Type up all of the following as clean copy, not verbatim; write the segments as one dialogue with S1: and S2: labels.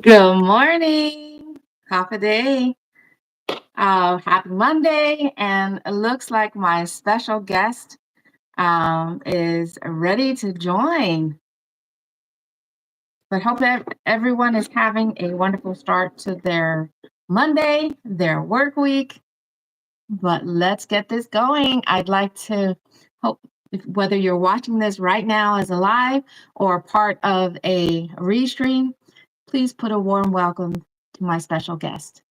S1: Good morning. Half a day. Happy Monday. And it looks like my special guest is ready to join. But hope that everyone is having a wonderful start to their Monday, their work week. But let's get this going. I'd like to hope whether you're watching this right now as a live or part of a restream, please put a warm welcome to my special guest.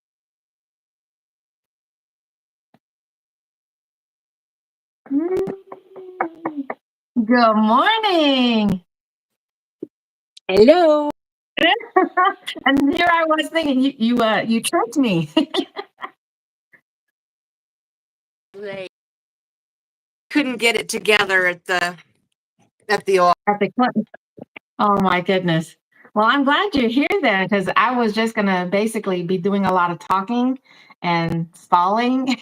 S1: Good morning.
S2: Hello.
S1: And here I was thinking you tricked me.
S2: They couldn't get it together at the office.
S1: At the clip. Oh my goodness. Well, I'm glad you're here then, because I was just gonna basically be doing a lot of talking and stalling.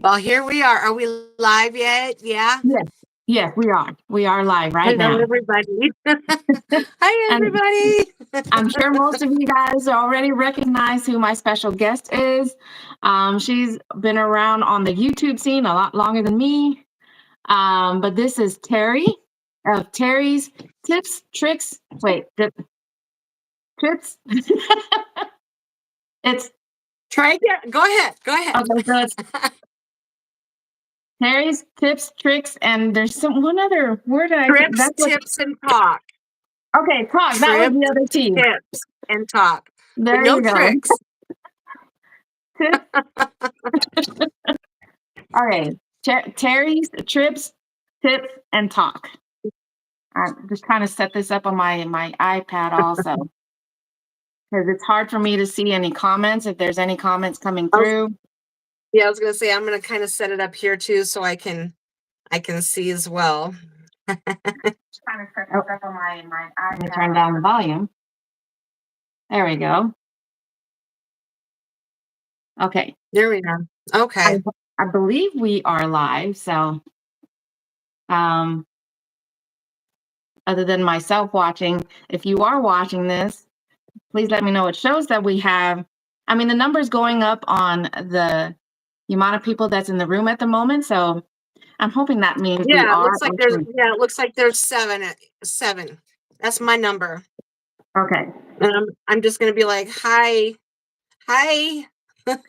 S2: Well, here we are. Are we live yet? Yeah.
S1: Yes, yes, we are. We are live right
S2: Hello,
S1: now.
S2: everybody. Hi,
S1: And
S2: everybody.
S1: I'm sure most of you guys already recognize who my special guest is. She's been around on the YouTube scene a lot longer than me. But this is Terry of Terry's Tips, Tricks. Wait, Tips. It's
S2: Try again. Go ahead. Go ahead.
S1: okay. So it's Terry's Tips, Tricks, and there's one other word that
S2: Trips,
S1: that's what.
S2: tips, and talk.
S1: Okay, talk. That was
S2: Trips,
S1: the other T.
S2: tips, and talk. But
S1: There
S2: no
S1: you go.
S2: tricks.
S1: Tips. All right. Terry's Trips, Tips, and Talk. I'm just trying to set this up on my iPad also, because it's hard for me to see any comments if there's any comments coming through.
S2: Yeah, I was gonna say I'm gonna kind of set it up here too, so I can see as well.
S1: Trying to set this up on my iPad. Let me turn down the volume. There we go. Okay.
S2: There we go. Okay.
S1: I believe we are live. So, other than myself watching, if you are watching this, please let me know. It shows that we have, I mean, the number's going up on the amount of people that's in the room at the moment. So I'm hoping that means we
S2: Yeah, it
S1: are.
S2: looks like there's 7. That's my number.
S1: Okay.
S2: And I'm just gonna be like, hi.
S1: There we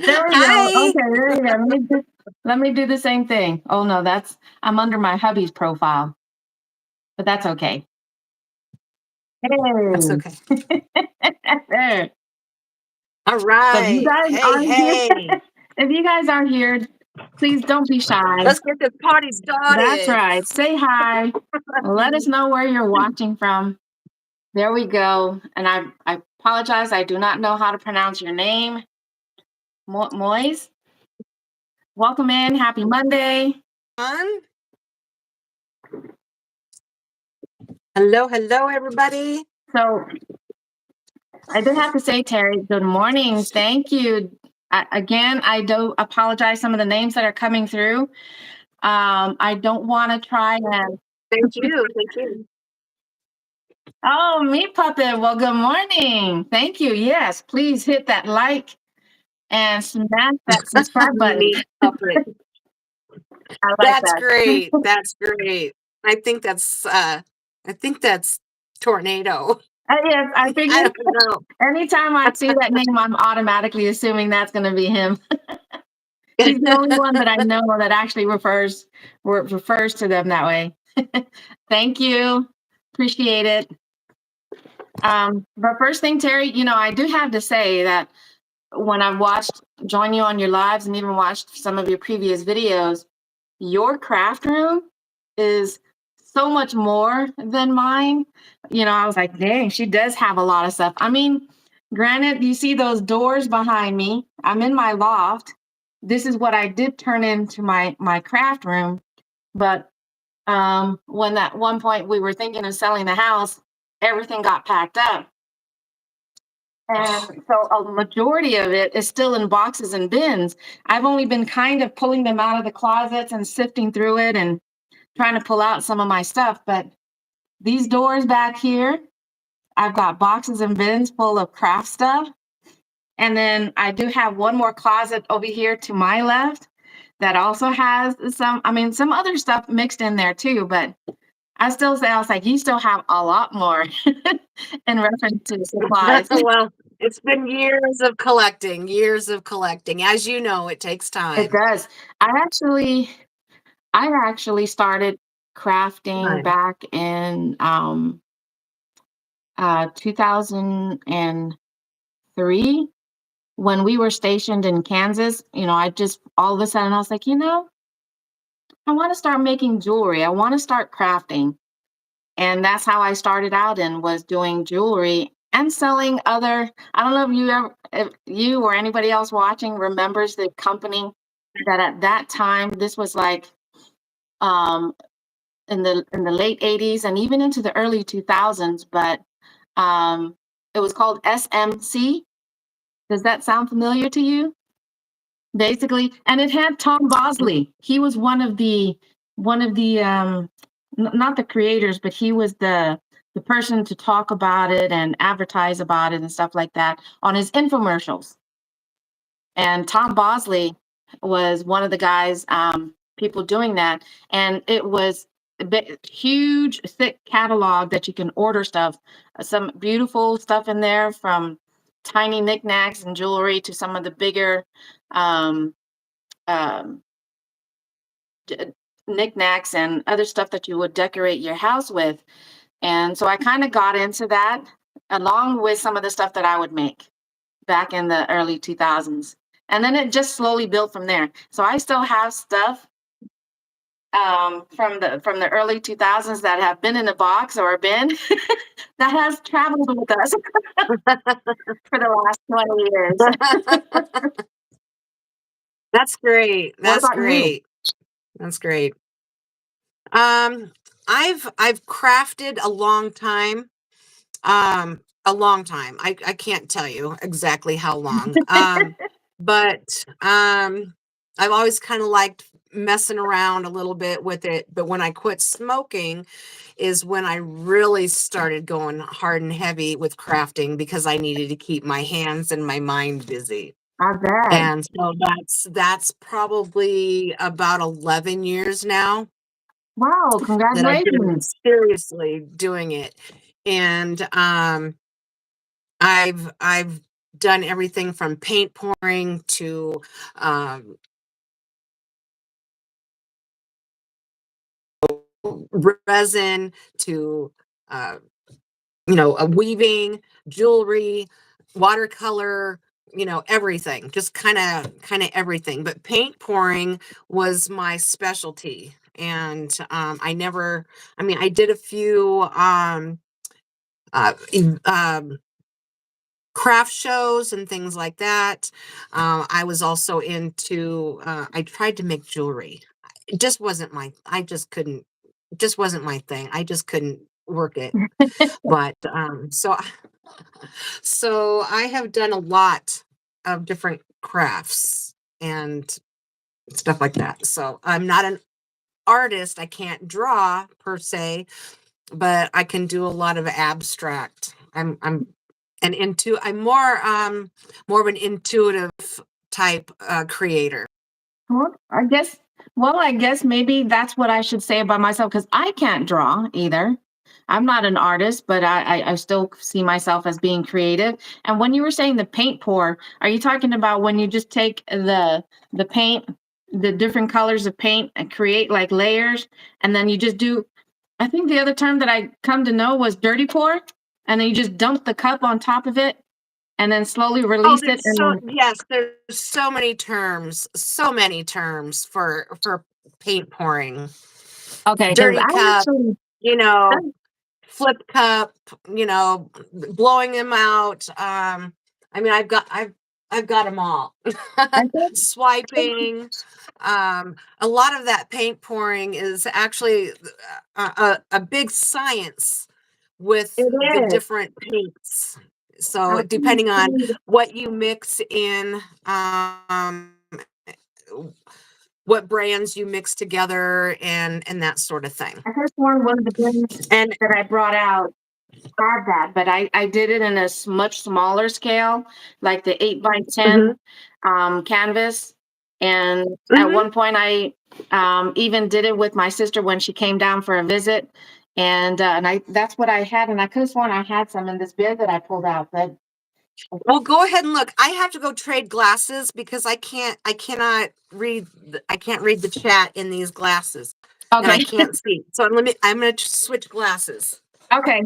S1: go.
S2: Hi.
S1: Okay, there you go. Let me do the same thing. Oh no, I'm under my hubby's profile, but that's okay.
S2: That's
S1: Hey.
S2: okay.
S1: There.
S2: All
S1: So
S2: right.
S1: if you guys aren't here, if you guys aren't here, please don't be shy.
S2: Let's get this party started.
S1: That's right. Say hi. Let us know where you're watching from. There we go. And I apologize. I do not know how to pronounce your name. Moise. Welcome in. Happy Monday.
S2: Hello, everybody.
S1: So I did have to say, Terry, good morning. Thank you. Again, I do apologize some of the names that are coming through. I don't want to try and.
S2: Thank you.
S1: Oh, Meat Puppet. Well, good morning. Thank you. Yes, please hit that like and smash that subscribe button.
S2: Meat Puppet. That's great. That's great. I think that's Tornado.
S1: Yes, I figured.
S2: I don't know.
S1: Anytime I see that name, I'm automatically assuming that's going to be him. He's the only one that I know that actually refers to them that way. Thank you. Appreciate it. But first thing, Terry, I do have to say that when I've joined you on your lives and even watched some of your previous videos, your craft room is so much more than mine. I was like, dang, she does have a lot of stuff. I mean, granted, you see those doors behind me. I'm in my loft. This is what I did turn into my craft room. But when at one point we were thinking of selling the house, everything got packed up. And so a majority of it is still in boxes and bins. I've only been kind of pulling them out of the closets and sifting through it and trying to pull out some of my stuff. But these doors back here, I've got boxes and bins full of craft stuff. And then I do have one more closet over here to my left that also has some other stuff mixed in there too, but I was like, you still have a lot more in reference to supplies.
S2: Well, it's been years of collecting. As you know, it takes
S1: It
S2: time.
S1: does. I actually started crafting
S2: Time.
S1: back in 2003 when we were stationed in Kansas. I just all of a sudden I was like, I want to start making jewelry. I want to start crafting. And that's how I started out and was doing jewelry and selling other. I don't know if you or anybody else watching remembers the company that at that time, this was like um in the late 80s and even into the early 2000s, but um it was called SMC. Does that sound familiar to you? Basically, and it had Tom Bosley. He was one of the not the creators, but he was the person to talk about it and advertise about it and stuff like that on his infomercials. And Tom Bosley was one of the guys, people doing that, and it was a huge, thick catalog that you can order stuff, some beautiful stuff in there from tiny knickknacks and jewelry to some of the bigger um, um, knickknacks and other stuff that you would decorate your house with. And so I kind of got into that along with some of the stuff that I would make back in the early 2000s. And then it just slowly built from there. So I still have stuff from the early 2000s that have been in a box or a bin that has traveled with us for the last 20 years.
S2: That's great.
S1: What
S2: That's
S1: about you?
S2: great. That's great. Um, I've crafted a long time. A long time. I can't tell you exactly how long. But I've always kind of liked messing around a little bit with it. But when I quit smoking is when I really started going hard and heavy with crafting because I needed to keep my hands and my mind busy.
S1: I bet.
S2: And so that's probably about 11 years now
S1: Wow,
S2: that I've been
S1: congratulations.
S2: seriously doing it. And I've done everything from paint pouring to um, resin to uh, a weaving, jewelry, watercolor, everything, just kind of everything. But paint pouring was my specialty, and I did a few uh, craft shows and things like that. I was also into, I tried to make jewelry. It just wasn't I just couldn't, just wasn't my thing. I just couldn't work it. But so I have done a lot of different crafts and stuff like that. So I'm not an artist. I can't draw per se, but I can do a lot of abstract. I'm more of an intuitive type creator.
S1: Well, I guess maybe that's what I should say about myself because I can't draw either. I'm not an artist, but I still see myself as being creative. And when you were saying the paint pour, are you talking about when you just take the paint, the different colors of paint and create like layers, and then you just do, I think the other term that I come to know was dirty pour, and then you just dump the cup on top of it and then slowly
S2: Oh,
S1: release it and then
S2: there's so many terms for paint pouring.
S1: okay, because
S2: Dirty
S1: I
S2: cup,
S1: actually
S2: you know, flip cup, blowing them out. I've got them all.
S1: I think
S2: Swiping. A lot of that paint pouring is actually a big science with
S1: it
S2: the
S1: is.
S2: different paints.
S1: I
S2: So
S1: think
S2: depending on what you mix in, what brands you mix together and that sort of thing.
S1: I could have sworn one of the brands
S2: And
S1: that I brought out had that, but I did it in a much smaller scale, like the 8x10 canvas. And at
S2: mhm.
S1: one point, I even did it with my sister when she came down for a visit. And I that's what I had, and I could have sworn I had some in this bin that I pulled out, but
S2: Well, go ahead and look. I have to go trade glasses because I cannot read I can't read the chat in these glasses. And I
S1: okay.
S2: can't see. So I'm going to switch glasses.
S1: Okay.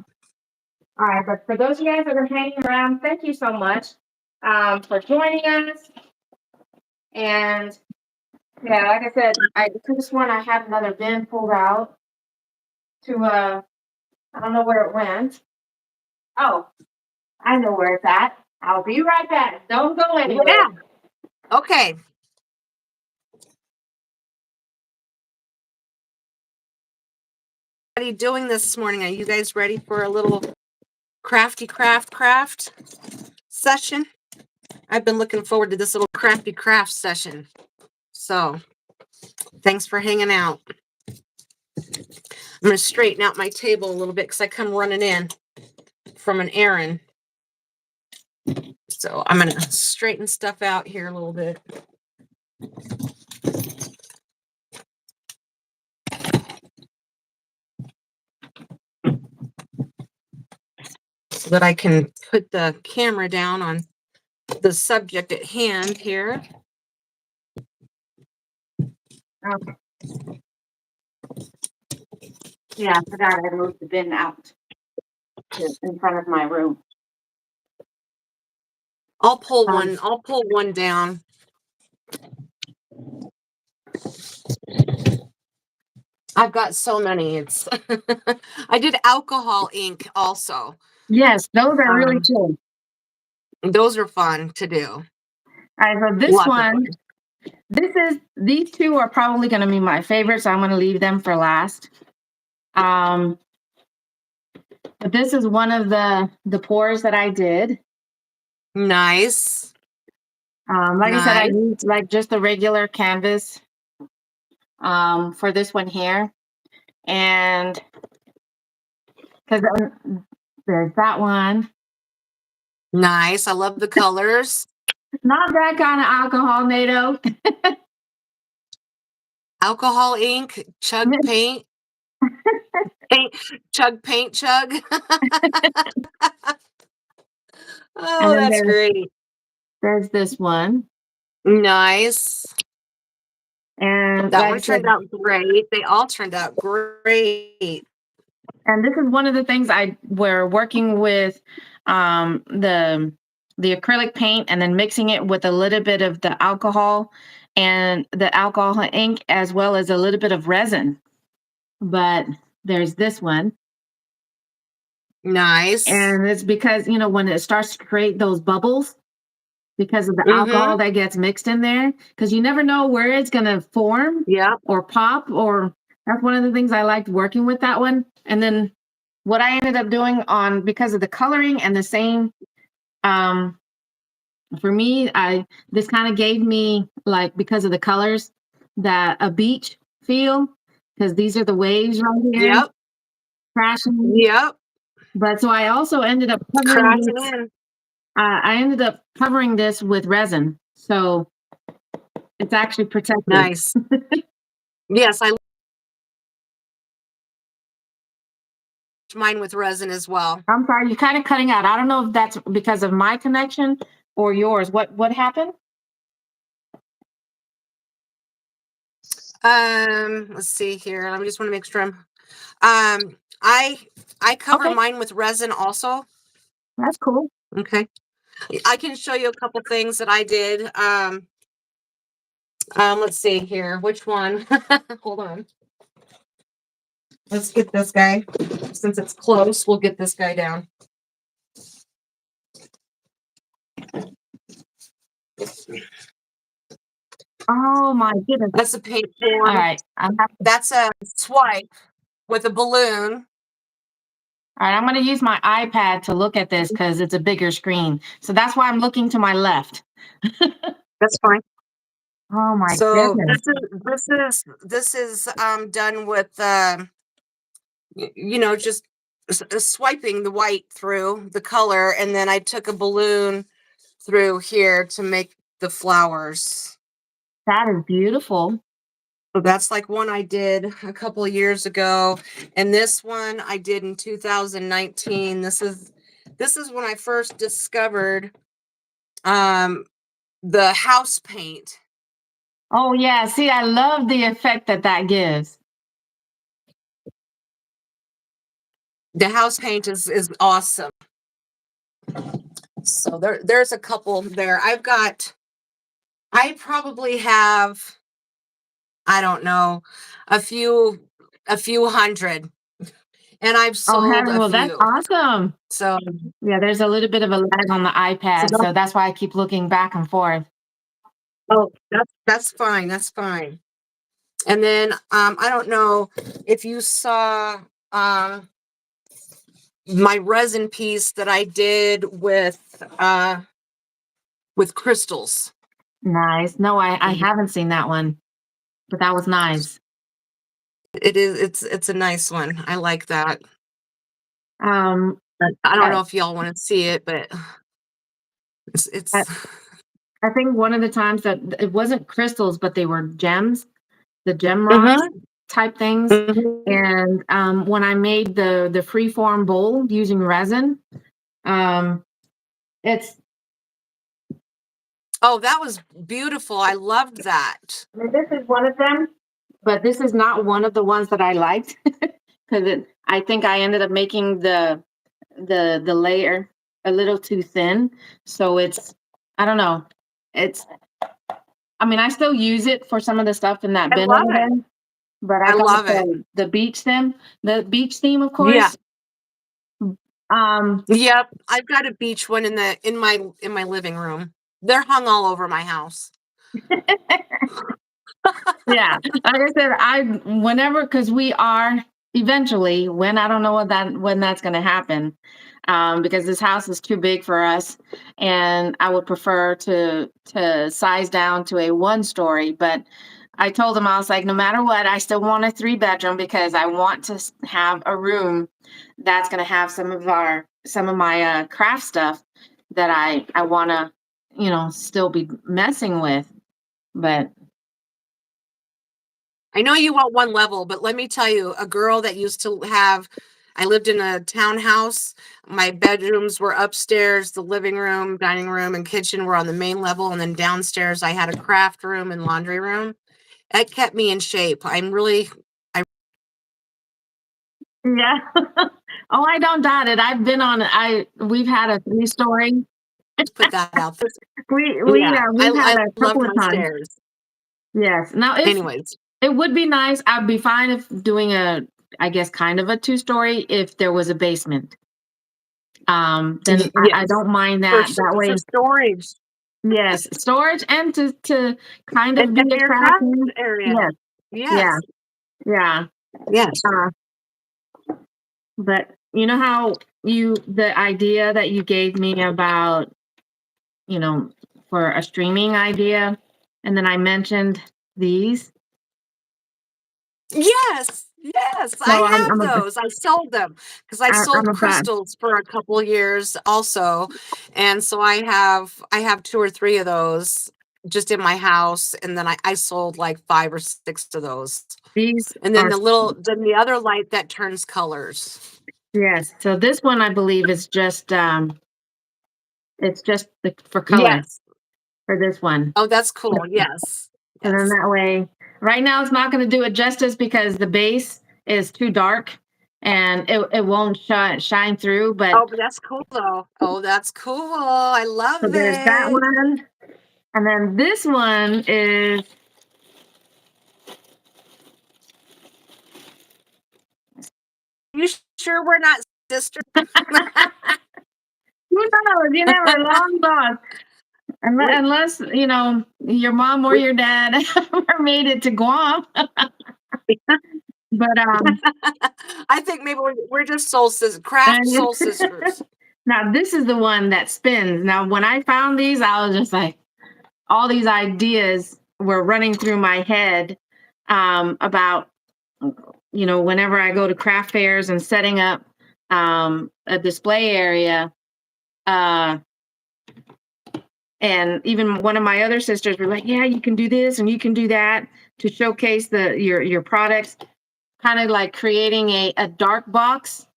S1: All right, but for those of you guys that are hanging around, thank you so much for joining us. And yeah, like I said, I could have sworn I had another bin pulled out to I don't know where it went. Oh, I know where it's at. I'll be right back. Don't go anywhere.
S2: Yeah. Okay. What are you doing this morning? Are you guys ready for a little crafty craft session? I've been looking forward to this little crafty craft session. So thanks for hanging out. I'm going to straighten out my table a little bit because I come running in from an errand. So I'm going to straighten stuff out here a little bit. So that I can put the camera down on the subject at hand here.
S1: Okay. Yeah, I forgot I moved the bin out in front of my room.
S2: I'll pull one down. I've got so many. It's I did alcohol ink also.
S1: Yes, those are really cool.
S2: Those are fun to do.
S1: All right, so this
S2: Lots of
S1: one, these two are probably going to be my favorite, so I'm going to leave them for last. But this is one of the pours that I did.
S2: Nice.
S1: Like I said, I
S2: Nice.
S1: used like just the regular canvas for this one here. And because there's that one.
S2: Nice. I love the colors.
S1: Not that kind of alcohol, NATO.
S2: Alcohol ink, chug paint. Paint, chug. Oh,
S1: And then
S2: that's great.
S1: there's this one.
S2: Nice.
S1: And
S2: That
S1: like I
S2: one
S1: said,
S2: turned out great. They all turned out great.
S1: and this is one of the things we're working with the acrylic paint and then mixing it with a little bit of the alcohol and the alcohol ink as well as a little bit of resin. But there's this one.
S2: Nice.
S1: And it's because, when it starts to create those bubbles because of the alcohol
S2: Mm-hmm.
S1: that gets mixed in there, because you never know where it's going to form
S2: Yeah.
S1: or pop, or that's one of the things I liked working with that one. And then what I ended up doing because of the coloring and the same, for me, this kind of gave me, like, because of the colors, that a beach feel, because these are the waves right here.
S2: Yep.
S1: Crashing.
S2: Yep.
S1: But so I also ended up covering
S2: Crashing
S1: this.
S2: in.
S1: I ended up covering this with resin, so it's actually protected.
S2: Nice. Yes, I mine with resin as well.
S1: I'm sorry, you're kind of cutting out. I don't know if that's because of my connection or yours. What happened?
S2: Let's see here. I just want to make sure I cover
S1: Okay.
S2: mine with resin also.
S1: That's cool.
S2: Okay. I can show you a couple things that I did. Let's see here. Which one? Hold on. Let's get this guy. Since it's close, we'll get this guy down.
S1: Oh my goodness.
S2: That's a paint form.
S1: All right.
S2: That's a swipe with a balloon.
S1: All right, I'm going to use my iPad to look at this because it's a bigger screen. So that's why I'm looking to my left.
S2: That's fine.
S1: Oh my
S2: So
S1: goodness.
S2: this is done with just swiping the white through the color, and then I took a balloon through here to make the flowers.
S1: That is beautiful.
S2: So that's like one I did a couple of years ago, and this one I did in 2019. This is when I first discovered um the house paint.
S1: Oh yeah. See, I love the effect that that gives.
S2: The house paint is awesome. So there's a couple there. I probably have, I don't know, a few hundred, and I've
S1: Oh
S2: sold
S1: heaven,
S2: a
S1: well that's
S2: few.
S1: awesome.
S2: So,
S1: Yeah, there's a little bit of a lag on the
S2: so
S1: iPad, so that's why I keep looking back and forth.
S2: oh, that's fine. That's fine. And then I don't know if you saw my resin piece that I did with crystals.
S1: Nice. No, I haven't seen that one, but that was nice.
S2: It's a nice one. I like that.
S1: Um,
S2: But I don't
S1: I,
S2: know if y'all want to see it, but it's
S1: I I think one of the times that it wasn't crystals, but they were gems, the gem rocks
S2: Mhm,
S1: type things.
S2: mhm.
S1: And when I made the freeform bowl using resin, um, it's
S2: Oh, that was beautiful. I loved that.
S1: I mean, this is one of them, but this is not one of the ones that I liked because I think I ended up making the layer a little too thin. So it's I don't know. It's I mean I still use it for some of the stuff in that
S2: I
S1: bin
S2: love
S1: over
S2: it.
S1: there, but I
S2: I
S1: got
S2: love it.
S1: the beach theme, of
S2: Yeah.
S1: course. Um,
S2: Yep. I've got a beach one in my living room. They're hung all over my house.
S1: yeah, like I said, I whenever because we are eventually when I don't know when that's going to happen, because this house is too big for us, and I would prefer to size down to a one story. But I told him I was like, no matter what, I still want a three bedroom because I want to have a room that's going to have some of my craft stuff that I want to still be messing with, but.
S2: I know you want one level, but let me tell you, a girl that used to have, I lived in a townhouse. My bedrooms were upstairs, the living room, dining room, and kitchen were on the main level. And then downstairs, I had a craft room and laundry room. It kept me in shape. I
S1: Yeah. Oh, I don't doubt it. We've had a three-story.
S2: put that out there.
S1: We
S2: Yeah,
S1: we've had
S2: I
S1: a
S2: loved
S1: couple of
S2: my
S1: times.
S2: stairs.
S1: Yes. Now, if
S2: Anyways,
S1: it would be nice, I'd be fine if doing I guess, kind of a two-story if there was a basement. Then I
S2: yes,
S1: don't mind that. That
S2: for
S1: way,
S2: storage
S1: yes, storage and to kind of
S2: and
S1: be
S2: for
S1: a
S2: your
S1: craft
S2: craft
S1: room.
S2: area.
S1: Yes. Yeah.
S2: Yes,
S1: Yeah.
S2: yes.
S1: Uh, but you know how the idea that you gave me about you know, for a streaming idea. And then I mentioned these.
S2: Yes, yes, I
S1: So
S2: have those. I sold them because I
S1: I'm
S2: sold
S1: about
S2: crystals for a couple years also, and so I have 2 or 3 of those just in my house, and then I sold like 5 or 6 of those.
S1: these
S2: And then
S1: are
S2: the other light that turns colors.
S1: yes. So this one I believe is just it's just for color
S2: Yes.
S1: for this one.
S2: Oh, that's cool. Yes.
S1: So then
S2: Yes.
S1: that way, right now it's not going to do it justice because the base is too dark and it won't shine through. But
S2: Oh, but that's cool though. Oh, that's cool. I
S1: so
S2: love
S1: there's that
S2: it.
S1: one, and then this one is
S2: You sure we're not sisters?
S1: who knows? You never long gone.
S2: We
S1: Unless, your mom or
S2: we
S1: your dad ever made it to Guam. But
S2: I think maybe we're just soul sisters, craft
S1: and
S2: soul sisters.
S1: now this is the one that spins. Now, when I found these, I was just like, all these ideas were running through my head about, whenever I go to craft fairs and setting up a display area. Uh, and even one of my other sisters were like, "Yeah, you can do this and you can do that to showcase your products." Kind of like creating a dark box,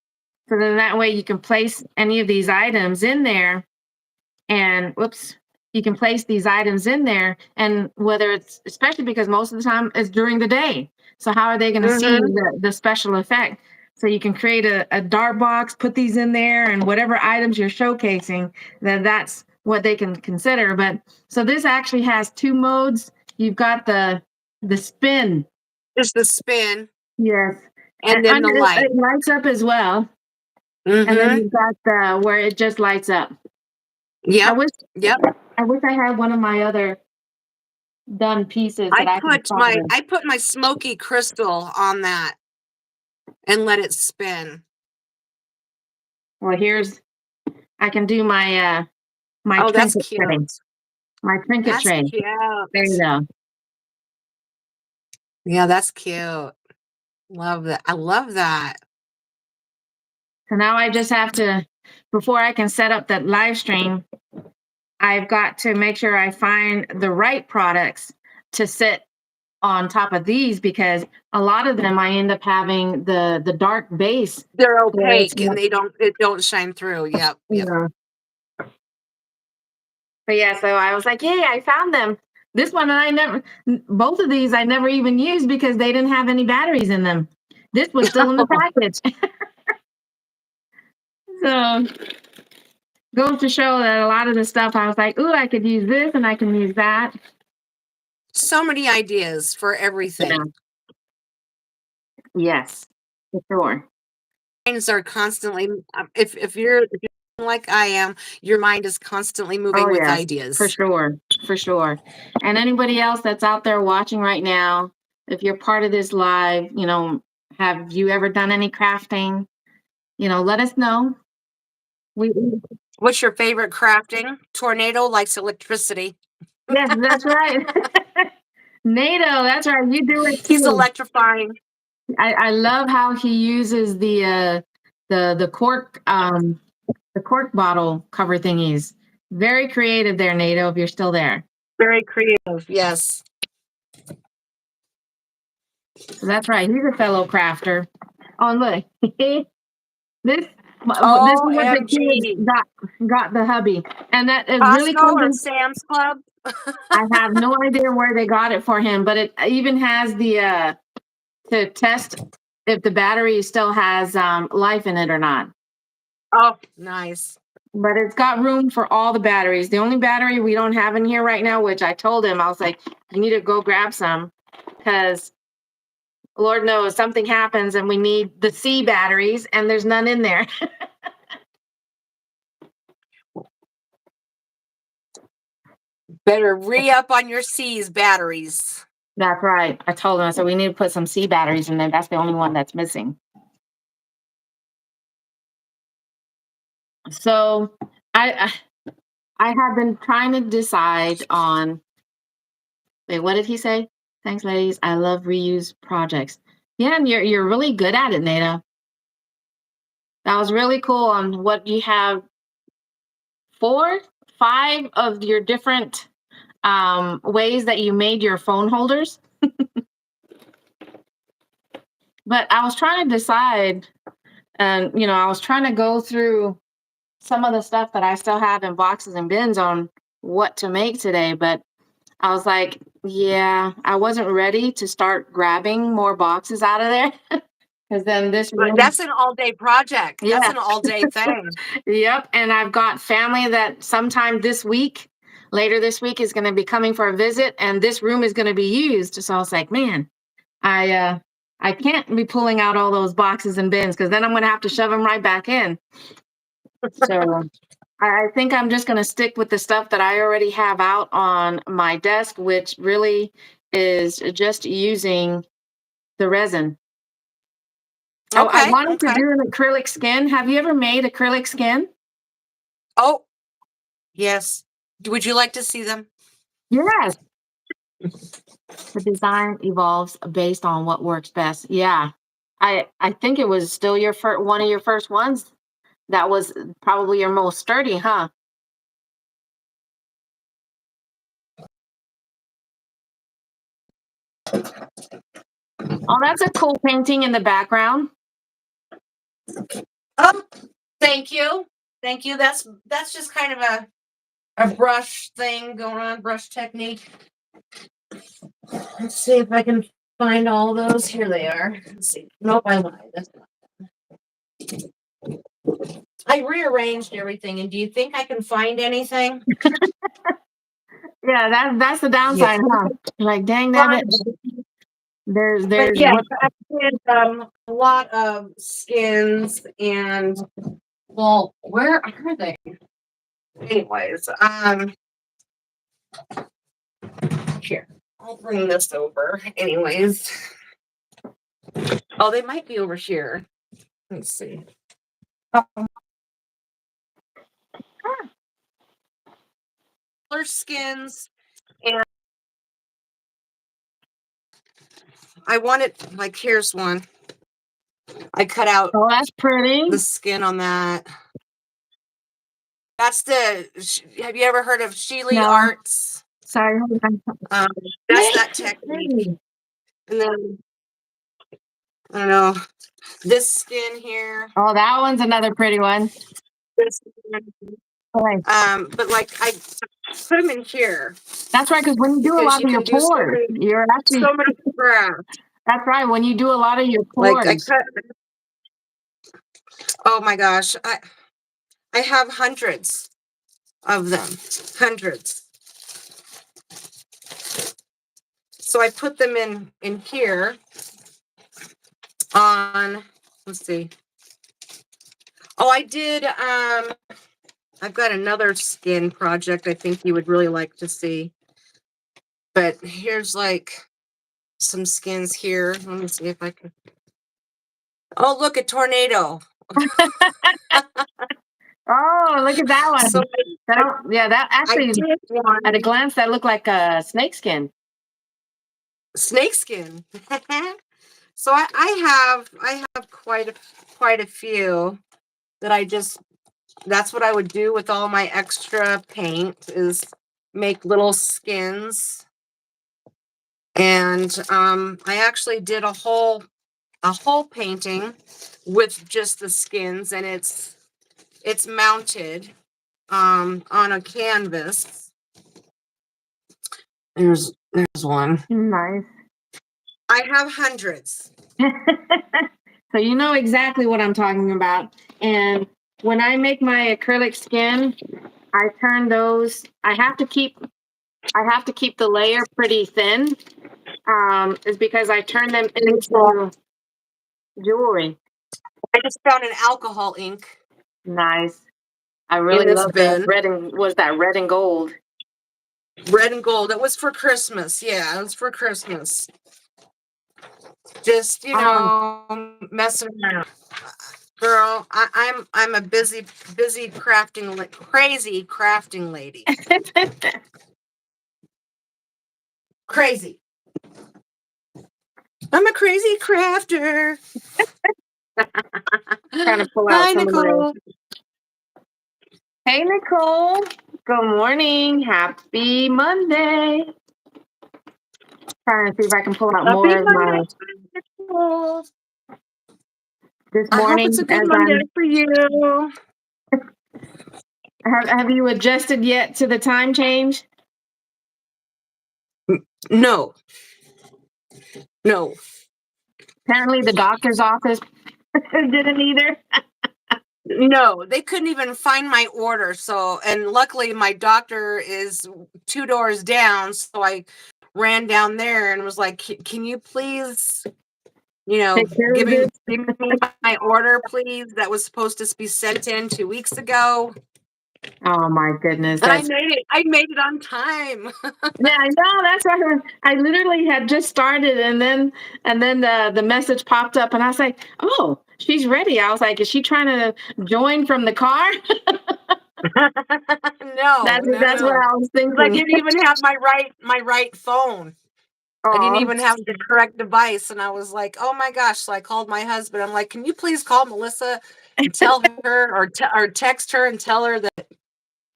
S1: so then that way you can place any of these items in there, and whoops, you can place these items in there, and whether it's, especially because most of the time it's during the day, so how are they going to see
S2: Mm-hmm.
S1: the special effect? So you can create a dark box, put these in there, and whatever items you're showcasing, then that's what they can consider. But so this actually has two modes. You've got the spin.
S2: Just the spin
S1: Yes. And
S2: and then the
S1: under
S2: light.
S1: it lights up as well. And then
S2: Mm-hmm.
S1: you've got the where it just lights up. I
S2: Yep.
S1: wish
S2: Yep.
S1: I wish I had one of my other done pieces that I could pop it in.
S2: I put my smoky crystal on that and let it spin.
S1: Well, I can do my
S2: Oh, that's
S1: trinket
S2: cute.
S1: tray. My trinket
S2: That's
S1: tray.
S2: cute.
S1: There you go.
S2: Yeah, that's cute. Love that. I love that.
S1: So now I just have to, before I can set up that live stream, I've got to make sure I find the right products to sit on top of these, because a lot of them I end up having the dark base
S2: They're
S1: where it's
S2: opaque and it don't shine through. Yep.
S1: you
S2: Yep.
S1: know. But yeah, so I was like, "Yay, I found them." This one both of these I never even used because they didn't have any batteries in them. This was still in the package. So goes to show that a lot of the stuff I was like, "Ooh, I could use this and I can use that."
S2: So many ideas for
S1: Yeah.
S2: everything.
S1: Yes, for sure.
S2: Minds are constantly if you're like I am, your mind is constantly moving
S1: Oh
S2: with
S1: yes, for
S2: ideas.
S1: sure, for sure. And anybody else that's out there watching right now, if you're part of this live, have you ever done any crafting? Let us know. We
S2: What's your favorite crafting? Tornado likes electricity.
S1: Yes, that's right. NATO, that's right. You do it
S2: He's
S1: too.
S2: electrifying.
S1: I love how he uses the cork bottle cover thingies. Very creative there, NATO, if you're still there.
S2: Very creative. Yes.
S1: So that's right. He's a fellow crafter. Oh, and look. This this is what the kids
S2: OMG.
S1: got the hubby. And that it really
S2: Costco
S1: comes
S2: or
S1: in.
S2: Sam's Club?
S1: I have no idea where they got it for him, but it even has the to test if the battery still has life in it or not.
S2: Oh, nice.
S1: But it's got room for all the batteries. The only battery we don't have in here right now, which I told him, I was like, you need to go grab some, because Lord knows something happens and we need the C batteries and there's none in there.
S2: Better re-up on your C's batteries.
S1: That's right. I told him, I said, we need to put some C batteries in there. That's the only one that's missing. So I have been trying to decide on, wait, what did he say? Thanks, ladies. I love reuse projects. Yeah, and you're really good at it, Nada. That was really cool on what you have 4, 5 of your different ways that you made your phone holders. But I was trying to decide, and I was trying to go through some of the stuff that I still have in boxes and bins on what to make today. But I was like, yeah, I wasn't ready to start grabbing more boxes out of there. Because then this
S2: But
S1: room,
S2: that's an all-day project. That's
S1: yeah,
S2: an all-day thing.
S1: yep. And I've got family that sometime this week, later this week, is going to be coming for a visit, and this room is going to be used. So I was like, man, I can't be pulling out all those boxes and bins, because then I'm going to have to shove them right back in. So I think I'm just going to stick with the stuff that I already have out on my desk, which really is just using the resin. Oh, I
S2: Okay.
S1: wanted to
S2: Okay.
S1: do an acrylic skin. Have you ever made acrylic skin?
S2: Oh, yes. Would you like to see them?
S1: Yes. The design evolves based on what works best. Yeah. I think it was still your one of your first ones that was probably your most sturdy, huh? Oh, that's a cool painting in the background.
S2: Oh, thank you. Thank you. That's just kind of a brush thing going on, brush technique. Let's see if I can find all those. Here they are. Let's see. Nope, I lied. That's not. I rearranged everything, and do you think I can find anything?
S1: Yeah, that's the downside, huh? Like, dang that it.
S2: But
S1: There's
S2: yeah,
S1: what
S2: I did a lot of skins and well, where are they? Anyways, here, I'll bring this over. Anyways, oh, they might be over here. Let's see. Color skins, and I wanted like here's one. I cut out
S1: Oh, that's pretty.
S2: the skin on that. That's have you ever heard of Sheely
S1: No.
S2: Arts?
S1: Sorry.
S2: That's that technique. And then I don't know this skin here.
S1: Oh, that one's another pretty one.
S2: This
S1: Right.
S2: but like I put them in here.
S1: That's right, because when you do a
S2: Because
S1: lot
S2: you
S1: of your
S2: can do so
S1: pores,
S2: many-
S1: you're actually
S2: so many crafts.
S1: that's right. When you do a lot of your
S2: Like I
S1: pores,
S2: cut. Oh my gosh, I have hundreds of them, hundreds. So I put them in here on. Let's see. Oh, I did. I've got another skin project I think you would really like to see. But here's like some skins here. Let me see if I can. Oh, look, a tornado.
S1: oh, look at that one.
S2: So
S1: Yeah, that
S2: I
S1: actually,
S2: did one
S1: at a glance, that looked like a snake skin.
S2: snake skin. So I have quite a few that that's what I would do with all my extra paint is make little skins. And I actually did a whole painting with just the skins, and it's mounted on a canvas. There's one.
S1: Nice.
S2: I have hundreds.
S1: So you know exactly what I'm talking about. And when I make my acrylic skin, I turn those. I have to keep the layer pretty thin. Is because I turn them into jewelry.
S2: I just found an alcohol ink.
S1: Nice. I really
S2: this
S1: love
S2: bin.
S1: that red and was that red and gold?
S2: Red and gold. It was for Christmas. Yeah, it was for Christmas. Just messing around. Girl, I'm a busy crafting crazy crafting lady. Crazy. I'm a crazy crafter.
S1: Trying to pull out
S2: Hi,
S1: some
S2: Nicole.
S1: of those. Hey, Nicole. Good morning. Happy Monday. Trying to see if I can pull out
S2: Happy
S1: more of my
S2: Monday, Nicole.
S1: this
S2: I hope
S1: morning.
S2: it's a good Monday for you.
S1: Have you adjusted yet to the time change?
S2: No.
S1: Apparently, the doctor's office didn't either.
S2: No, they couldn't even find my order. So, and luckily my doctor is 2 doors down. So I ran down there and was like, can you please, give me my order, please? That was supposed to be sent in 2 weeks ago.
S1: Oh my goodness.
S2: And I made it on time.
S1: Yeah, I know. That's right. I literally had just started and then the message popped up and I was like, oh, she's ready. I was like, is she trying to join from the car?
S2: No, no,
S1: That's what
S2: no.
S1: I was
S2: 'Cause I
S1: thinking.
S2: didn't even have my right phone. I didn't
S1: Oh,
S2: even have the correct device, and I was like, "Oh my gosh." So I called my husband. I'm like, "Can you please call Melissa and tell her or text her and tell her that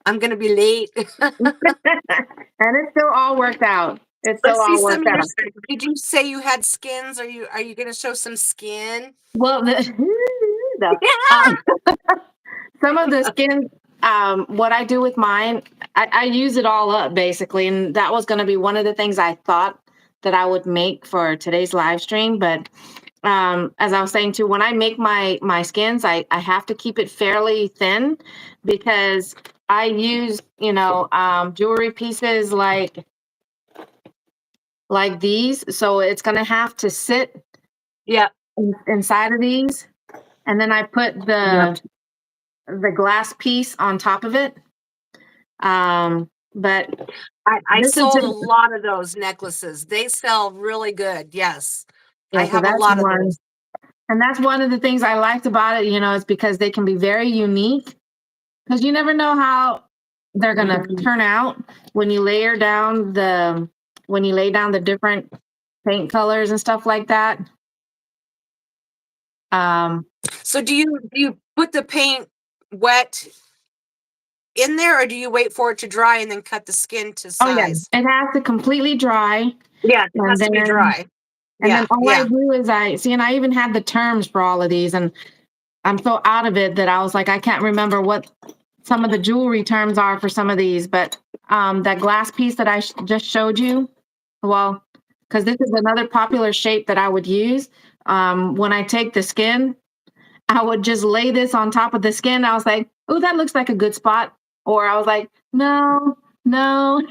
S2: I'm gonna be late?"
S1: and it still all worked out. It still
S2: Let's see
S1: all
S2: some
S1: worked
S2: of your
S1: out.
S2: did you say you had skins? Are you gonna show some skin?
S1: Well, the,
S2: Yeah.
S1: some of the skin, what I do with mine, I use it all up basically, and that was going to be one of the things I thought that I would make for today's live stream. But as I was saying too, when I make my skins, I have to keep it fairly thin because I use jewelry pieces like these, so it's going to have to sit
S2: Yeah.
S1: inside of these, and then I put
S2: Yep.
S1: the glass piece on top of it. But
S2: I
S1: this is
S2: sold a
S1: just,
S2: lot of those necklaces. They sell really good. Yes. I
S1: yeah, so
S2: have a
S1: that's
S2: lot of
S1: one.
S2: those.
S1: And that's one of the things I liked about it, is because they can be very unique because you never know how they're going to
S2: Mhm.
S1: turn out when you layer down when you lay down the different paint colors and stuff like that. Um,
S2: So do you put the paint wet in there, or do you wait for it to dry and then cut the skin to
S1: oh yeah,
S2: size?
S1: it has to completely dry,
S2: Yeah, it
S1: and
S2: has to be
S1: then
S2: dry.
S1: and then
S2: Yeah,
S1: all I
S2: yeah.
S1: do is I see, and I even had the terms for all of these, and I'm so out of it that I was like, I can't remember what some of the jewelry terms are for some of these, but that glass piece that I just showed you, well, because this is another popular shape that I would use. When I take the skin, I would just lay this on top of the skin. I was like, oh, that looks like a good spot. Or I was like, no, no.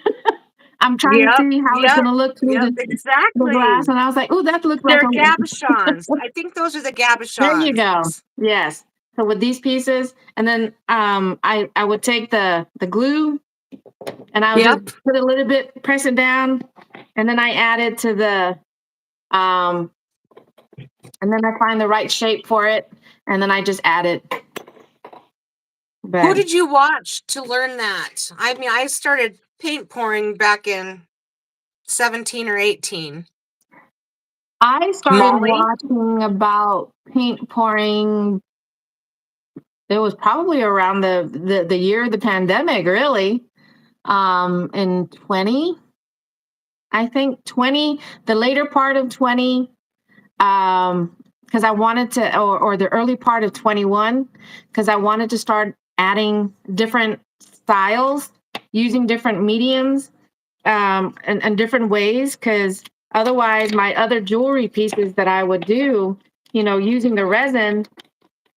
S1: I'm trying to
S2: Yep,
S1: see how it's
S2: yep,
S1: going to look through
S2: yep,
S1: the glass.
S2: exactly.
S1: And I was like, oh, that looks like
S2: They're
S1: a
S2: cabochons. I think those are the
S1: there you go.
S2: cabochons.
S1: Yes. So with these pieces, and then I would take the glue and I would just
S2: Yep.
S1: put a little bit, press it down, and then I add it to um, and then I find the right shape for it, and then I just add it.
S2: Who
S1: But
S2: did you watch to learn that? I mean, I started paint pouring back in 17 or 18.
S1: I started
S2: Molly?
S1: watching about paint pouring. It was probably around the year of the pandemic, really. In 20, I think 20, the later part of 20, because I wanted to, or the early part of 21, because I wanted to start adding different styles using different mediums, and different ways, because otherwise my other jewelry pieces that I would do, using the resin,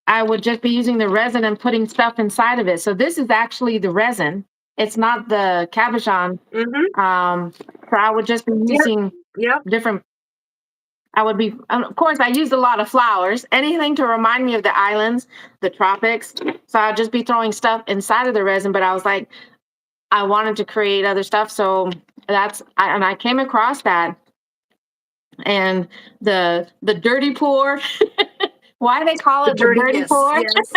S1: I would just be using the resin and putting stuff inside of it. So this is actually the resin. It's not the cabochon.
S2: Mhm.
S1: So I would just be
S2: Yep,
S1: using
S2: yep.
S1: different. I would be, of course, I used a lot of flowers, anything to remind me of the islands, the tropics. So I'd just be throwing stuff inside of the resin. But I was like, I wanted to create other stuff. So and I came across that, and the dirty pour. Why they call
S2: The
S1: it the dirty
S2: dirtiness,
S1: pour?
S2: yes.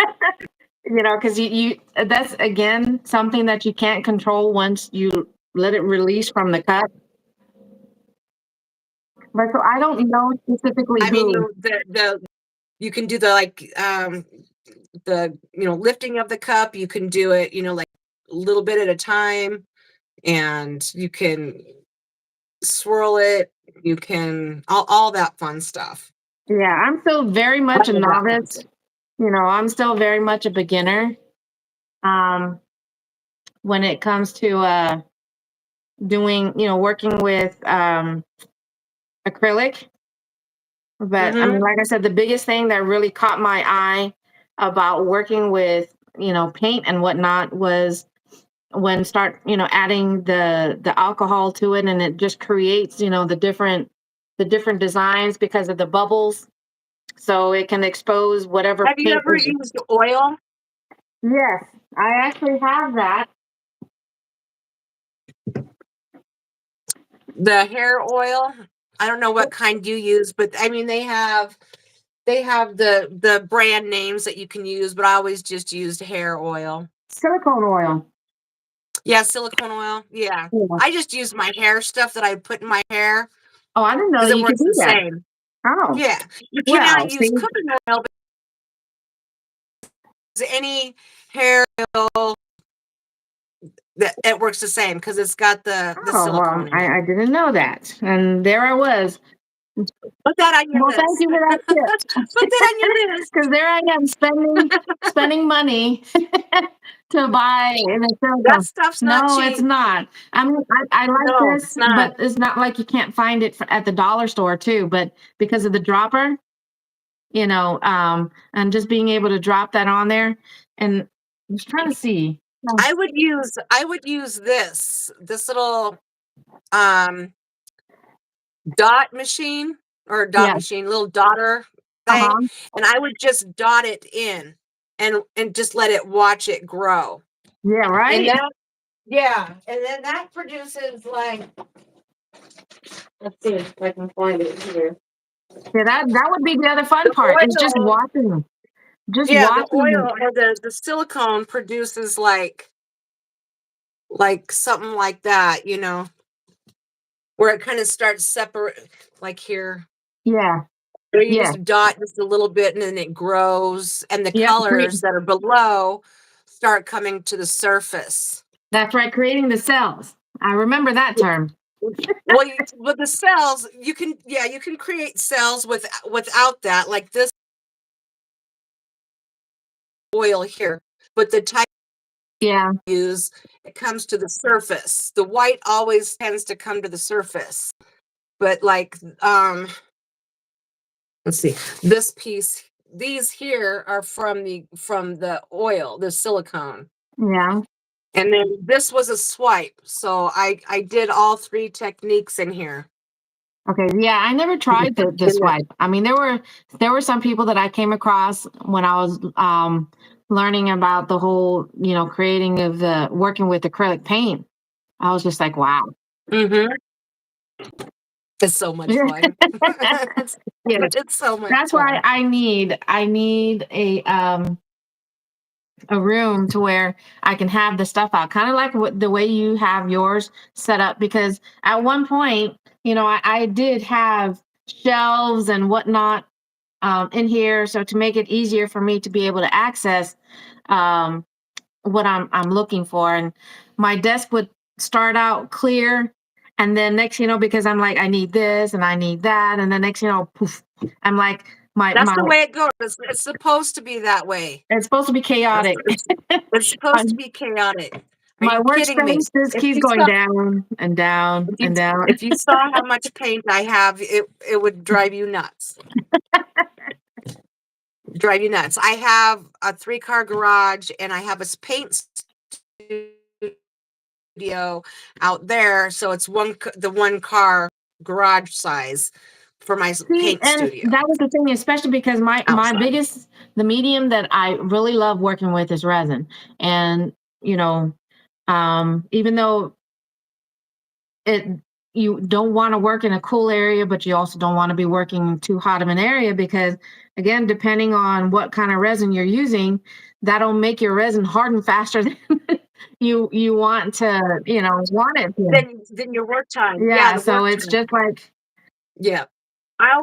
S1: Because you that's again something that you can't control once you let it release from the cup. But so I don't know specifically
S2: I mean,
S1: who.
S2: the you can do the, like, the, lifting of the cup, you can do it, like, a little bit at a time, and you can swirl it, you can all that fun stuff.
S1: Yeah, I'm still very much a
S2: All that fun
S1: novice.
S2: stuff.
S1: I'm still very much a beginner. Um, when it comes to doing, working with acrylic. But I mean,
S2: Mhm.
S1: like I said, the biggest thing that really caught my eye about working with, paint and whatnot was when start, adding the alcohol to it, and it just creates, the different designs because of the bubbles. So it can expose whatever
S2: Have you
S1: paint
S2: ever
S1: is.
S2: used oil?
S1: Yes, I actually have that.
S2: The hair oil? I don't know what kind you use, but I mean they have the brand names that you can use, but I always just used hair oil.
S1: Silicone oil.
S2: Yeah, silicone oil. Yeah.
S1: Yeah.
S2: I just use my hair stuff that I put in my hair
S1: Oh, I didn't know
S2: because
S1: that
S2: it
S1: you could
S2: works
S1: do
S2: the
S1: that.
S2: same.
S1: Oh,
S2: Yeah. You
S1: well,
S2: cannot
S1: see,
S2: use cooking oil because any hair oil that it works the same because it's got the
S1: oh, well,
S2: silicone in it.
S1: I didn't know that. And there I was.
S2: Put that on your
S1: Well, thank
S2: list.
S1: you for that tip.
S2: Put that on your list.
S1: Because there I am spending money to buy an
S2: That
S1: silicone.
S2: stuff's not
S1: No, it's
S2: cheap.
S1: not. I mean, I like
S2: No,
S1: this,
S2: it's not.
S1: but it's not like you can't find it at the dollar store too. But because of the dropper, and just being able to drop that on there, and I was trying to see.
S2: I would use this little um dot machine or dot
S1: Yeah.
S2: machine, little dotter thing,
S1: Uh-huh.
S2: and I would just dot it in and just let it watch it grow.
S1: Yeah,
S2: And
S1: right?
S2: that yeah, and then that produces like let's see if I can find it here.
S1: Yeah, that would be the other fun
S2: The
S1: part. Is just
S2: oil,
S1: watching. Just
S2: yeah, the
S1: watching.
S2: oil or the silicone produces like something like that, where it kind of starts separate like here.
S1: Yeah.
S2: Or you
S1: Yeah.
S2: just dot just a little bit and then it grows and the
S1: Yep.
S2: colors that are below start coming to the surface.
S1: That's right, creating the cells. I remember that term.
S2: Well, with the cells, you can create cells without that, like this oil here. But the type
S1: Yeah.
S2: you use, it comes to the surface. The white always tends to come to the surface. But like let's see, this piece, these here are from the oil, the silicone.
S1: Yeah.
S2: And then this was a swipe. So I did all three techniques in here.
S1: Okay. Yeah, I never tried the swipe. I mean, there were some people that I came across when I was learning about the whole, creating of the working with acrylic paint. I was just like, wow.
S2: Mm-hmm. It's so much fun. it's,
S1: Yeah.
S2: it's so much
S1: That's why
S2: fun.
S1: I need a room to where I can have the stuff out, kind of like the way you have yours set up. Because at one point, I did have shelves and whatnot in here, so to make it easier for me to be able to access um, what I'm looking for, and my desk would start out clear, and then next, because I'm like, I need this and I need that, and then next, poof, I'm like,
S2: That's
S1: my
S2: the way it goes. It's supposed to be that way.
S1: it's supposed to be chaotic.
S2: It's supposed to be chaotic. Are
S1: My
S2: you kidding me?
S1: workspace just
S2: If
S1: keeps
S2: you
S1: going
S2: saw,
S1: down and down
S2: if you,
S1: and down.
S2: if you saw how much paint I have, it would drive you nuts. Drive you nuts. I have a 3-car garage and I have a paint studio out there, so it's the 1-car garage size for my
S1: See,
S2: paint
S1: and
S2: studio
S1: that was the thing, especially because my
S2: outside.
S1: the medium that I really love working with is resin. And, even though it you don't want to work in a cool area, but you also don't want to be working in too hot of an area, because again, depending on what kind of resin you're using, that'll make your resin harden faster than you want to, want it to.
S2: Then your work time. Yeah,
S1: Yeah,
S2: the
S1: so
S2: work
S1: it's
S2: time.
S1: just like,
S2: Yeah. I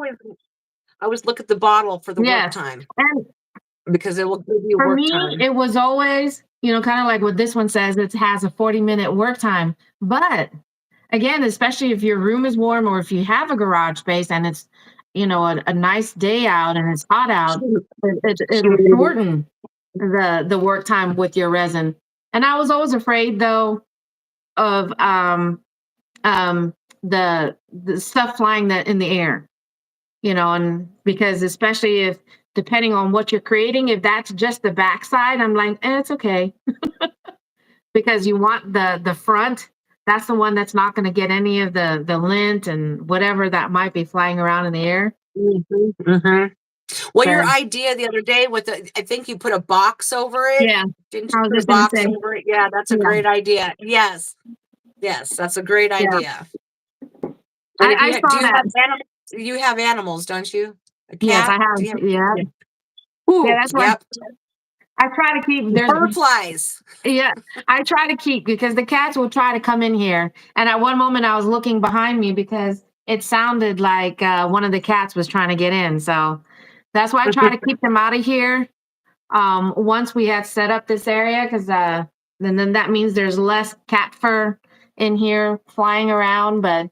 S2: always look at the bottle for the work
S1: yes.
S2: time
S1: And
S2: because it will give you
S1: for
S2: work
S1: me,
S2: time.
S1: it was always, kind of like what this one says, it has a 40-minute work time. But again, especially if your room is warm or if you have a garage space and it's, a nice day out and it's hot out, it'll shorten the work time with your resin. And I was always afraid though of um the stuff flying that in the air, and because especially if depending on what you're creating, if that's just the backside, I'm like, it's okay. Because you want the front, that's the one that's not going to get any of the lint and whatever that might be flying around in the air.
S2: Mm-hmm. Well, your
S1: So
S2: idea the other day I think you put a box over it.
S1: yeah,
S2: Didn't
S1: I
S2: you
S1: was
S2: put a
S1: just going to
S2: box
S1: say,
S2: over it? Yeah, that's a
S1: yeah,
S2: great idea. Yes. Yes, that's a great
S1: yeah.
S2: idea. And if
S1: I
S2: do
S1: saw
S2: you
S1: that.
S2: have animals? You have animals, don't you? A
S1: Yes, I
S2: cat? Do
S1: have.
S2: you have?
S1: Yeah,
S2: Yeah.
S1: yeah.
S2: Ooh,
S1: That's why
S2: yep.
S1: I try to keep there's
S2: Bird flies.
S1: yeah, I try to keep because the cats will try to come in here. And at one moment I was looking behind me because it sounded like one of the cats was trying to get in. So that's why I try to keep them out of here. Once we had set up this area, because then that means there's less cat fur in here flying around. But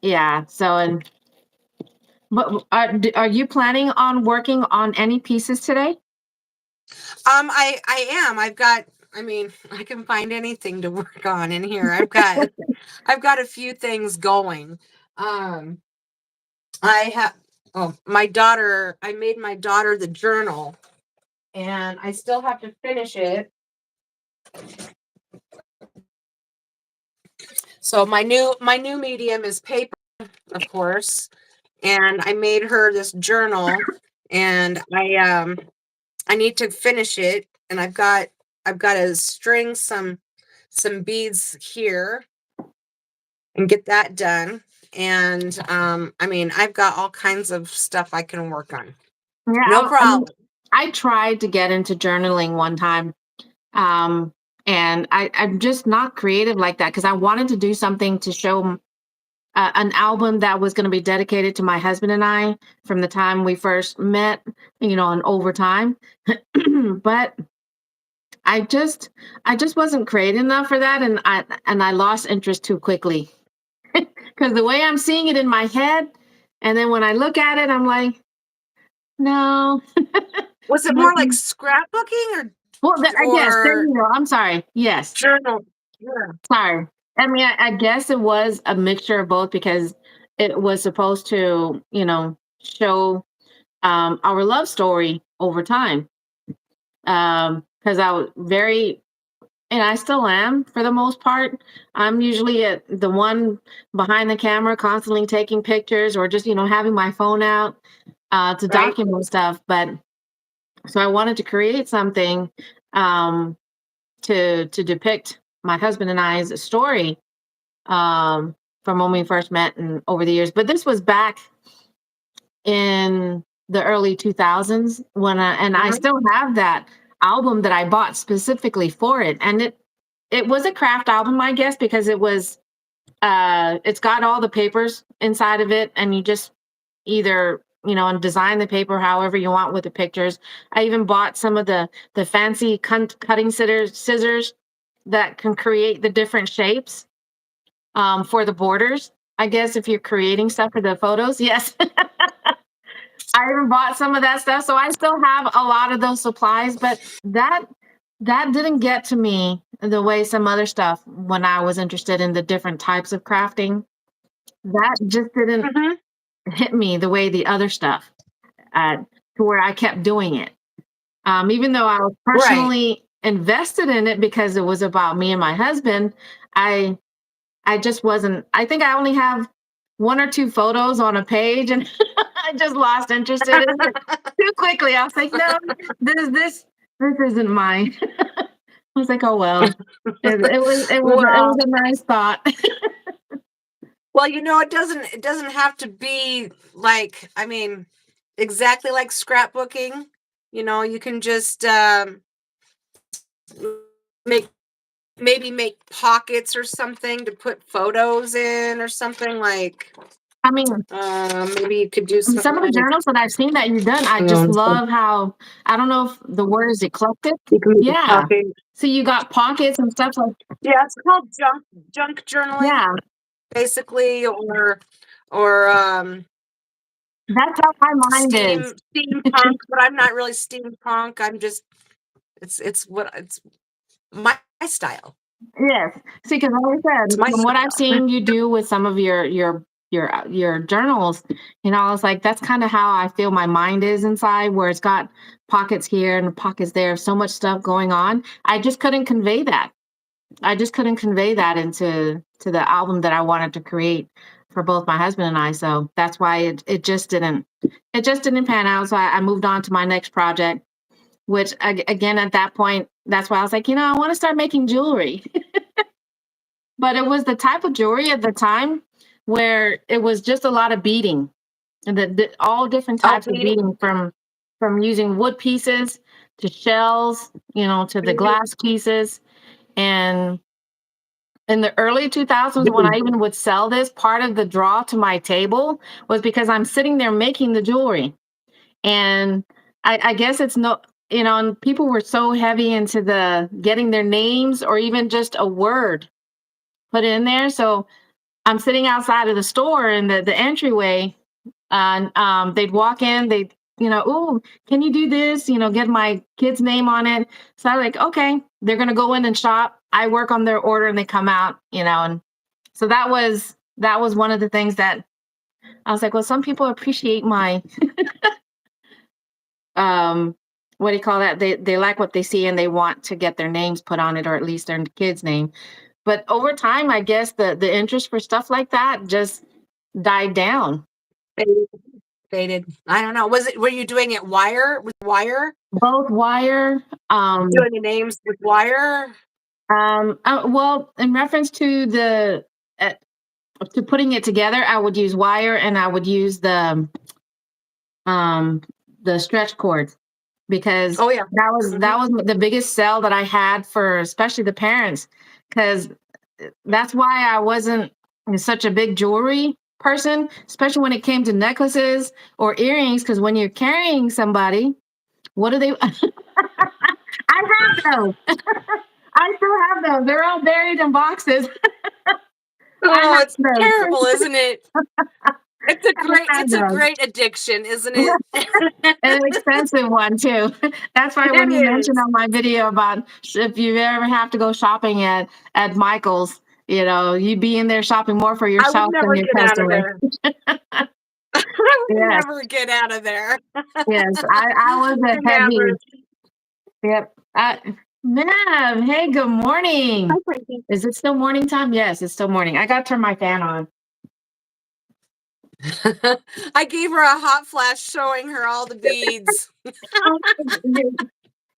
S1: yeah, so and but are you planning on working on any pieces today?
S2: I am. I've got. I mean, I can find anything to work on in here. I've got a few things going. Um, I have. Oh, my daughter. I made my daughter the journal, and I still have to finish it. So my new medium is paper, of course, and I made her this journal, and I need to finish it, and I've got to string some beads here and get that done. And I mean, I've got all kinds of stuff I can work on.
S1: Yeah,
S2: No
S1: I mean,
S2: problem.
S1: I tried to get into journaling one time, um, and I'm just not creative like that because I wanted to do something to show an album that was going to be dedicated to my husband and I from the time we first met, and over time. But I just wasn't creative enough for that, and I lost interest too quickly because the way I'm seeing it in my head, and then when I look at it, I'm like, no.
S2: Was it more like scrapbooking
S1: Well, I guess. There
S2: or
S1: you go. I'm sorry. Yes.
S2: journal? Yeah.
S1: Sorry. I mean, I guess it was a mixture of both because it was supposed to, show our love story over time. Because I was very, and I still am for the most part. I'm usually the one behind the camera, constantly taking pictures or just, having my phone out to
S2: Right.
S1: document stuff. But so I wanted to create something um, to depict my husband and I's story from when we first met and over the years. But this was back in the early 2000s and I
S2: Mhm.
S1: still have that album that I bought specifically for it. And it was a craft album, I guess, because it's got all the papers inside of it, and you just either and design the paper however you want with the pictures. I even bought some of the fancy cutting scissors that can create the different shapes for the borders. I guess if you're creating stuff for the photos, yes. I even bought some of that stuff, so I still have a lot of those supplies. But that didn't get to me the way some other stuff when I was interested in the different types of crafting. That just didn't
S2: Mhm.
S1: hit me the way the other stuff to where I kept doing it. Even though I was
S2: Right.
S1: personally invested in it because it was about me and my husband, I I just wasn't. I think I only have one or two photos on a page, and I just lost interest in it too quickly. I was like, no, this isn't mine. I was like, oh well. It was
S2: Well,
S1: a nice thought.
S2: it doesn't have to be like, I mean, exactly like scrapbooking. You can just make maybe make pockets or something to put photos in or something like.
S1: I mean,
S2: Maybe you could do
S1: some
S2: something
S1: of the
S2: like.
S1: journals that I've seen that you've done, I just
S2: So
S1: love how I don't know if the word is eclectic.
S2: you can make a
S1: Yeah.
S2: pocket.
S1: So you got pockets and stuff like
S2: Yeah, it's called junk journaling,
S1: yeah.
S2: basically, or
S1: That's how my mind is.
S2: steampunk. But I'm not really steampunk. I'm just it's my style.
S1: Yes. See, because like I
S2: It's
S1: said,
S2: my
S1: from what I've
S2: style.
S1: seen you do with some of your journals, I was like, that's kind of how I feel my mind is inside, where it's got pockets here and pockets there, so much stuff going on. I just couldn't convey that. I just couldn't convey that into the album that I wanted to create for both my husband and I. So that's why it just didn't pan out. So I moved on to my next project, which again at that point, that's why I was like, I want to start making jewelry. But it was the type of jewelry at the time where it was just a lot of beading, and all different
S2: Oh,
S1: types of
S2: beading.
S1: beading from using wood pieces to shells, to the
S2: Mhm.
S1: glass pieces. And in the early 2000s, when I even would sell this, part of the draw to my table was because I'm sitting there making the jewelry. And I guess it's no, and people were so heavy into the getting their names or even just a word put in there. So I'm sitting outside of the store in the entryway, and they'd walk in, they'd, oh, can you do this? Get my kid's name on it. So I'm like, okay, they're gonna go in and shop. I work on their order and they come out, and so that was one of the things that I was like, well, some people appreciate my um what do you call that? They like what they see and they want to get their names put on it, or at least their kid's name. But over time, I guess the interest for stuff like that just died down.
S2: Faded. Faded. I don't know. Were you doing it wire with wire?
S1: Both wire,
S2: Doing the names with wire?
S1: well, in reference to uh, to putting it together, I would use wire and I would use um the stretch cords, because
S2: Oh yeah.
S1: that
S2: Mhm.
S1: was the biggest sell that I had for especially the parents, because that's why I wasn't such a big jewelry person, especially when it came to necklaces or earrings. Because when you're carrying somebody, what do they? I have those. I still have those. They're all buried in boxes. I
S2: Oh, it's
S1: have those.
S2: terrible, isn't it?
S1: I have
S2: It's a
S1: those.
S2: great addiction, isn't it?
S1: An expensive one too. That's why
S2: It
S1: when you mentioned
S2: is.
S1: on my video about if you ever have to go shopping at Michael's, you'd be in there shopping more for
S2: I would
S1: yourself than
S2: never
S1: your
S2: get out of
S1: customer.
S2: there. I would
S1: Yes,
S2: never get out of there.
S1: yes. I was a
S2: Never.
S1: heavy. Yep. Ma'am, hey, good
S2: Hi,
S1: morning.
S2: Frankie.
S1: Is it still morning time? Yes, it's still morning. I got to turn my fan on.
S2: I gave her a hot flash showing her all the beads.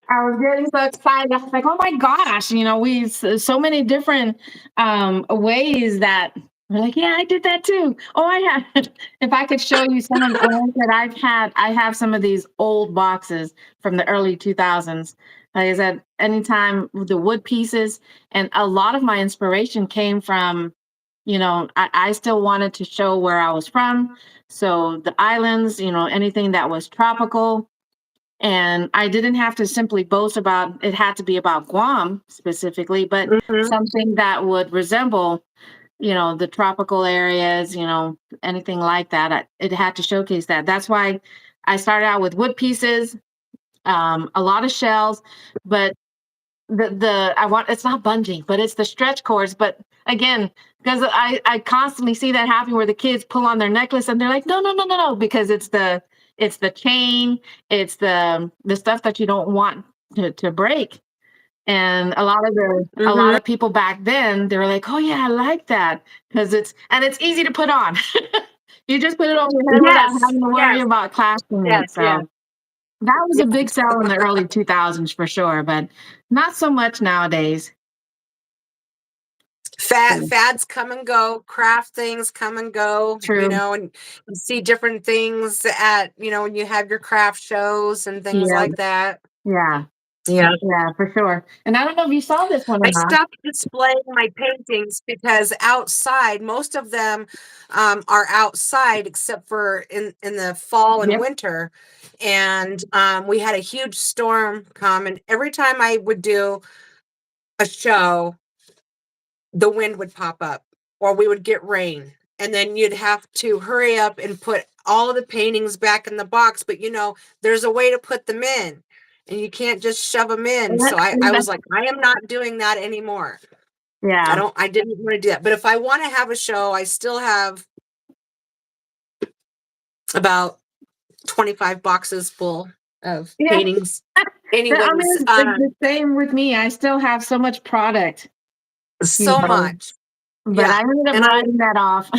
S1: I was getting so excited. I was like, "Oh my gosh!" We so many different ways that we're like, "Yeah, I did that too." Oh, I had. If I could show you some of the ones that I've had, I have some of these old boxes from the early 2000s. Like I said, anytime with the wood pieces, and a lot of my inspiration came from, I still wanted to show where I was from. So the islands, anything that was tropical, and I didn't have to simply boast about it, had to be about Guam specifically, but
S2: Mhm.
S1: something that would resemble, the tropical areas, anything like that. It had to showcase that. That's why I started out with wood pieces, a lot of shells, but the I want, it's not bungee, but it's the stretch cords. But again, because I constantly see that happen where the kids pull on their necklace and they're like, no, no, no, no, no, because it's the chain, it's the stuff that you don't want to break. And a lot
S2: Mhm.
S1: of people back then, they were like, oh yeah, I like that, because it's easy to put on. You just put it over your head without
S2: Yes.
S1: having to worry
S2: Yes.
S1: about clasping it.
S2: Yes. Yes.
S1: So that was
S2: Yeah.
S1: a big sell in the early 2000s for sure, but not so much nowadays. So,
S2: Fads come and go, craft things come and go,
S1: true.
S2: and you see different things at, when you have your craft shows and things
S1: Yeah,
S2: like that.
S1: yeah,
S2: Yeah.
S1: yeah, for sure. And I don't know if you saw this one or
S2: I
S1: not.
S2: stopped displaying my paintings because outside, most of them are outside except for in the fall and
S1: Yep.
S2: winter. And we had a huge storm come, and every time I would do a show, the wind would pop up or we would get rain. And then you'd have to hurry up and put all the paintings back in the box. But there's a way to put them in, and you can't just shove them in. So I was like, I am not doing that anymore.
S1: Yeah,
S2: I didn't want to do that. But if I want to have a show, I still have about 25 boxes full of
S1: yeah.
S2: paintings.
S1: I
S2: Anyways,
S1: mean, it's the same with me. I still have so much product, you
S2: so
S1: know,
S2: much.
S1: but
S2: Yeah.
S1: I ended up
S2: And
S1: writing that off.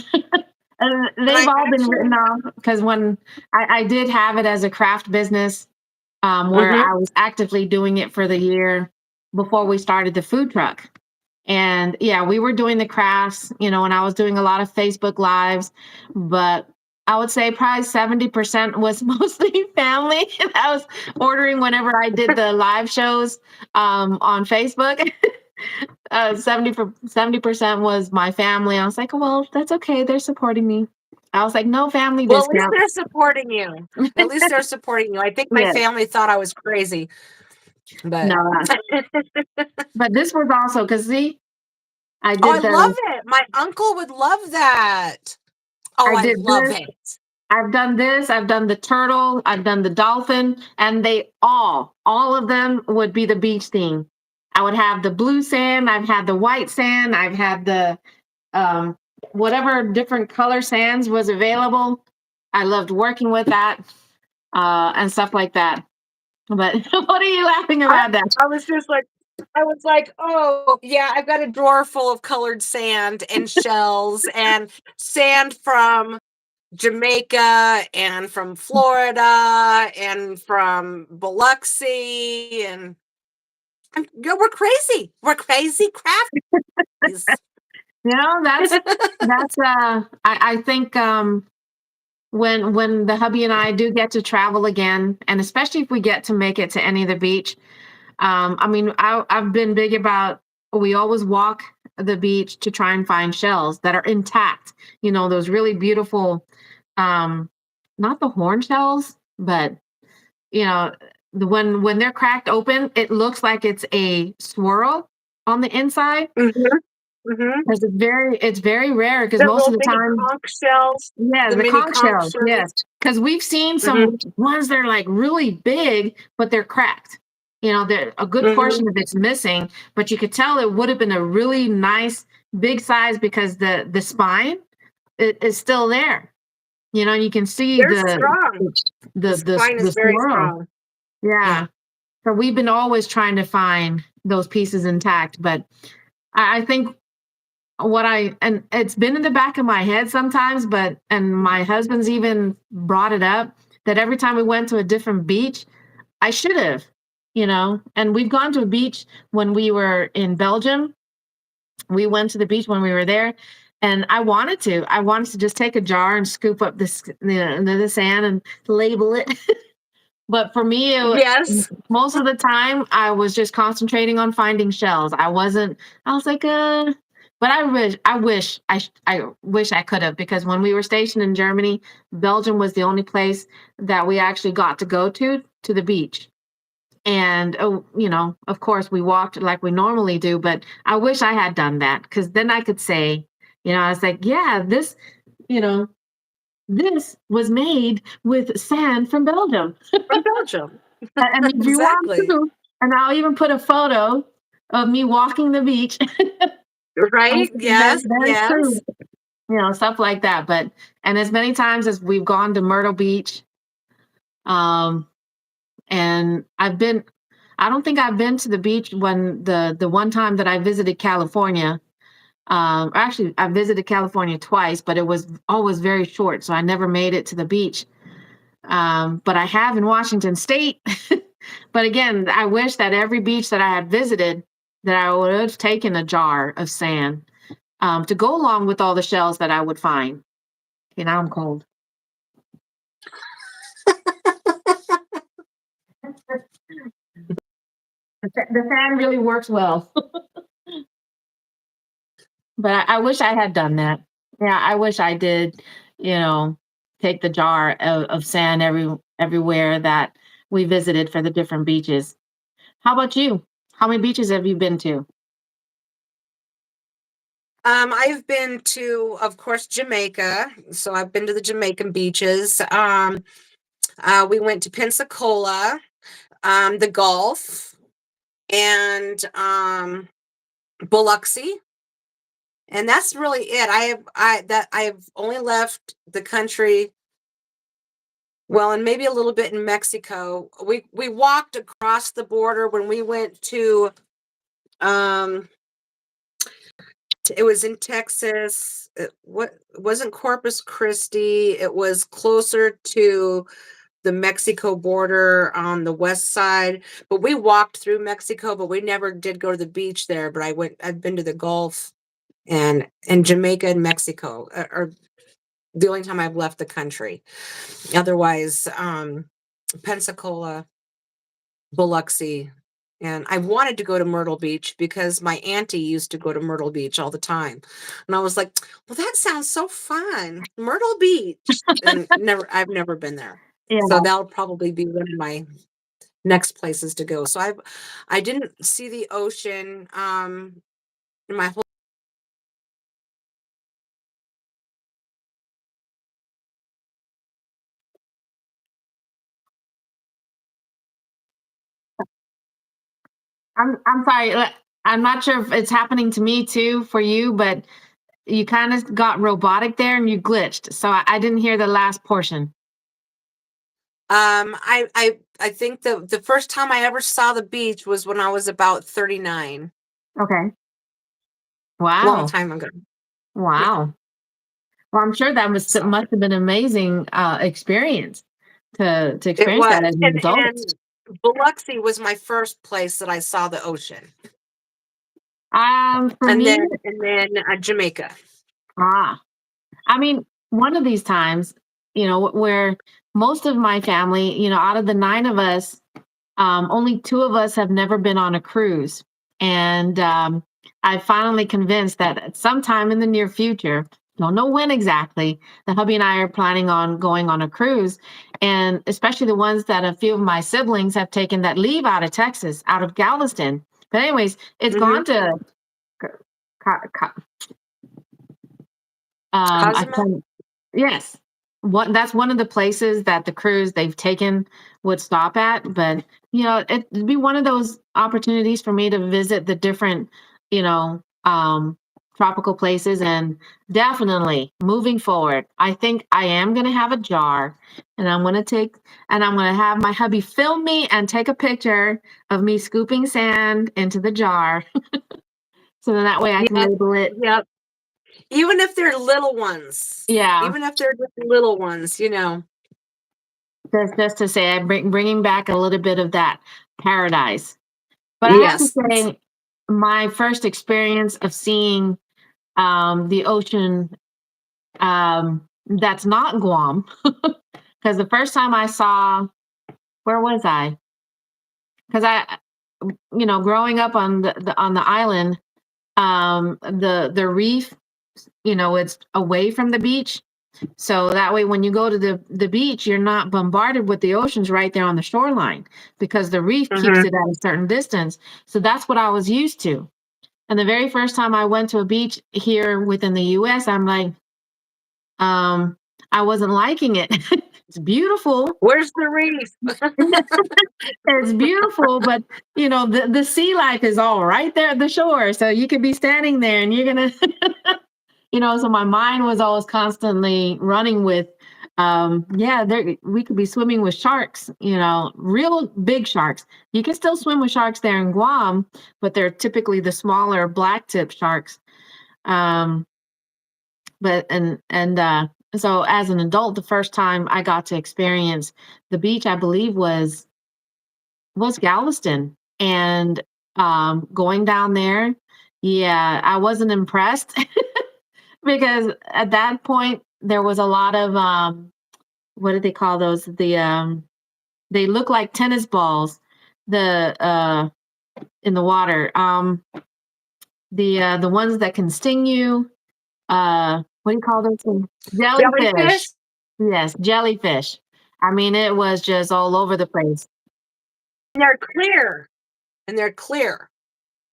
S1: And they've
S2: I
S1: all been
S2: actually,
S1: written off because when I did have it as a craft business, where
S2: mhm,
S1: I was actively doing it for the year before we started the food truck. And yeah, we were doing the crafts, and I was doing a lot of Facebook lives, but I would say probably 70% was mostly family. And I was ordering whenever I did the live shows on Facebook. 70% was my family. I was like, well, that's okay. They're supporting me. I was like, no family
S2: Well, at least
S1: discount.
S2: they're supporting you. At least they're supporting you. I think my
S1: Yeah,
S2: family thought I was crazy, but
S1: no. But this was also because see, I
S2: oh, I
S1: did
S2: love
S1: the,
S2: it. My uncle would love that. Oh,
S1: I
S2: I
S1: did
S2: love
S1: this.
S2: it.
S1: I've done this. I've done the turtle. I've done the dolphin, and they all of them would be the beach theme. I would have the blue sand. I've had the white sand. I've had the um, whatever different color sands was available. I loved working with that and stuff like that. But what are you laughing
S2: I,
S1: about that?
S2: I was just like, I was like, oh, yeah, I've got a drawer full of colored sand and shells and sand from Jamaica and from Florida and from Biloxi we're crazy. We're crazy crafties.
S1: I think when the hubby and I do get to travel again, and especially if we get to make it to any of the beach, I mean, I've been big about we always walk the beach to try and find shells that are intact. You know, those really beautiful, um, not the horn shells, but you know, when they're cracked open, it looks like it's a swirl on the inside.
S2: Mhm, mhm.
S1: Because it's very rare. Because
S2: The
S1: most of
S2: little
S1: the
S2: bitty
S1: time,
S2: conch shells,
S1: yeah,
S2: the
S1: the
S2: mini
S1: conch
S2: conch
S1: shells,
S2: shells.
S1: yes. Because we've seen
S2: Mhm,
S1: some ones that are like really big, but they're cracked. You know, a good
S2: mhm.
S1: portion of it's missing, but you could tell it would have been a really nice big size because the spine is still there. You know, you can see
S2: They're strong. The spine is
S1: the
S2: very
S1: swirl.
S2: strong. Yeah.
S1: Yeah. So we've been always trying to find those pieces intact, but I think what I and it's been in the back of my head sometimes, but and my husband's even brought it up that every time we went to a different beach, I should have, you know. And we've gone to a beach when we were in Belgium. We went to the beach when we were there, and I wanted to. I wanted to just take a jar and scoop up this the sand and label it. But for me,
S2: Yes.
S1: most of the time, I was just concentrating on finding shells. I was like, but I wish I could have because when we were stationed in Germany, Belgium was the only place that we actually got to go to the beach. And oh, you know, of course, we walked like we normally do, but I wish I had done that because then I could say, you know, I was like, yeah, this, you know, this was made with sand from Belgium.
S2: From Belgium.
S1: And if you want
S2: Exactly.
S1: to, and I'll even put a photo of me walking the beach.
S2: Right? Yes,
S1: That is true.
S2: yes.
S1: You know, stuff like that. But and as many times as we've gone to Myrtle Beach, um, and I don't think I've been to the beach when the one time that I visited California. Actually, I visited California twice, but it was always very short, so I never made it to the beach. But I have in Washington State. But again, I wish that every beach that I had visited, that I would have taken a jar of sand to go along with all the shells that I would find. Okay, now I'm cold. The fan really works well. But I wish I had done that. Yeah, I wish I did, you know, take the jar of sand everywhere that we visited for the different beaches. How about you? How many beaches have you been to?
S2: I've been to, of course, Jamaica. So I've been to the Jamaican beaches. We went to Pensacola, the Gulf, and Biloxi. And that's really it. I've only left the country, well, and maybe a little bit in Mexico. We walked across the border when we went to um it was in Texas. It wasn't Corpus Christi. It was closer to the Mexico border on the west side. But we walked through Mexico, but we never did go to the beach there. But I've been to the Gulf and Jamaica and Mexico. Or The only time I've left the country. Otherwise, Pensacola, Biloxi, and I wanted to go to Myrtle Beach because my auntie used to go to Myrtle Beach all the time. And I was like, well, that sounds so fun. Myrtle Beach. And I've never been there. So
S1: Yeah.
S2: that'll probably be one of my next places to go. So I didn't see the ocean in my whole
S1: I'm sorry. I'm not sure if it's happening to me too for you, but you kind of got robotic there and you glitched. So I didn't hear the last portion.
S2: I think the first time I ever saw the beach was when I was about 39.
S1: Okay.
S2: Long
S1: Wow.
S2: time ago. Yeah.
S1: Wow. Well, I'm sure that must
S2: So
S1: have been an amazing experience to
S2: it
S1: experience that
S2: was.
S1: as an adult.
S2: And Biloxi was my first place that I saw the ocean.
S1: For
S2: And
S1: me,
S2: then Jamaica.
S1: ah, I mean, one of these times, where most of my family, out of the nine of us, only two of us have never been on a cruise. And I finally convinced that at sometime in the near future, don't know when exactly, the hubby and I are planning on going on a cruise. And especially the ones that a few of my siblings have taken that leave out of Texas, out of Galveston. But anyways, it's
S2: Hmm.
S1: gone to Ca- Ca- I
S2: Cozumel.
S1: can yes. That's one of the places that the cruise they've taken would stop at, but, it'd be one of those opportunities for me to visit the different, you know, um, tropical places, and definitely moving forward, I think I am gonna have a jar, and I'm gonna have my hubby film me and take a picture of me scooping sand into the jar, so then that way I can
S2: Yep.
S1: label it.
S2: Yep. Even if they're little ones,
S1: Yeah.
S2: even if they're just little ones.
S1: Just to say, I'm bringing back a little bit of that paradise. But I have to
S2: Yes.
S1: say, my first experience of seeing the ocean that's not Guam, because the first time I saw, where was I? Because growing up on on the island, the reef, it's away from the beach. So that way, when you go to the beach, you're not bombarded with the oceans right there on the shoreline because the reef keeps
S2: Hmm.
S1: it at a certain distance. So that's what I was used to. And the very first time I went to a beach here within the US, I'm like, um, I wasn't liking it. It's beautiful.
S2: Where's the reef?
S1: It's beautiful, but the sea life is all right there at the shore. So you could be standing there and you're gonna so my mind was always constantly running with yeah, there we could be swimming with sharks, real big sharks. You can still swim with sharks there in Guam, but they're typically the smaller black tip sharks. um but so as an adult, the first time I got to experience the beach, I believe was Galveston. And going down there, yeah, I wasn't impressed because at that point there was a lot of what do they call those? They look like tennis balls, the in the water. The ones that can sting you. What do you call those things? Jellyfish.
S2: Jellyfish?
S1: Yes, jellyfish. I mean, it was just all over the place.
S2: And they're clear. And they're clear.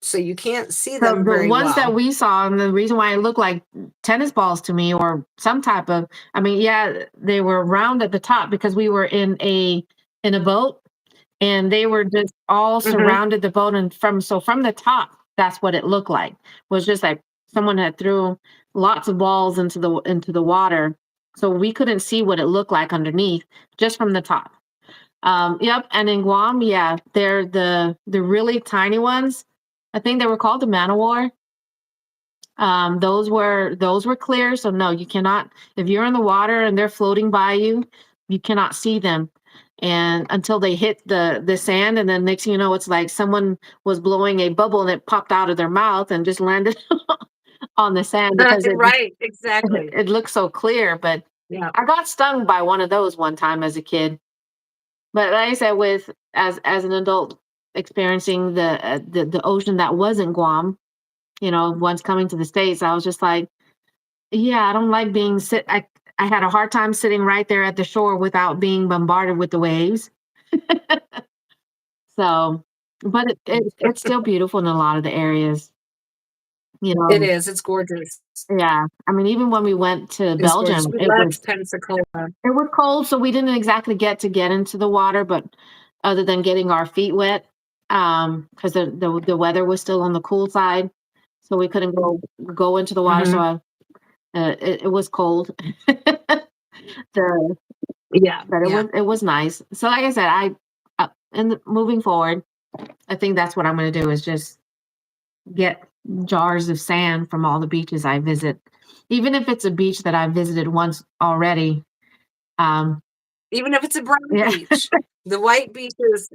S2: So you can't see
S1: So
S2: them
S1: the
S2: very
S1: ones that
S2: well.
S1: we saw, and the reason why it looked like tennis balls to me, or some type of, I mean, yeah, they were round at the top because we were in a boat, and they were just all
S2: Hmm.
S1: surrounded the boat, and from the top, that's what it looked like. Was just like someone had threw lots of balls into the water, so we couldn't see what it looked like underneath, just from the top. Yep, and in Guam, yeah, they're the really tiny ones. I think they were called the man o' war. Those were clear, so no, you cannot. If you're in the water and they're floating by you, you cannot see them, and until they hit the sand, and then next thing you know, it's like someone was blowing a bubble and it popped out of their mouth and just landed on the sand because it
S2: Right, exactly.
S1: it looks so clear. But
S2: Yeah.
S1: I got stung by one of those one time as a kid. But like I said, with as an adult experiencing the ocean that wasn't Guam, once coming to the States, I was just like, yeah, I don't like being I had a hard time sitting right there at the shore without being bombarded with the waves. So, but it's still beautiful in a lot of the areas, you
S2: It
S1: know.
S2: is. It's gorgeous.
S1: Yeah, I mean, even when we went to
S2: It's gorgeous.
S1: Belgium,
S2: We
S1: it
S2: love
S1: was
S2: Pensacola.
S1: it was cold, so we didn't exactly get into the water, but other than getting our feet wet, because the weather was still on the cool side, so we couldn't go into the water. So
S2: Mhm.
S1: it was cold. The
S2: Yeah.
S1: But
S2: Yeah.
S1: it was nice. So like I said, and moving forward, I think that's what I'm going to do is just get jars of sand from all the beaches I visit, even if it's a beach that I visited once already. Um,
S2: Even if it's a brown
S1: yeah,
S2: beach. The white beaches,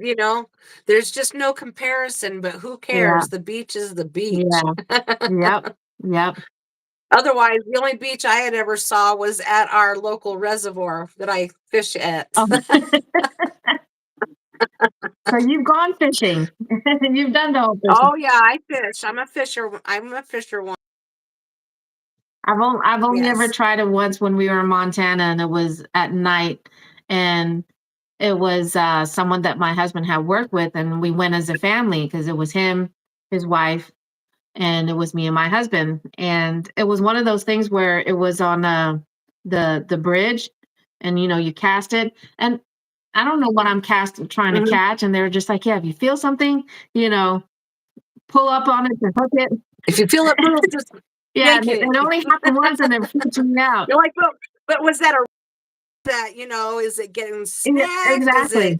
S2: there's just no comparison, but who
S1: yeah,
S2: cares? The beach is the beach.
S1: yeah, yep, yep.
S2: Otherwise, the only beach I had ever saw was at our local reservoir that I fish at.
S1: Oh, so you've gone fishing. You've done the whole fishing.
S2: Oh yeah, I fish. I'm a fisher one.
S1: I've only ever
S2: Yes.
S1: tried it once when we were in Montana, and it was at night, and it was someone that my husband had worked with, and we went as a family because it was him, his wife, and it was me and my husband, and it was one of those things where it was on the bridge, and you cast it, and I don't know what I'm trying to
S2: Mhm.
S1: catch, and they were just like, yeah, if you feel something, you know, pull up on it and hook it.
S2: If you feel it move, just
S1: Yeah,
S2: yank
S1: and
S2: it.
S1: it only happened once, and it freaked me out.
S2: You're like, but was that is it getting
S1: Yeah,
S2: snagged? Is it,
S1: exactly.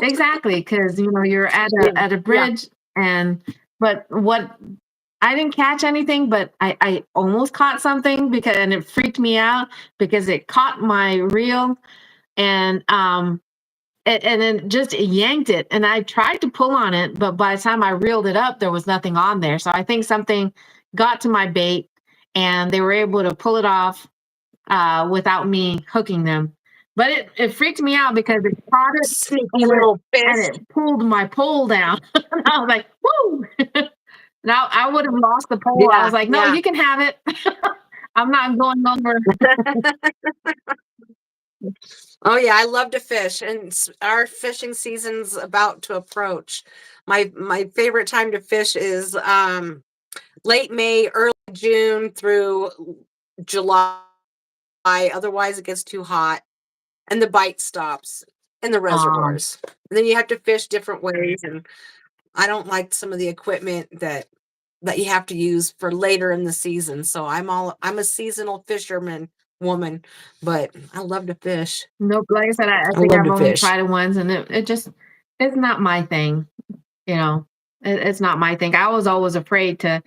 S1: Exactly, because you're at
S2: Yeah,
S1: a
S2: yeah.
S1: bridge, but what I didn't catch anything, but I almost caught something and it freaked me out because it caught my reel, and and then just yanked it, and I tried to pull on it, but by the time I reeled it up, there was nothing on there. So I think something got to my bait, and they were able to pull it off without me hooking them. But it freaked me out because it caught it,
S2: Sneaky
S1: and it
S2: little
S1: and
S2: fish.
S1: it pulled my pole down. And I was like, "Woo!" Now I would have lost the pole. I
S2: Yeah,
S1: was like, "No,
S2: yeah.
S1: you can have it. I'm not going over."
S2: Oh yeah, I love to fish, and our fishing season's about to approach. My favorite time to fish is late May, early June through July. Otherwise, it gets too hot, and the bite stops in the
S1: Um,
S2: reservoirs. And then you have to fish different ways, and I don't like some of the equipment that you have to use for later in the season. So I'm a seasonal fisherman woman, but I love to fish.
S1: nope. Like I said, I
S2: I
S1: think
S2: love
S1: I've
S2: to
S1: only
S2: fish.
S1: tried it once, and it just it's not my thing. You know, it's not my thing. I was always afraid to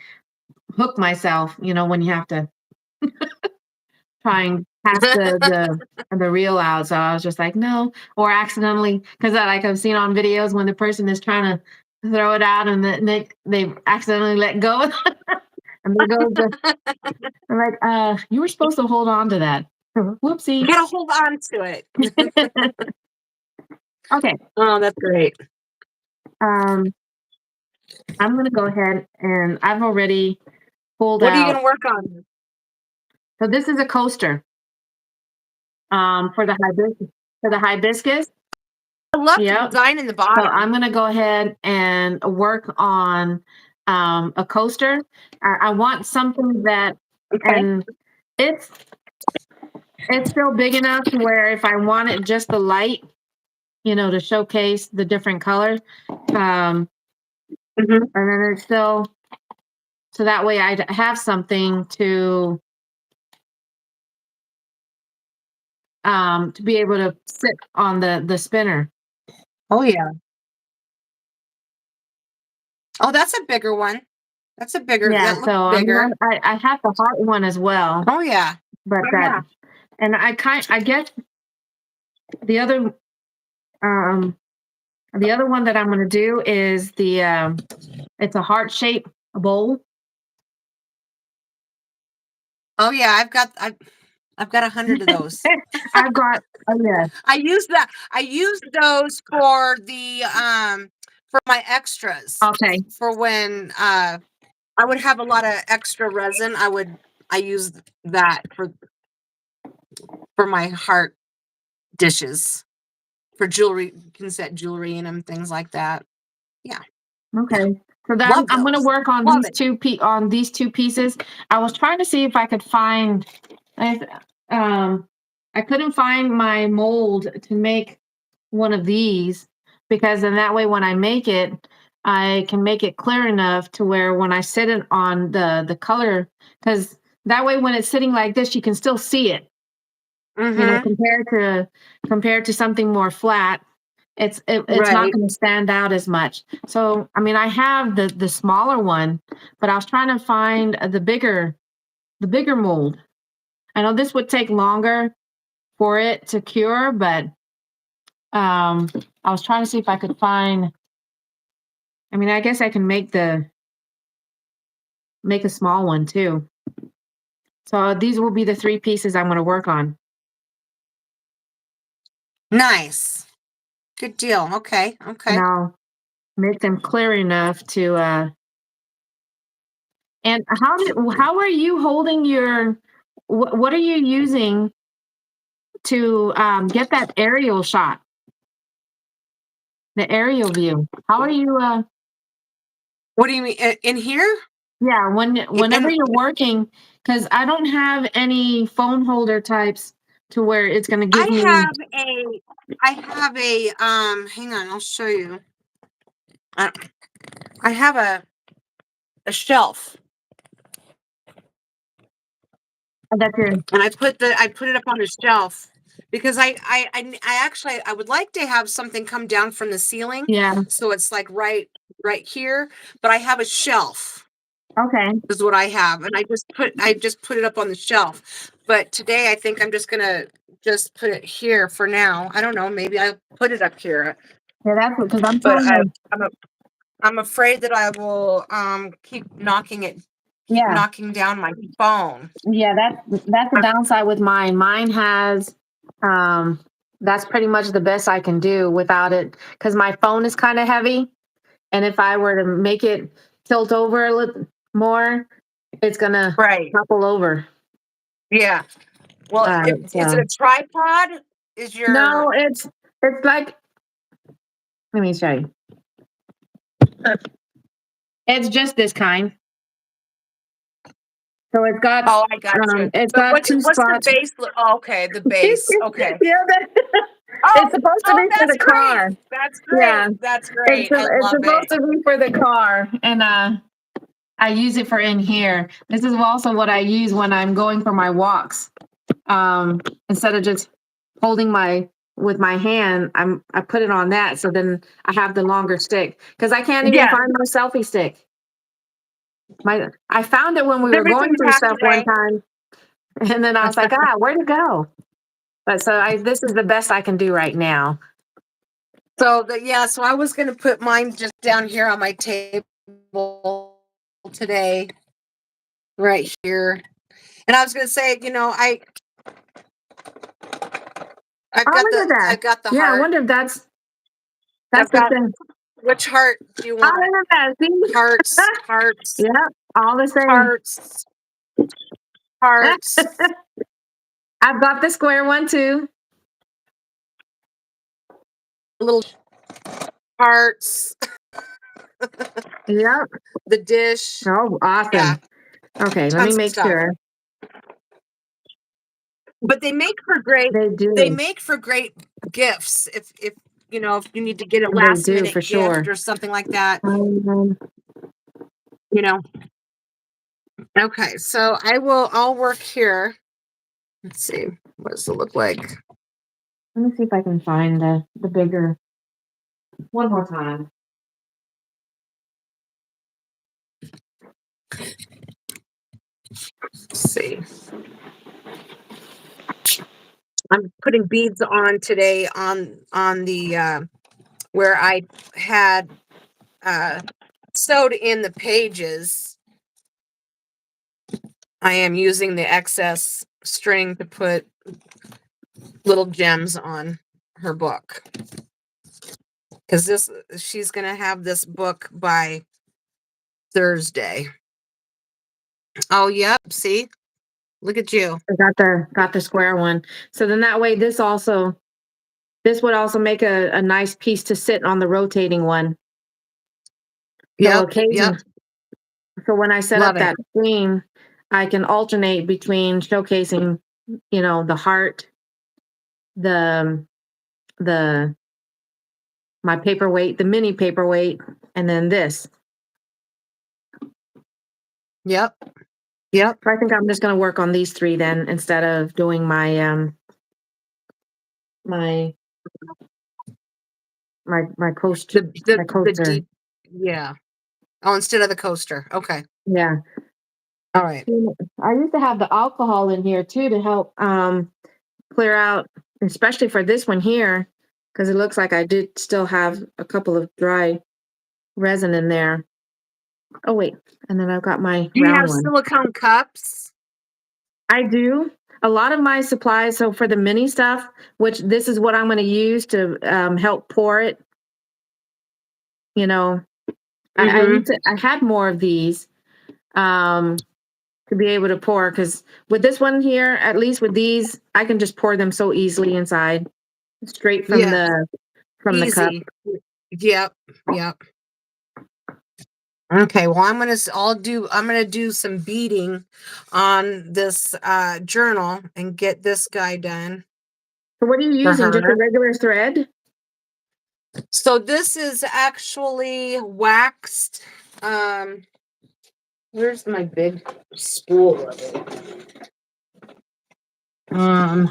S1: hook myself. When you have to try and pass the reel out. So I was just like, no, or accidentally, because like I've seen on videos when the person is trying to throw it out and they accidentally let go, and there goes I'm like, you were supposed to hold on to that.
S2: You
S1: Whoopsie.
S2: gotta hold on to it.
S1: Okay.
S2: Oh, that's great.
S1: Um, I'm gonna go ahead and I've already pulled
S2: What are you
S1: out.
S2: gonna work on?
S1: So this is a coaster. For the hibiscus.
S2: I love the
S1: Yep.
S2: design in the
S1: So
S2: bottom.
S1: I'm gonna go ahead and work on a coaster. I want something that,
S2: Okay.
S1: and it's it's still big enough to where if I want it just the light, to showcase the different colors,
S2: Mhm.
S1: and then it's still so that way I have something to be able to sit on the spinner.
S2: Oh yeah. Oh, that's a bigger one.
S1: Yeah.
S2: That
S1: So
S2: looks bigger.
S1: I have the heart one as well,
S2: Oh yeah.
S1: but
S2: Oh yeah.
S1: and I guess the other um the other one that I'm going to do is it's a heart shape bowl.
S2: Oh yeah. I've got 100 of those.
S1: I've got, oh yeah,
S2: I use those for the for my extras.
S1: okay,
S2: For when I would have a lot of extra resin, I use that for my heart dishes. For jewelry, you can set jewelry in them, things like that. Yeah.
S1: okay. So that
S2: Love
S1: I'm gonna
S2: those.
S1: work on
S2: Love
S1: these
S2: it.
S1: on these two pieces. I was trying to see if I could find, I, I couldn't find my mold to make one of these, because then that way when I make it, I can make it clear enough to where when I sit it on the color, because that way when it's sitting like this, you can still see it.
S2: Mm-hmm.
S1: Compared to something more flat, it's not
S2: Right.
S1: going to stand out as much. So I mean, I have the smaller one, but I was trying to find the bigger mold. I know this would take longer for it to cure, but I was trying to see if I could find, I mean, I guess I can make a small one too. So these will be the three pieces I'm going to work on.
S2: Nice. Good deal. Okay.
S1: And
S2: Okay.
S1: I'll make them clear enough to and how are you holding your, what are you using to get that aerial shot, the aerial view? How are you
S2: What do you mean in here?
S1: yeah, whenever
S2: In
S1: you're working, cuz I don't have any phone holder types to where it's going to give me.
S2: I have a hang on, I'll show you. I, I have a shelf,
S1: That's your,
S2: and I put it up on the shelf because I actually I would like to have something come down from the ceiling,
S1: yeah,
S2: so it's like right here, but I have a shelf
S1: okay.
S2: is what I have, and I just put it up on the shelf. But today I think I'm just gonna just put it here for now. I don't know, maybe I'll put it up here,
S1: Yeah, that's because I'm
S2: but
S1: trying to,
S2: I'm afraid that I will keep
S1: yeah.
S2: knocking down my phone.
S1: Yeah, that's the downside with mine. Mine has that's pretty much the best I can do without it, because my phone is kind of heavy, and if I were to make it tilt over a little more, it's gonna
S2: Right.
S1: topple over.
S2: Yeah. Well, is it
S1: So
S2: a tripod? Is your
S1: no, it's like, let me show you. It's just this kind. So
S2: Oh, I got you.
S1: it's
S2: But
S1: got two
S2: what's the
S1: spots.
S2: base? Oh, okay, the base. Okay.
S1: Yeah,
S2: Oh,
S1: it's supposed to
S2: oh,
S1: be for
S2: that's
S1: the
S2: great.
S1: car.
S2: That's
S1: Yeah,
S2: great. That's great. I
S1: it's
S2: love
S1: supposed
S2: it.
S1: to be for the car, and I use it for in here. This is also what I use when I'm going for my walks. Instead of just holding my with my hand, I put it on that, so then I have the longer stick, because I can't even
S2: Yeah.
S1: find my selfie stick. I found it when we were going
S2: Everything's
S1: through
S2: packed
S1: stuff one
S2: away.
S1: time, and then I was like, where'd it go? But so this is the best I can do right now.
S2: So I was gonna put mine just down here on my table today, right here. And I was gonna say,
S1: Oh, look at that.
S2: I've got the
S1: Yeah, I
S2: heart.
S1: wonder if that's
S2: I've
S1: the
S2: got
S1: thing.
S2: which heart do you
S1: Oh,
S2: want?
S1: look at that.
S2: Hearts,
S1: See?
S2: hearts,
S1: Yeah, all the same.
S2: hearts, hearts,
S1: I've got the square one too.
S2: little hearts,
S1: Yep.
S2: the dish.
S1: Oh,
S2: Yeah,
S1: awesome. Okay, let me
S2: tons of
S1: make
S2: stuff.
S1: sure.
S2: But
S1: They
S2: they
S1: do.
S2: make for great gifts if if you need to get a
S1: They
S2: last
S1: do for
S2: minute gift
S1: sure.
S2: or something like that,
S1: Um,
S2: you know. Okay, so I'll work here. Let's see. What does it look like?
S1: let me see if I can find the bigger one more time.
S2: Let's see. I'm putting beads on today on the where I had sewed in the pages. I am using the excess string to put little gems on her book. Because she's gonna have this book by Thursday. Oh, yep. See, look at you.
S1: I got the square one. So then that way, this would also make a nice piece to sit on the rotating one. So
S2: Yep.
S1: So when I set
S2: Love
S1: up
S2: it.
S1: that screen, I can alternate between showcasing, the heart, the my paperweight, the mini paperweight, and then this.
S2: Yep.
S1: So I think I'm just going to work on these three then instead of doing my my coaster. My
S2: The
S1: coaster.
S2: deep. Yeah. Oh, instead of the coaster. Okay.
S1: Yeah.
S2: All right.
S1: I used to have the alcohol in here too to help clear out, especially for this one here, because it looks like I did still have a couple of dry resin in there. Oh wait, and then I've got my
S2: Do you
S1: round
S2: have
S1: one.
S2: silicone cups?
S1: I do. A lot of my supplies, so for the mini stuff, which this is what I'm going to use to help pour it. I had more of these to be able to pour, because with this one here, at least with these, I can just pour them so easily inside, straight from the cup.
S2: Easy. Yep. Okay, well, I'm gonna do some beading on this journal and get this guy done
S1: So what are you
S2: for
S1: using? Just a
S2: her.
S1: regular thread?
S2: So this is actually waxed. Where's my big spool of it? I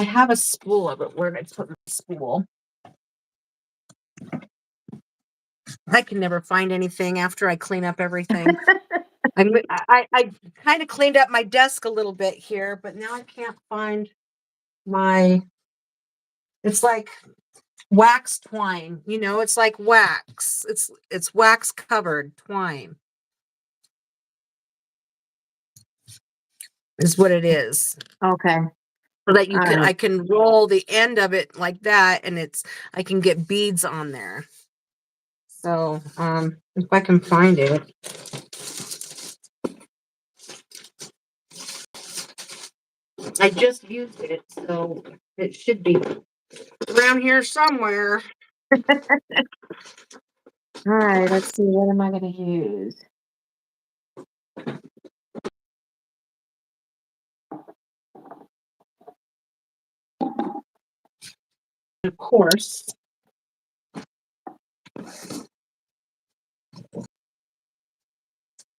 S2: have a spool of it. Where did I put my spool? I can never find anything after I clean up everything. I kind of cleaned up my desk a little bit here, but now I can't find it's like wax twine, it's like wax. It's wax covered twine. Is what it is.
S1: Okay.
S2: So that I can roll the end of it like that, and I can get beads on there. So, if I can find it. I just used it, so it should be around here somewhere.
S1: All right, let's see. What am I going to use?
S2: Of course.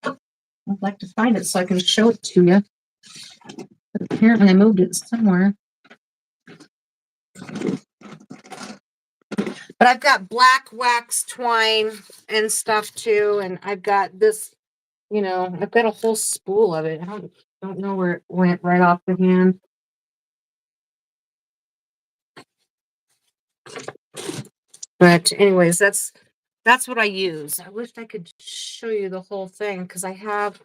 S2: I'd like to find it so I can show it to you. But apparently I moved it somewhere. But I've got black wax twine and stuff too, and I've got this, I've got a whole spool of it. I don't know where it went right off the hand. But anyways, that's what I use. I wish I could show you the whole thing because I have.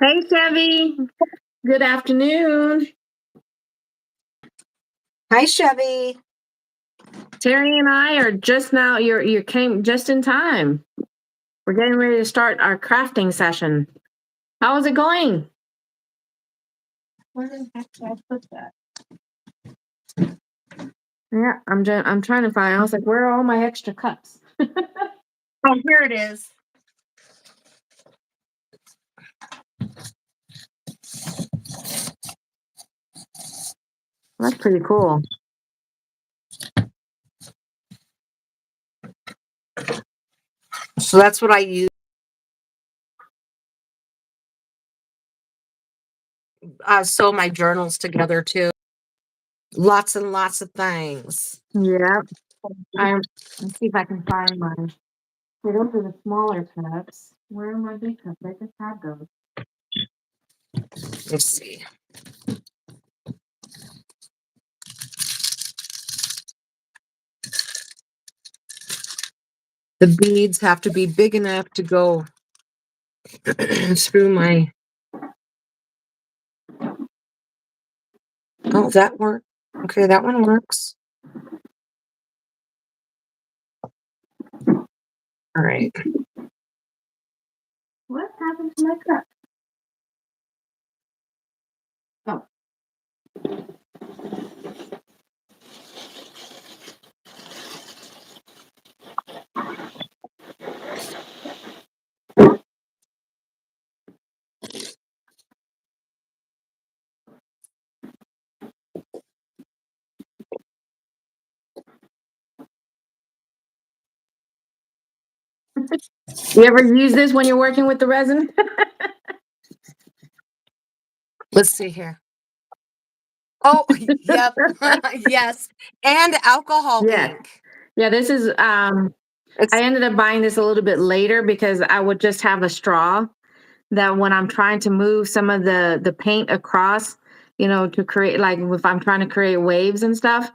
S1: Hey, Chevy. Good afternoon.
S2: Hi, Chevy.
S1: Terry and I are just now. You came just in time. We're getting ready to start our crafting session. How is it going?
S2: Where the heck did I put that?
S1: Yeah, I'm trying to find. I was like, where are all my extra cups?
S2: Oh, here it is.
S1: That's pretty cool.
S2: So that's what I use. Sew my journals together too. Lots and lots of things.
S1: Yeah. Let's see if I can find mine. So those are the smaller cups. Where are my big cups? I just had those.
S2: Let's see. The beads have to be big enough to go through my. Oh, that worked. Okay, that one works. All right.
S1: What happened to my cup? Oh. You ever use this when you're working with the resin?
S2: Let's see here. Oh, yep. Yes. And alcohol
S1: Yes.
S2: ink.
S1: Yeah, this is
S2: It's,
S1: I ended up buying this a little bit later because I would just have a straw that when I'm trying to move some of the paint across, to create, like if I'm trying to create waves and stuff,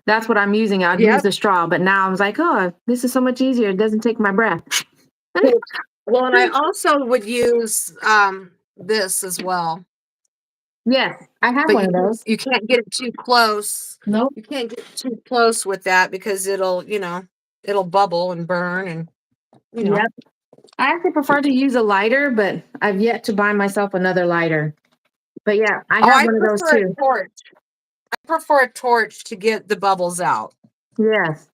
S1: that's what I'm using. I'd use
S2: yep.
S1: the straw, but now I was like, oh, this is so much easier. It doesn't take my breath.
S2: Well, and I also would use this as well.
S1: Yes, I have
S2: But
S1: one of those.
S2: you can't get it too close.
S1: Nope.
S2: You can't get too close with that because it'll bubble and burn and
S1: Yep. I actually prefer to use a lighter, but I've yet to buy myself another lighter. But yeah, I
S2: Oh,
S1: have
S2: I
S1: one of those
S2: prefer a
S1: too.
S2: torch. I prefer a torch to get the bubbles out.
S1: Yes.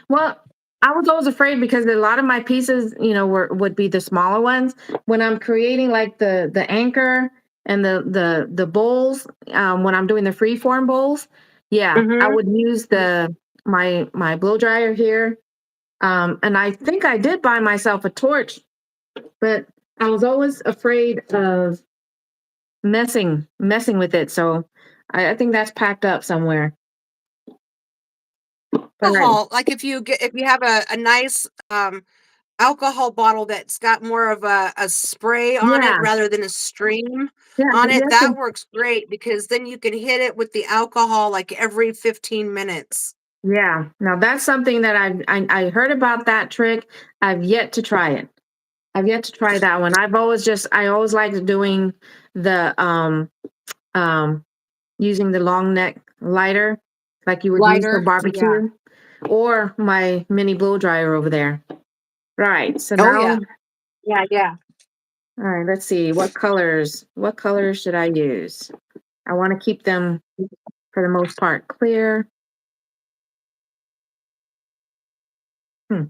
S1: Well, I was always afraid because a lot of my pieces, would be the smaller ones. When I'm creating like the anchor and the bowls, when I'm doing the free form bowls, yeah, I
S2: Mm-hmm.
S1: would use my blow dryer here. And I think I did buy myself a torch, but I was always afraid of messing with it. So I think that's packed up somewhere. But
S2: Alcohol, like if you have a nice alcohol bottle that's got more of a spray on it
S1: yeah,
S2: rather than a stream
S1: yeah,
S2: on it,
S1: yes,
S2: that works great because then you can hit it with the alcohol like every 15 minutes.
S1: yeah. Now that's something that I heard about that trick. I've yet to try it. I've yet to try that one. I always liked doing the um using the long neck lighter like you would use for
S2: Lighter, yeah.
S1: barbecue, or my mini blow dryer over there. Right. So
S2: Oh
S1: now,
S2: yeah. Yeah, yeah.
S1: all right, let's see what colors should I use? I want to keep them for the most part clear. Hmm.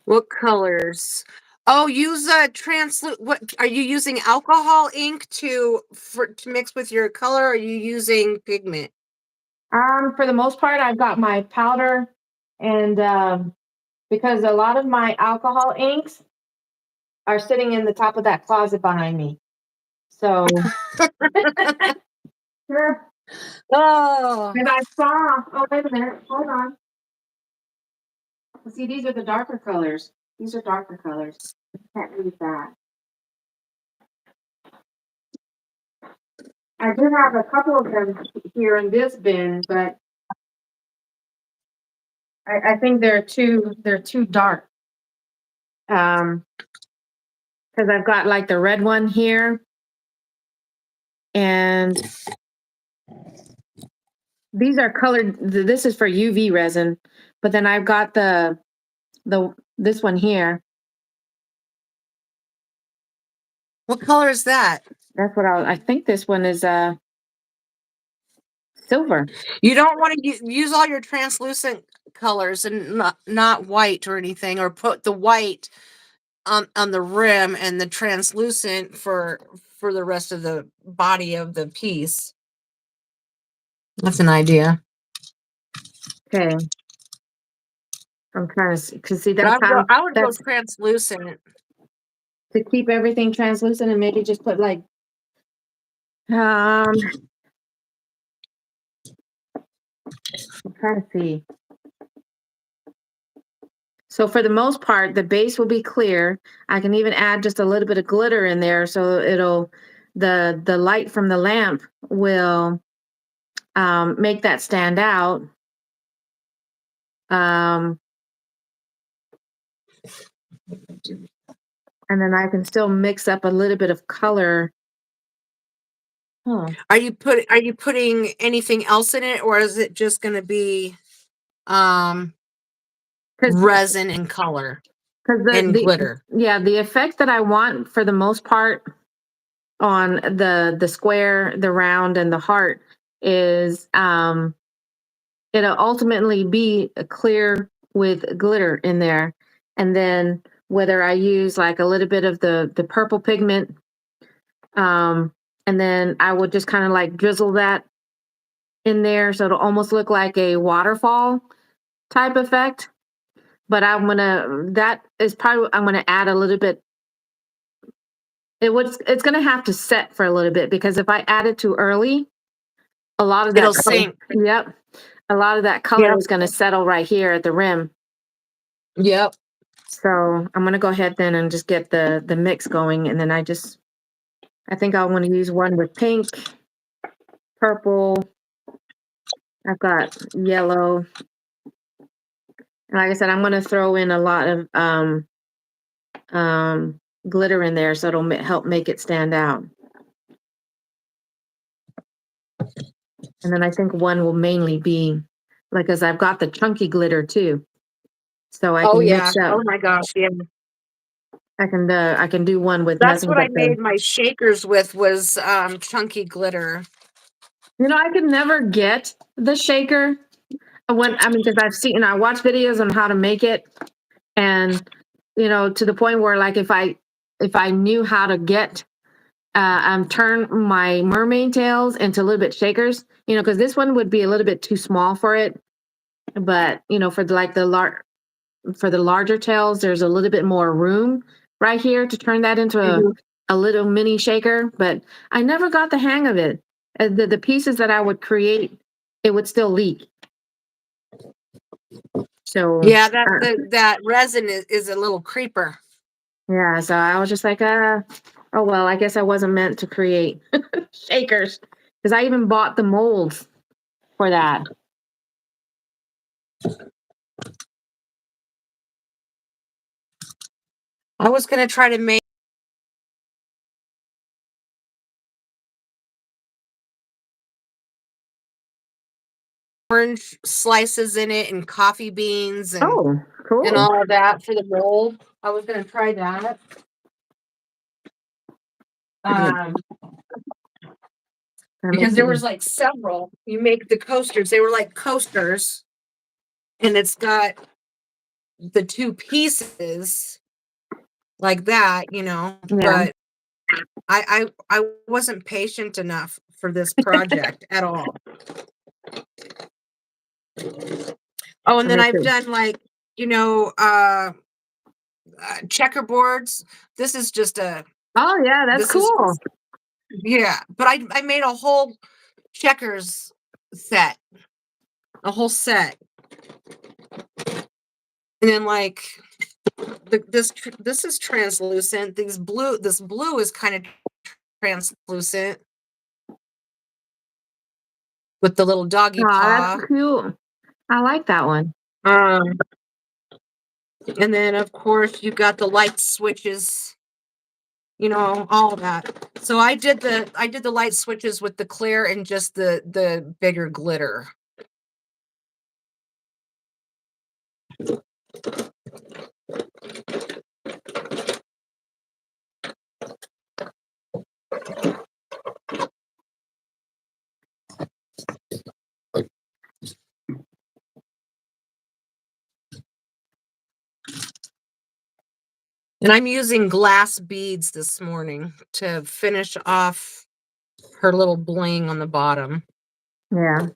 S2: What colors? Oh, use a translucent. What are you using? Alcohol ink to mix with your color? Or are you using pigment?
S1: For the most part, I've got my powder, and because a lot of my alcohol inks are sitting in the top of that closet behind me. So, sure.
S2: Oh,
S1: And I saw, oh, wait a minute, hold on. See, these are the darker colors. These are darker colors. Can't read that. I do have a couple of them here in this bin, but I think they're too dark. Because I've got like the red one here, and these are colored. This is for UV resin, but then I've got this one here.
S2: what color is that?
S1: That's what I think this one is silver.
S2: You don't want to use all your translucent colors and not white or anything, or put the white on the rim and the translucent for the rest of the body of the piece. That's an idea.
S1: Okay. I'm trying to see, because see
S2: But
S1: that's how
S2: I would go
S1: that's
S2: translucent.
S1: to keep everything translucent, and maybe just put like I'm trying to see. So for the most part, the base will be clear. I can even add just a little bit of glitter in there, so the light from the lamp will make that stand out. Um, And then I can still mix up a little bit of color. Huh.
S2: Are you putting anything else in it, or is it just going to be um resin and color
S1: Because
S2: and glitter?
S1: the effect that I want for the most part on the square, the round, and the heart is it'll ultimately be a clear with glitter in there, and then whether I use like a little bit of the purple pigment, um, and then I would just kind of like drizzle that in there, so it'll almost look like a waterfall type effect. But that is probably I'm gonna add a little bit. It's gonna have to set for a little bit because if I add it too early, a lot of that
S2: It'll
S1: color,
S2: sink.
S1: yep, a lot of that color
S2: Yep.
S1: is gonna settle right here at the rim.
S2: Yep.
S1: So I'm gonna go ahead then and just get the mix going, and then I think I want to use one with pink, purple. I've got yellow, and like I said, I'm gonna throw in a lot of glitter in there, so it'll help make it stand out. And then I think one will mainly be like, as I've got the chunky glitter too, so I
S2: Oh
S1: can
S2: yeah.
S1: mix up.
S2: Oh my gosh. Yeah.
S1: I can do one with
S2: That's
S1: nothing
S2: what I
S1: but
S2: made my shakers with, was chunky glitter.
S1: I can never get the shaker because I watch videos on how to make it, and to the point where like if I knew how to get turn my mermaid tails into a little bit shakers, because this one would be a little bit too small for it, but for the larger tails, there's a little bit more room right here to turn that into
S2: Mhm.
S1: a little mini shaker. But I never got the hang of it. The pieces that I would create, it would still leak. So
S2: Yeah, that resin is a little creeper.
S1: yeah, so I was just like, oh well, I guess I wasn't meant to create shakers because I even bought the molds for that.
S2: I was gonna try to make orange slices in it and coffee beans and
S1: Oh, cool.
S2: all of that for the mold. I was gonna try that. Um, because there was like several. You make the coasters. They were like coasters, and it's got the two pieces like that,
S1: Yeah.
S2: But I wasn't patient enough for this project at all. Oh, and then I've done like, checkerboards. This is just a
S1: Oh yeah, that's
S2: this is
S1: cool.
S2: yeah, but I made a whole checkers set, a whole set. And then like this is translucent. This blue is kind of translucent with the little doggy
S1: Oh,
S2: paw.
S1: that's cute. I like that one.
S2: Um, and then of course you've got the light switches, all that. So I did the light switches with the clear and just the bigger glitter. And I'm using glass beads this morning to finish off her little bling on the bottom.
S1: Yeah.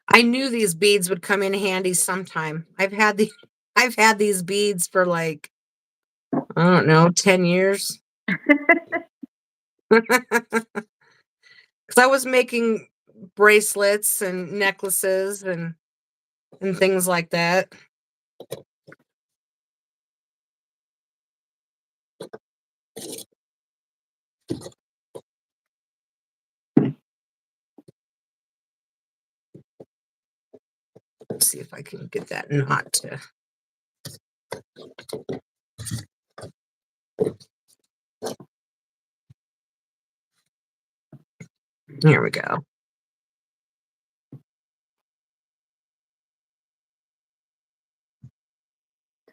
S2: I knew these beads would come in handy sometime. I've had these beads for like, I don't know, 10 years. Because I was making bracelets and necklaces and things like that. Let's see if I can get that knot to. Here we go.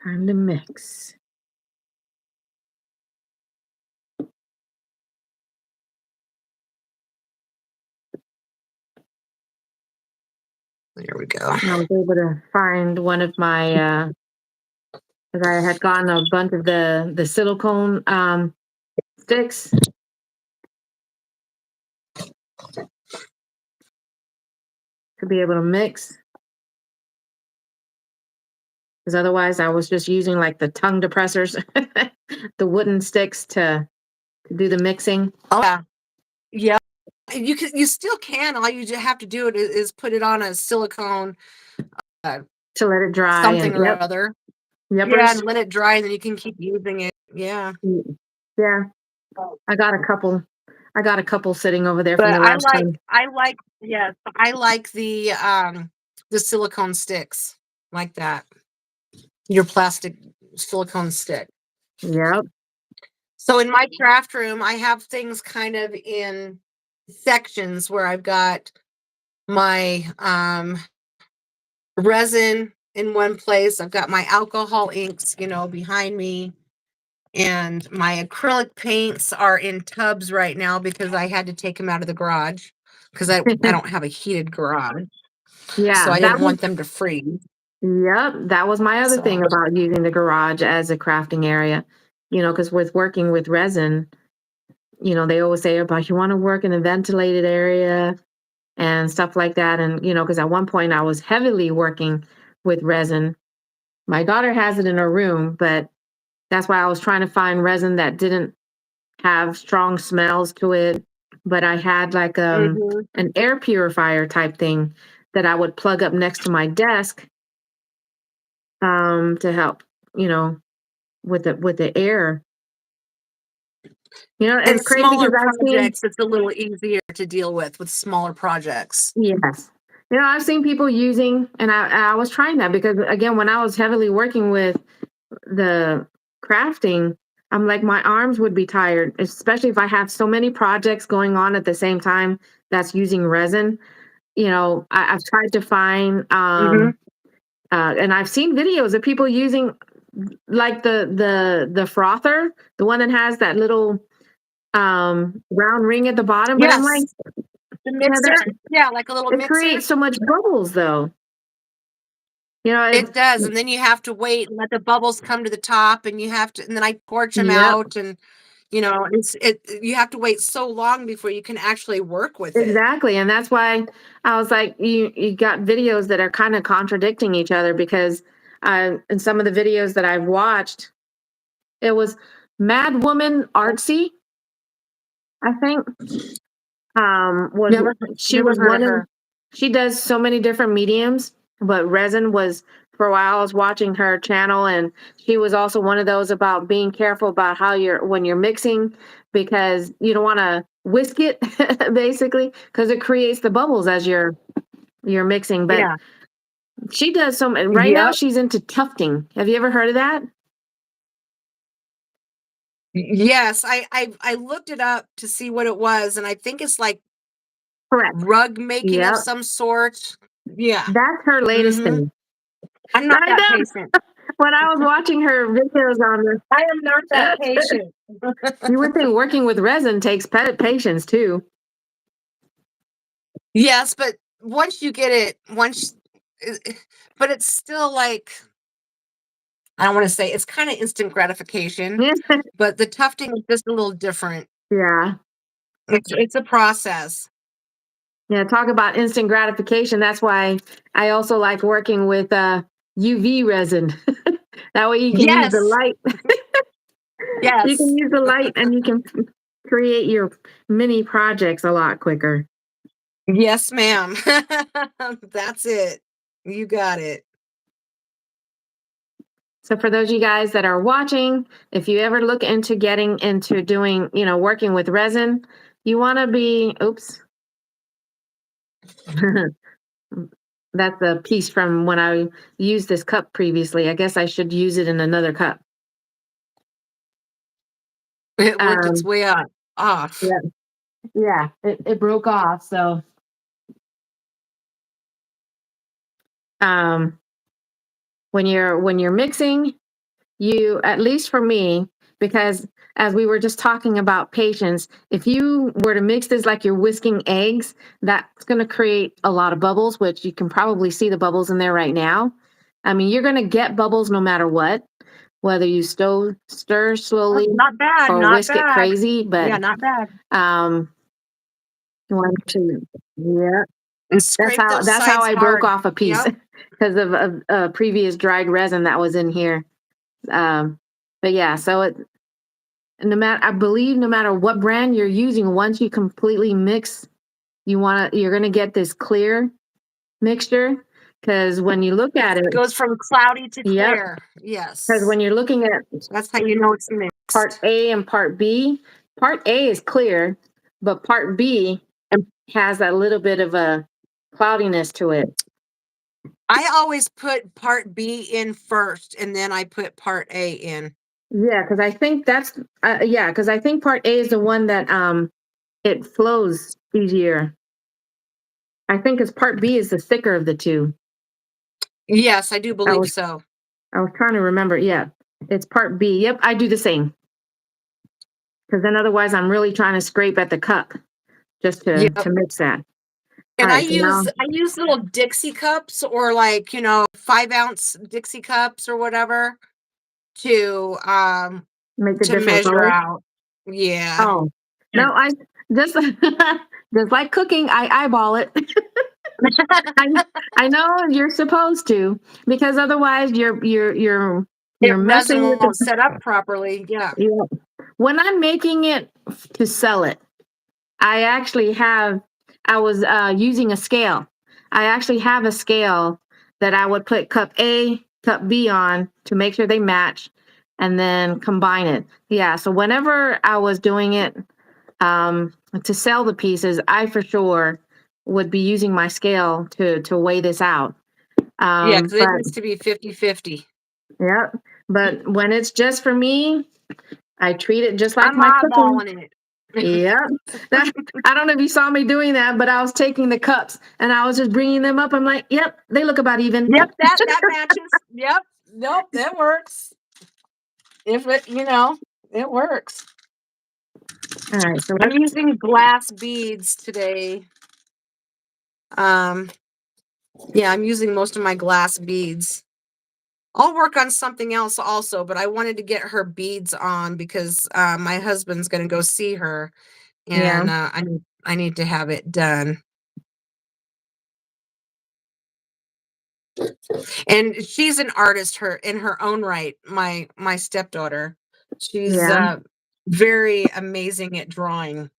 S1: Time to mix.
S2: There we go.
S1: I was able to find one of my, because I had gotten a bunch of the silicone sticks. To be able to mix. Because otherwise I was just using like the tongue depressors, the wooden sticks to do the mixing.
S2: Oh yeah. Yeah. You still can. All you just have to do is put it on a silicone
S1: to let it dry.
S2: Something
S1: and,
S2: or other.
S1: Yep.
S2: Yeah, and let it dry, and then you can keep using it. Yeah.
S1: Yeah. I got a couple sitting over there
S2: But
S1: from the last time.
S2: I like the silicone sticks like that. Your plastic silicone stick.
S1: Yep.
S2: So in my craft room, I have things kind of in sections where I've got my resin in one place. I've got my alcohol inks, behind me. And my acrylic paints are in tubs right now because I had to take them out of the garage because I don't have a heated garage.
S1: Yeah.
S2: So I didn't want them to freeze.
S1: Yep. That was my other thing about using the garage as a crafting area, because with working with resin, they always say about you want to work in a ventilated area and stuff like that. And, because at one point I was heavily working with resin. My daughter has it in her room, but that's why I was trying to find resin that didn't have strong smells to it. But I had like an air purifier type thing that I would plug up next to my desk to help, with the air.
S2: And
S1: crazy
S2: smaller
S1: because
S2: projects, it's a little easier to deal with smaller projects.
S1: Yes. I've seen people using, and I was trying that because, again, when I was heavily working with the crafting, I'm like, my arms would be tired, especially if I have so many projects going on at the same time that's using resin. I've tried to find, and I've seen videos of people using like the frother, the one that has that little round ring at the bottom. But I'm like,
S2: the mixer, like a little mixer.
S1: It creates so much bubbles, though.
S2: It does, and then you have to wait and let the bubbles come to the top, and then I torch them out, and you have to wait so long before you can actually work with it.
S1: Exactly, and that's why I was like, you got videos that are kind of contradicting each other because in some of the videos that I've watched, it was Mad Woman Artsy, I think. She does so many different mediums, but resin was, for a while I was watching her channel, and she was also one of those about being careful about when you're mixing, because you don't want to whisk it basically, because it creates the bubbles as you're mixing. But she does some right now. She's into tufting. Have you ever heard of that?
S2: Yes, I looked it up to see what it was, and I think it's like
S1: correct
S2: rug making of some sort. Yeah,
S1: that's her latest thing.
S2: I'm not that patient.
S1: When I was watching her videos on this,
S2: I am not that patient.
S1: You would think working with resin takes patience too.
S2: Yes, but once you get it, but it's still like, I don't want to say it's kind of instant gratification, but the tufting is just a little different.
S1: Yeah.
S2: It's a process.
S1: Yeah, talk about instant gratification. That's why I also like working with UV resin. That way you can use the light.
S2: Yes.
S1: You can use the light and you can create your mini projects a lot quicker.
S2: Yes, ma'am. That's it. You got it.
S1: So for those of you guys that are watching, if you ever look into getting into doing, working with resin, you want to be, That's a piece from when I used this cup previously. I guess I should use it in another cup.
S2: It worked its
S1: Um,
S2: way off.
S1: yeah, yeah, it broke off. So, um, when you're mixing, you, at least for me, because as we were just talking about patience, if you were to mix this like you're whisking eggs, that's going to create a lot of bubbles, which you can probably see the bubbles in there right now. I mean, you're going to get bubbles no matter what, whether you stir
S2: Oh,
S1: slowly
S2: not bad,
S1: or
S2: not
S1: whisk it
S2: bad.
S1: crazy.
S2: Yeah,
S1: But
S2: not bad.
S1: you want to, yeah,
S2: And
S1: that's
S2: scrape
S1: how
S2: those
S1: that's how
S2: sides
S1: I broke
S2: hard.
S1: off a piece
S2: Yep.
S1: because of a previous dried resin that was in here. But yeah, so I believe no matter what brand you're using, once you completely mix, you're gonna get this clear mixture. Because when you look at it,
S2: It goes from cloudy to
S1: yep.
S2: clear.
S1: Because when
S2: Yes.
S1: you're looking at
S2: That's how you know it's
S1: part
S2: mixed.
S1: A and part B, part A is clear, but part B has that little bit of a cloudiness to it.
S2: I always put part B in first and then I put part A in.
S1: Yeah, because I think because I think part A is the one that it flows easier. I think it's part B is the thicker of the two.
S2: Yes, I do
S1: I
S2: believe
S1: was
S2: so.
S1: I was trying to remember. Yeah, it's part B. Yep, I do the same. Because then otherwise I'm really trying to scrape at the cup just to
S2: Yep.
S1: mix that. All
S2: And I
S1: right, so now
S2: use little Dixie cups or like, 5-ounce Dixie cups or whatever to
S1: make the different
S2: measure
S1: colors.
S2: out. Yeah.
S1: Oh no, I just just like cooking, I eyeball it. I I know you're supposed to, because otherwise
S2: It
S1: you're
S2: resin
S1: messing with
S2: won't
S1: the.
S2: set up properly. Yeah.
S1: Yeah. When I'm making it to sell it, I actually have, I was using a scale. I actually have a scale that I would put cup A, cup B on to make sure they match and then combine it. Yeah. So whenever I was doing it to sell the pieces, I for sure would be using my scale to weigh this out.
S2: Yeah, because it
S1: But
S2: needs to be 50-50.
S1: yeah, but when it's just for me, I treat it just like
S2: I'm
S1: my cooking.
S2: eyeballing it.
S1: Yeah. I don't know if you saw me doing that, but I was taking the cups and I was just bringing them up. I'm like, yep, they look about even.
S2: Yep, that matches. Yep. Nope, that works. If it works.
S1: All right. So
S2: I'm using glass beads today. Um, yeah, I'm using most of my glass beads. I'll work on something else also, but I wanted to get her beads on because my husband's going to go see her,
S1: yeah.
S2: and I need to have it done. And she's an artist, her in her own right. My stepdaughter, she's
S1: Yeah.
S2: very amazing at drawing.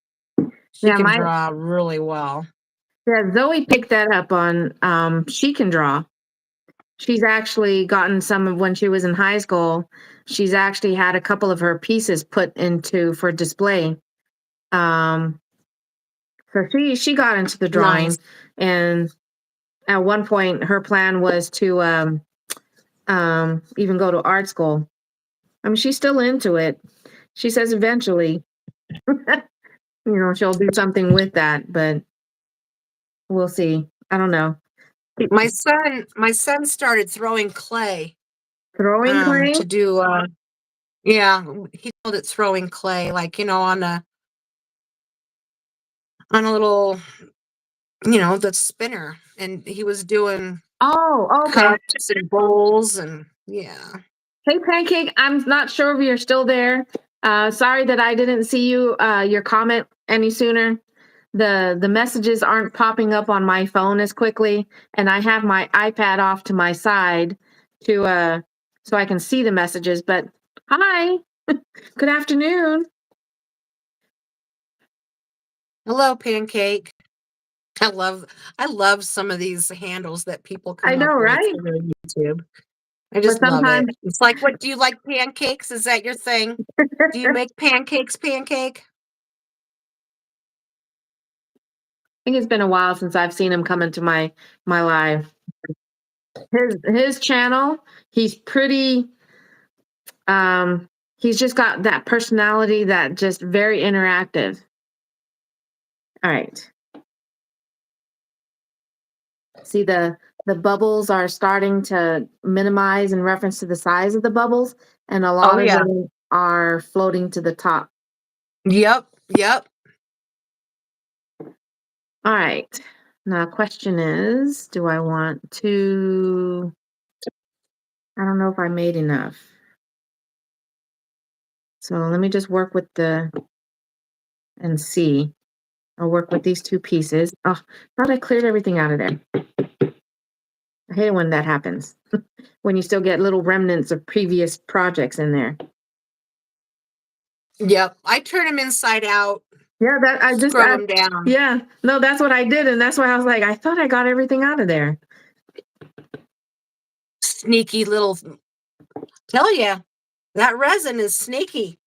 S2: She
S1: Yeah.
S2: can draw really well.
S1: Zoe picked that up on She Can Draw. She's actually gotten some of, when she was in high school, she's actually had a couple of her pieces put into for display. Um so she got into the
S2: Nice.
S1: drawing, and at one point her plan was to even go to art school. I mean, she's still into it. She says eventually, she'll do something with that, but we'll see. I don't know.
S2: My son started throwing clay
S1: Throwing clay?
S2: to do yeah, he called it throwing clay, like, on a little, the spinner, and he was doing
S1: Oh, okay.
S2: cups and bowls and yeah.
S1: Hey, Pancake, I'm not sure if you're still there. Sorry that I didn't see your comment any sooner. The messages aren't popping up on my phone as quickly, and I have my iPad off to my side to so I can see the messages. But hi, good afternoon.
S2: Hello, Pancake. I love some of these handles that people
S1: I
S2: come
S1: know,
S2: up with
S1: right?
S2: for their YouTube. I
S1: But
S2: just love it.
S1: sometimes
S2: It's like, what do you like, pancakes? Is that your thing? Do you make pancakes, Pancake?
S1: I think it's been a while since I've seen him come into my live. his channel, he's pretty he's just got that personality that just very interactive. All right. See the bubbles are starting to minimize in reference to the size of the bubbles, and a
S2: Oh
S1: lot of
S2: yeah.
S1: them are floating to the top.
S2: Yep. Yep.
S1: All right. Now, question is, do I want to? I don't know if I made enough. So let me just work with the and see. I'll work with these two pieces. Oh, thought I cleared everything out of there. I hate it when that happens. When you still get little remnants of previous projects in there.
S2: Yep. I turn them inside out.
S1: Yeah, that I just
S2: Scrub them down.
S1: yeah, no, that's what I did, and that's why I was like, I thought I got everything out of there.
S2: Sneaky little. Tell ya, that resin is sneaky.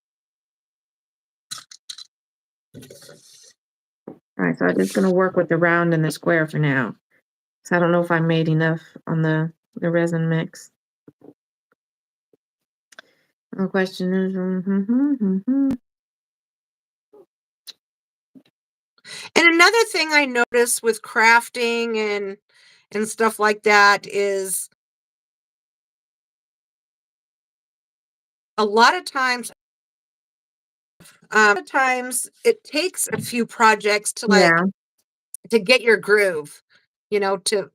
S1: All right, so I'm just gonna work with the round and the square for now. So I don't know if I made enough on the resin mix. The question is,
S2: And another thing I notice with crafting and stuff like that is a lot of times it takes a few projects to
S1: yeah,
S2: to get your groove, to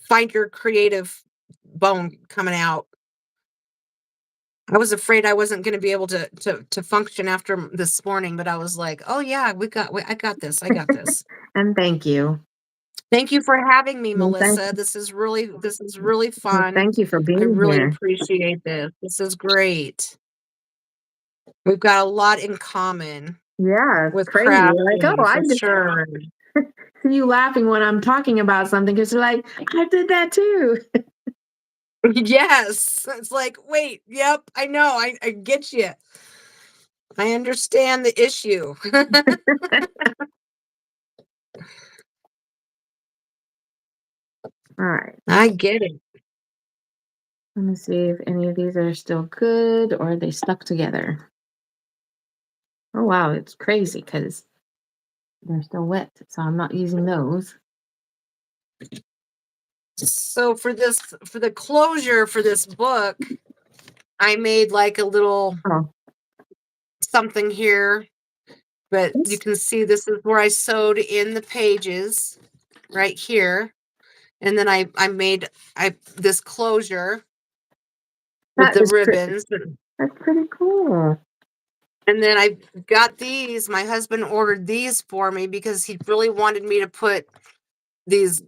S2: find your creative bone coming out. I was afraid I wasn't going to be able to function after this morning, but I was like, "Oh yeah, I got this. I got this."
S1: and thank you.
S2: Thank you for having me,
S1: Well,
S2: Melissa. This is really fun.
S1: thank you for
S2: I
S1: being
S2: really
S1: here.
S2: appreciate this. This is great. We've got a lot in common
S1: Yeah, it's
S2: with
S1: crazy. Like, oh,
S2: crafting
S1: I
S2: for
S1: just
S2: sure.
S1: see you laughing when I'm talking about something because you're like, I did that too.
S2: Yes. It's like, wait, yep, I know. I get you. I understand the issue.
S1: All right.
S2: I get it.
S1: Let me see if any of these are still good or are they stuck together. Oh wow, it's crazy because they're still wet, so I'm not using those.
S2: So for the closure for this book, I made like a little
S1: Oh,
S2: something here, but you
S1: this,
S2: can see this is where I sewed in the pages right here. And then I made this closure with
S1: that
S2: the
S1: is
S2: ribbons.
S1: that's pretty cool.
S2: And then I got these. My husband ordered these for me because he really wanted me to put these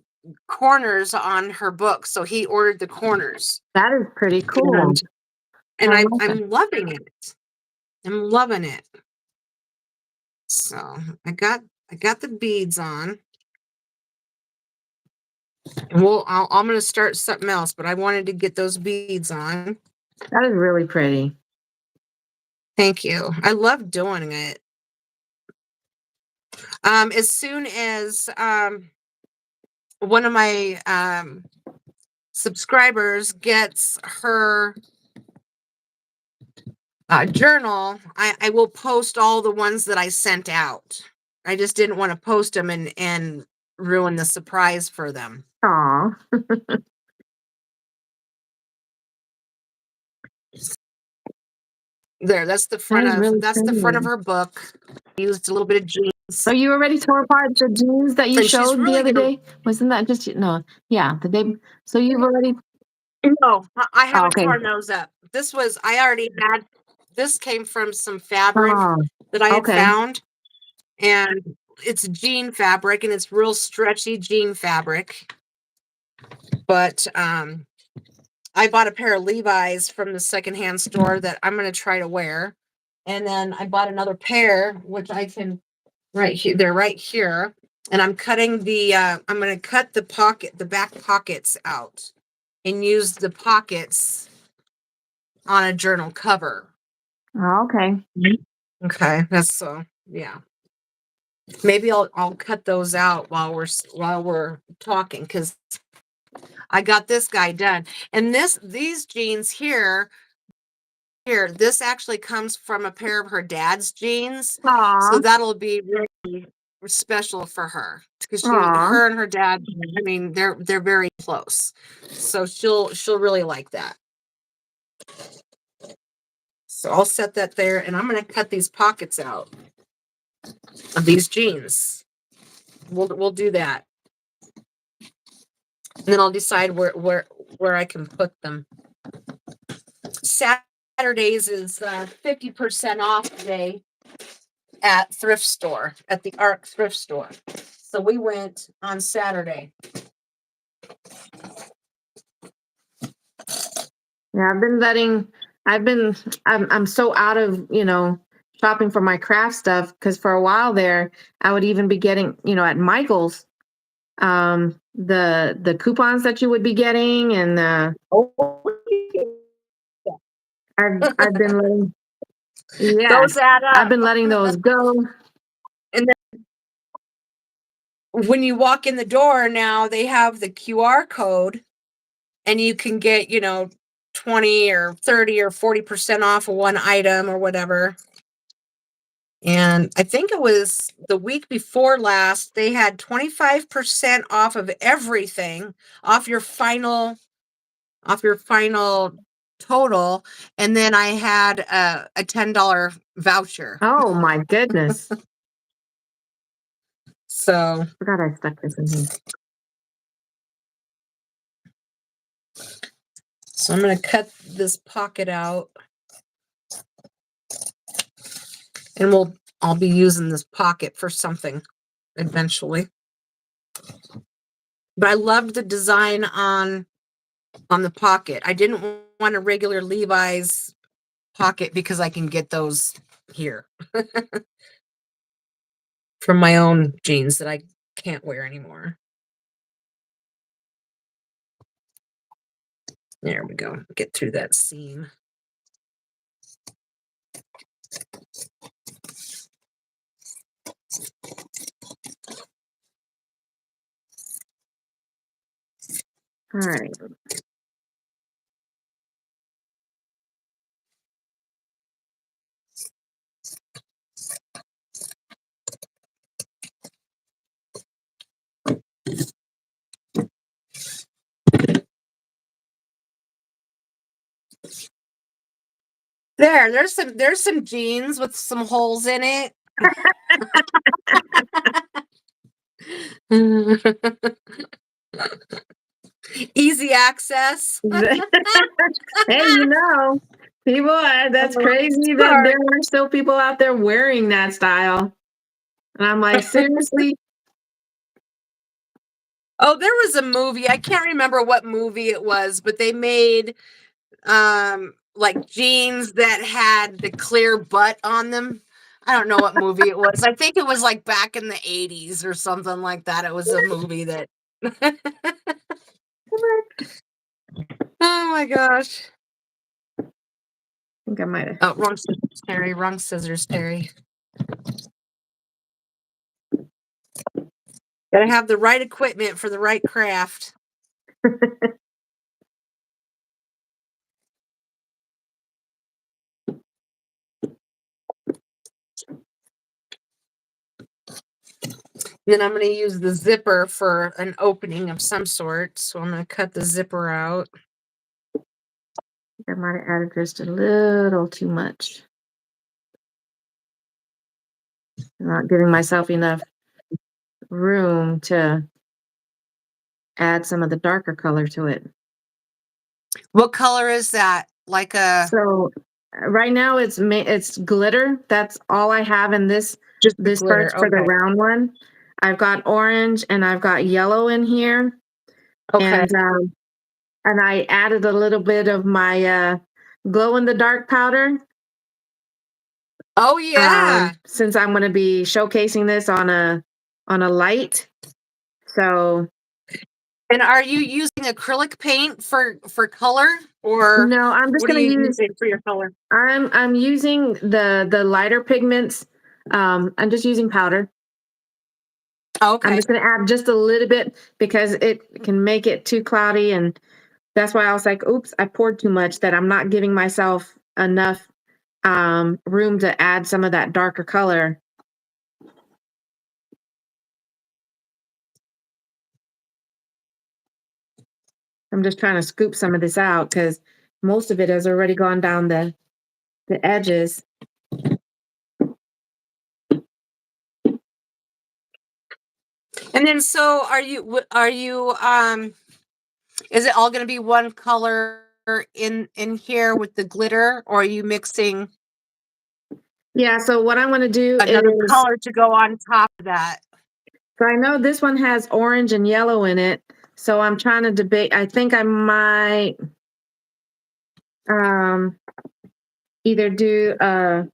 S2: corners on her book. So he ordered the corners.
S1: That is pretty cool.
S2: And and
S1: I
S2: I,
S1: like that.
S2: I'm loving it. I'm loving it. So I got the beads on. And I'm going to start something else, but I wanted to get those beads on.
S1: That is really pretty.
S2: Thank you. I love doing it. As soon as one of my subscribers gets her journal, I will post all the ones that I sent out. I just didn't want to post them and ruin the surprise for them.
S1: Aw.
S2: There, that's the front
S1: That is really
S2: the front of
S1: pretty.
S2: her book. Used a little bit of jeans.
S1: So you already tore apart the jeans that you
S2: And she's
S1: showed the
S2: really
S1: other
S2: gonna.
S1: day? Wasn't that just no? Yeah, the day. So you've already.
S2: No, I
S1: Oh,
S2: haven't
S1: okay.
S2: torn those up. I already had. This came from some fabric
S1: Oh,
S2: that I had
S1: okay.
S2: found, and it's jean fabric, and it's real stretchy jean fabric. But I bought a pair of Levi's from the secondhand store that I'm going to try to wear. And then I bought another pair, which I can right here. They're right here. And I'm cutting I'm going to cut the back pockets out and use the pockets on a journal cover.
S1: Oh, okay.
S2: Okay. That's so, yeah. Maybe I'll cut those out while we're talking, because I got this guy done. And these jeans here, this actually comes from a pair of her dad's jeans. So
S1: Aw.
S2: that'll be really special for her, because
S1: Aw.
S2: her and her dad, I mean, they're very close. So she'll really like that. So I'll set that there, and I'm going to cut these pockets out of these jeans. We'll do that. And then I'll decide where I can put them. Saturdays is 50% off day at thrift store, at the ARC thrift store. So we went on Saturday.
S1: Yeah, I'm so out of, shopping for my craft stuff, because for a while there, I would even be getting, at Michael's, the coupons that you would be getting, and
S2: Oh,
S1: I've been letting, yeah,
S2: those add
S1: I've
S2: up.
S1: been letting those go.
S2: And then when you walk in the door now, they have the QR code, and you can get, 20 or 30 or 40% off of one item or whatever. And I think it was the week before last, they had 25% off of everything, off your final total. And then I had a $10 voucher.
S1: Oh my goodness.
S2: So
S1: Forgot I stuck this in here.
S2: So I'm going to cut this pocket out, and I'll be using this pocket for something eventually. But I loved the design on the pocket. I didn't want a regular Levi's pocket, because I can get those here from my own jeans that I can't wear anymore. There we go. Get through that seam.
S1: All right.
S2: There's some jeans with some holes in it. Easy access.
S1: Hey, people, that's crazy that
S2: Sorry.
S1: there are still people out there wearing that style. And I'm like, seriously?
S2: Oh, there was a movie. I can't remember what movie it was, but they made like jeans that had the clear butt on them. I don't know what movie it was. I think it was like back in the 80s or something like that. It was a movie that Oh my gosh.
S1: I think I might have.
S2: Oh, wrong scissors, Terry. Wrong scissors, Terry. Gotta have the right equipment for the right craft. Then I'm going to use the zipper for an opening of some sort. So I'm going to cut the zipper out.
S1: I might have added just a little too much. I'm not giving myself enough room to add some of the darker color to it.
S2: What color is that? Like a...
S1: So right now it's glitter. That's all I have in this
S2: glitter.
S1: part for the round one. I've got orange and I've got yellow in here.
S2: Okay.
S1: And I added a little bit of my glow in the dark powder.
S2: Oh yeah.
S1: Since I'm going to be showcasing this on a light. So.
S2: And are you using acrylic paint for color, or
S1: no? I'm just going to use
S2: it for your color.
S1: I'm using the lighter pigments. I'm just using powder. I'm
S2: Okay.
S1: just going to add just a little bit because it can make it too cloudy. And that's why I was like, oops, I poured too much, that I'm not giving myself enough room to add some of that darker color. I'm just trying to scoop some of this out because most of it has already gone down the edges.
S2: And then, so is it all going to be one color in here with the glitter, or are you mixing
S1: Yeah, so what I'm going to do
S2: another
S1: is,
S2: color to go on top of that?
S1: so I know this one has orange and yellow in it, so I'm trying to debate. I think I might either do a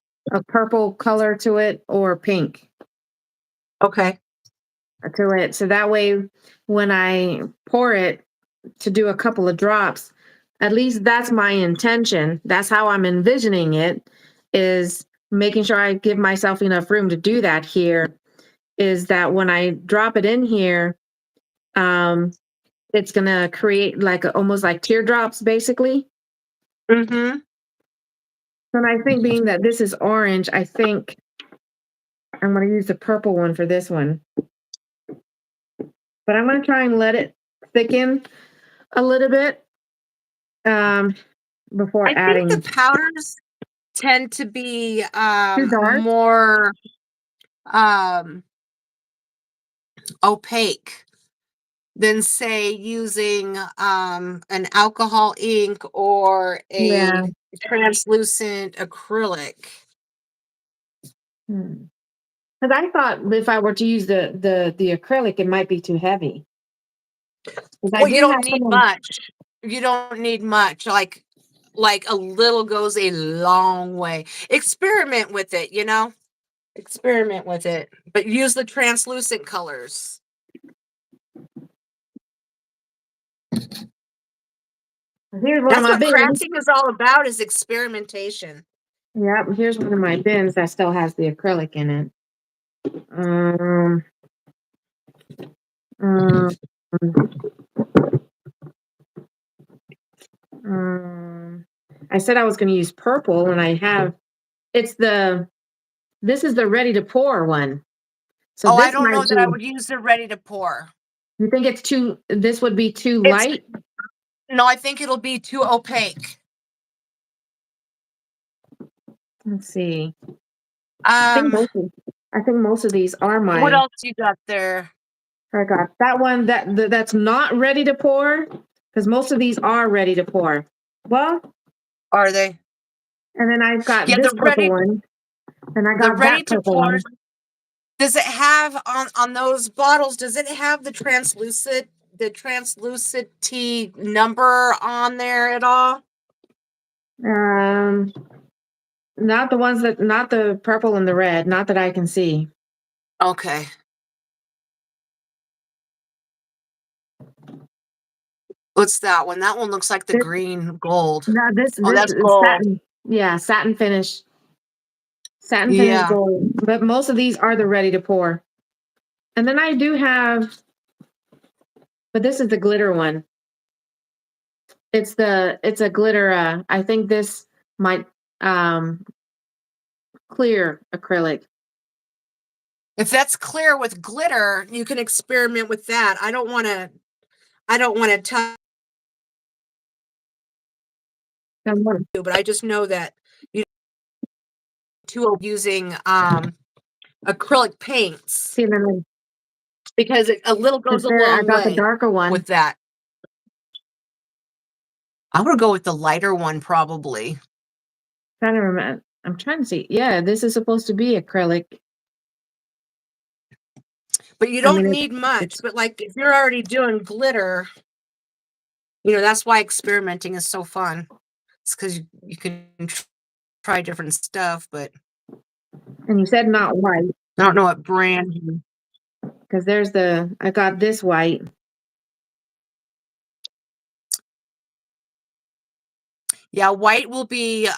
S1: purple color to it or pink
S2: Okay.
S1: to it. So that way, when I pour it to do a couple of drops, at least that's my intention. That's how I'm envisioning it, is making sure I give myself enough room to do that here, is that when I drop it in here, it's going to create like almost like teardrops, basically.
S2: Mm-hmm.
S1: And I think being that this is orange, I think I'm going to use the purple one for this one. But I'm going to try and let it thicken a little bit before
S2: I
S1: adding.
S2: think the powders tend to be
S1: Too dark?
S2: more opaque than, say, using an alcohol ink or
S1: Yeah.
S2: a translucent acrylic.
S1: Because I thought if I were to use the acrylic, it might be too heavy.
S2: Well, you don't need much. You don't need much. Like a little goes a long way. Experiment with it, Experiment with it, but use the translucent colors.
S1: Here's one
S2: That's
S1: of my
S2: what
S1: bins.
S2: crafting is all about, is experimentation.
S1: Yep, here's one of my bins that still has the acrylic in it. I said I was going to use purple, and I have. This is the ready to pour one. So
S2: I
S1: this
S2: don't know
S1: might
S2: that I
S1: be.
S2: would use the ready to pour.
S1: You think it's too? This would be too light.
S2: No, I think it'll be too opaque.
S1: Let's see. I think most of these are mine.
S2: What else you got there?
S1: I got that one that's not ready to pour, because most of these are ready to pour. Well,
S2: Are they?
S1: and then I've got this purple one, and I got that purple one.
S2: Does it have on those bottles? Does it have the translucency number on there at all?
S1: Not the purple and the red, not that I can see.
S2: Okay. What's that one? That one looks like the green gold.
S1: No, this
S2: that's
S1: is
S2: gold.
S1: satin. Yeah, satin finish. Satin finish gold. But most of these are the ready to pour. And then I do have, but this is the glitter one. It's a glitter. I think this might clear acrylic.
S2: If that's clear with glitter, you can experiment with that. I don't want to touch you, but I just know that you using acrylic paints.
S1: See, then
S2: because a little goes a long way.
S1: I got the darker one
S2: with that. I'm gonna go with the lighter one, probably.
S1: Trying to remember. I'm trying to see. Yeah, this is supposed to be acrylic.
S2: But you don't need much. But like, if you're already doing glitter, that's why experimenting is so fun. It's because you can try different stuff. But
S1: and you said not white.
S2: I don't know what brand.
S1: Because I got this white.
S2: Yeah, white will be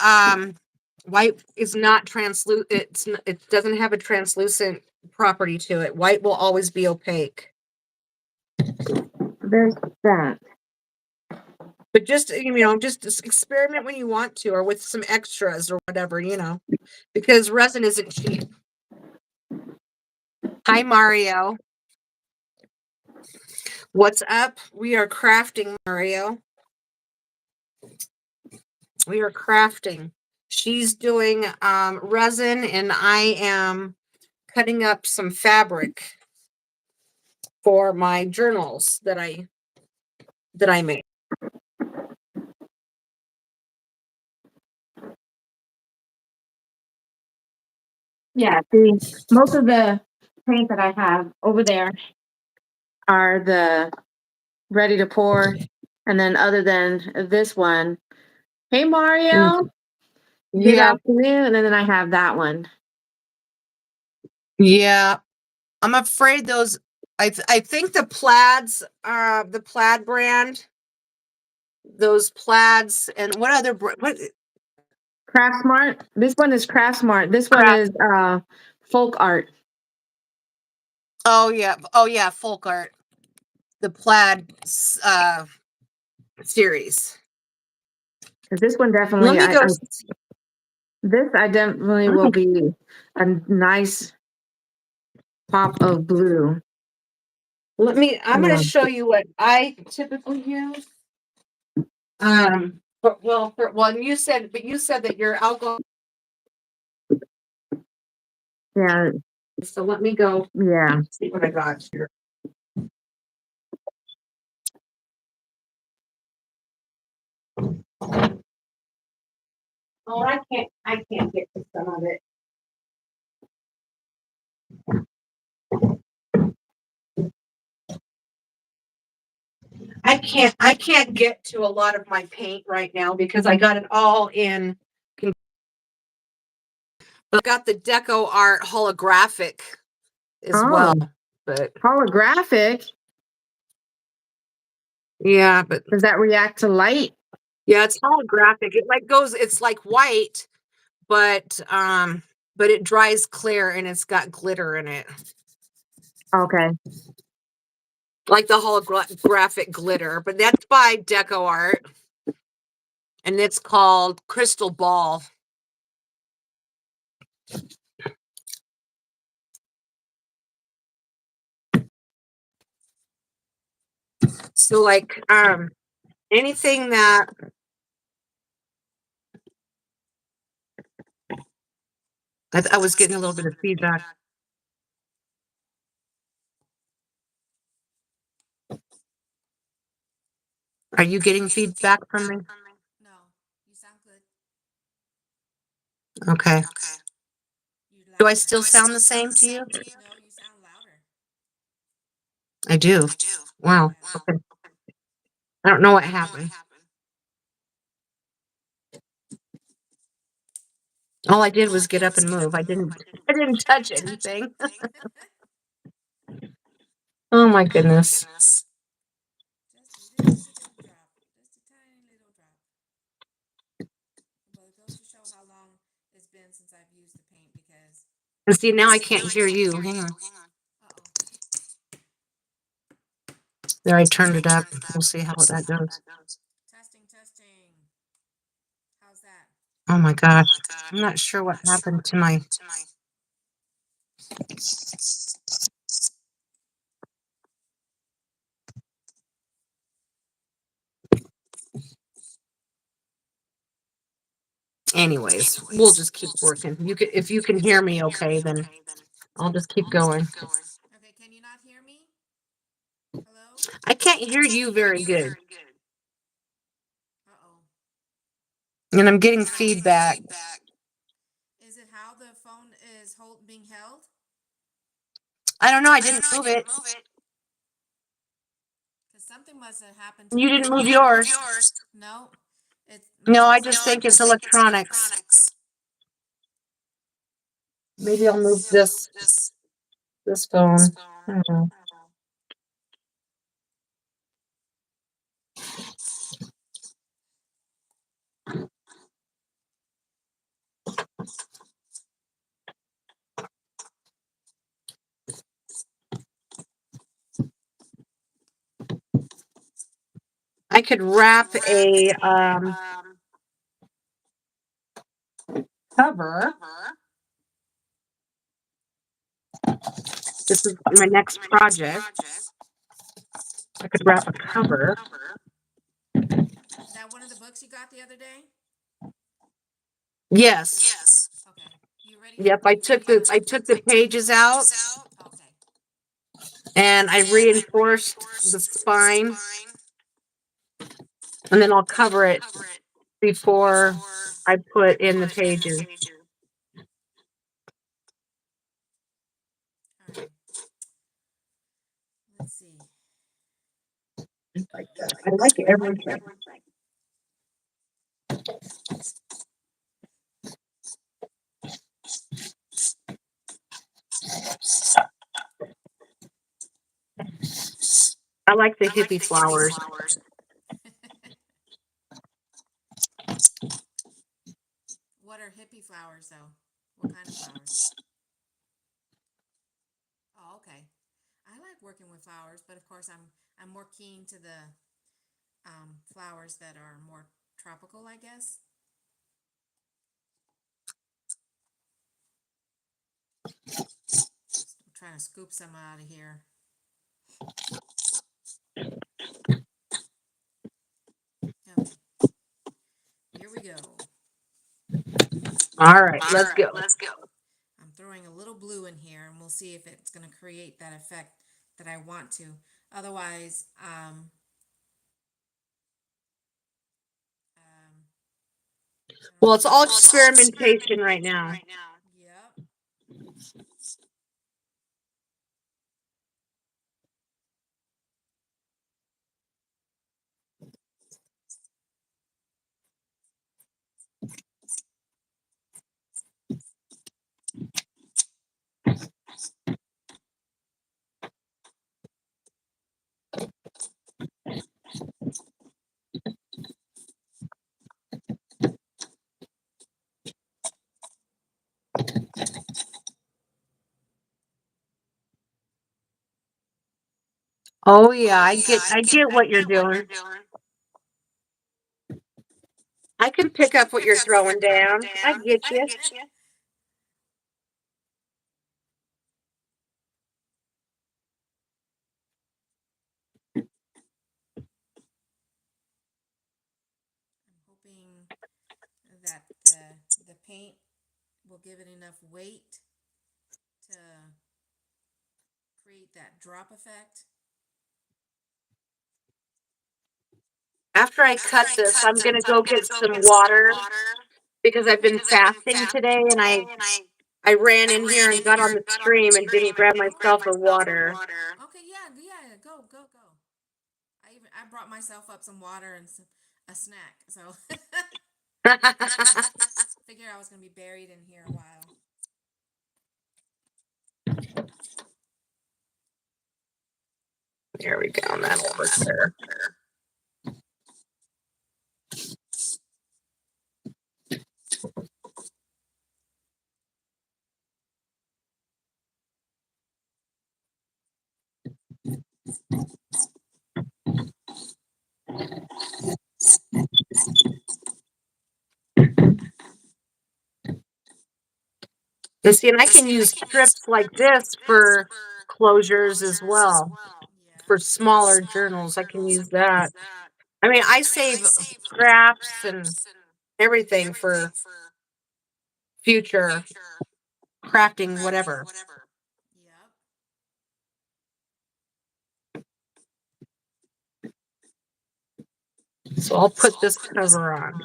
S2: white is not translucent. It doesn't have a translucent property to it. White will always be opaque.
S1: There's that.
S2: But just, just experiment when you want to, or with some extras or whatever, because resin isn't cheap. Hi, Mario. What's up? We are crafting, Mario. We are crafting. She's doing resin, and I am cutting up some fabric for my journals that I make.
S1: Yeah, see, most of the paint that I have over there are the ready to pour. And then other than this one, hey Mario, good
S2: Yeah,
S1: afternoon. And then I have that one.
S2: yeah. I'm afraid those. I think the plaids, the plaid brand, those plaids, and what other what
S1: Craft Smart. This one is Craft Smart. This one
S2: craft?
S1: is Folk Art.
S2: Oh yeah, folk art. The plaid series.
S1: Because this one
S2: Let
S1: definitely,
S2: me go.
S1: I definitely will be a nice pop of blue.
S2: I'm going to show you what I typically use. You said that your alcohol.
S1: Yeah,
S2: So let me go
S1: yeah.
S2: see what I got here. Oh, I can't get to some of it. I can't get to a lot of my paint right now because I got it all in. But I got the Deco Art holographic as well. But
S1: Holographic.
S2: yeah, but
S1: Does that react to light?
S2: yeah, it's holographic. It's like white, but it dries clear and it's got glitter in it.
S1: Okay.
S2: Like the holographic glitter, but that's by Deco Art. And it's called Crystal Ball. So like anything that I was getting a little bit of feedback. Are you getting feedback from me?
S3: No, you sound good.
S2: Okay.
S3: You
S2: Do I
S3: louder.
S2: still sound the same to you?
S3: No, you sound louder.
S2: I do. Wow. Okay. I don't know what happened. All I did was get up and move. I didn't touch anything. Oh my goodness.
S3: Just a little drop. Just a tiny little drop. Well, it goes to show how long it's been since I've used the paint because.
S2: And see, now I can't hear you. Hang on.
S3: Uh-oh.
S2: There, I turned it up. We'll see how that goes.
S3: Testing. How's that?
S2: Oh my gosh. I'm not sure what happened to my. Anyways, we'll just keep working. If you can hear me okay, then I'll just keep going.
S3: Okay, can you not hear me? Hello?
S2: I can't hear you very good.
S3: Uh-oh.
S2: And I'm getting feedback.
S3: Is it how the phone is being held?
S2: I don't know. I didn't move it.
S3: Because something must have happened to
S2: You
S3: the
S2: didn't
S3: phone.
S2: move yours.
S3: No. It
S2: No,
S3: must
S2: I
S3: be
S2: just
S3: something.
S2: think it's electronics. Maybe I'll move this phone. I don't know. could wrap a cover. This is my next project. I could wrap a cover.
S3: Is that one of the books you got the other day?
S2: Yes.
S3: Okay. You ready?
S2: Yep. I took the pages out
S3: Okay.
S2: and I reinforced the spine, and then I'll cover it before I put in the pages.
S3: All right. Let's see.
S2: I like everything. I like the hippie flowers.
S3: What are hippie flowers, though? What kind of flowers? Oh, okay. I like working with flowers, but of course, I'm more keen to the flowers that are more tropical, I guess. I'm trying to scoop some out of here. Okay. Here we go.
S2: All right, let's go.
S3: I'm throwing a little blue in here, and we'll see if it's going to create that effect that I want to. Otherwise,
S2: Well, it's all experimentation right now.
S3: yep.
S2: Oh yeah, I get what you're doing. I can pick up what you're throwing down. I get you.
S3: I'm hoping that the paint will give it enough weight to create that drop effect.
S2: After I cut this, I'm gonna go get some water because I've been fasting today, and I ran in here and got on the stream and didn't grab myself a water.
S3: Okay, yeah, go. I brought myself up some water and a snack, so figured I was gonna be buried in here a while.
S2: There we go. That'll work there. And see, and I can use strips like this for closures as well.
S3: Yeah.
S2: For smaller journals, I can use that. I mean, I save scraps and everything for future crafting, whatever.
S3: Yep.
S2: So I'll put this cover on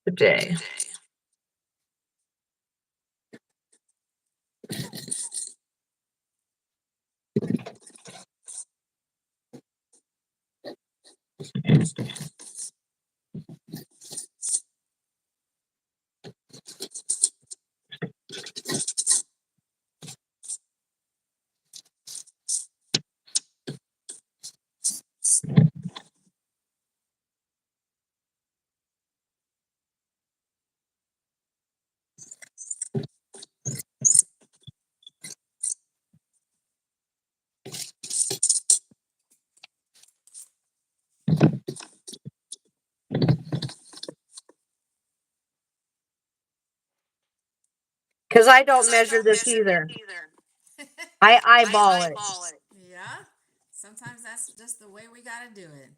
S2: today. Because I don't measure this either. I eyeball it.
S3: Yeah. Sometimes that's just the way we gotta do it.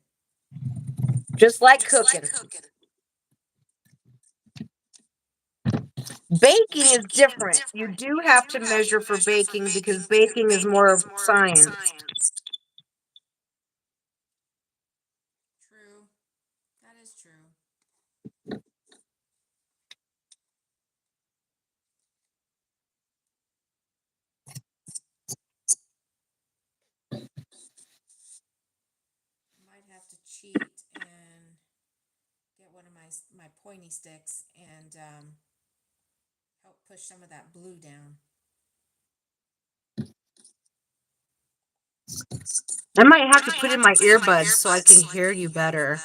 S2: Just like cooking. Baking is different. You do have to measure for baking because baking is more of science.
S3: True. That is true. Might have to cheat and get one of my pointy sticks and help push some of that blue down.
S2: I might have to put in my earbuds so I can hear you better.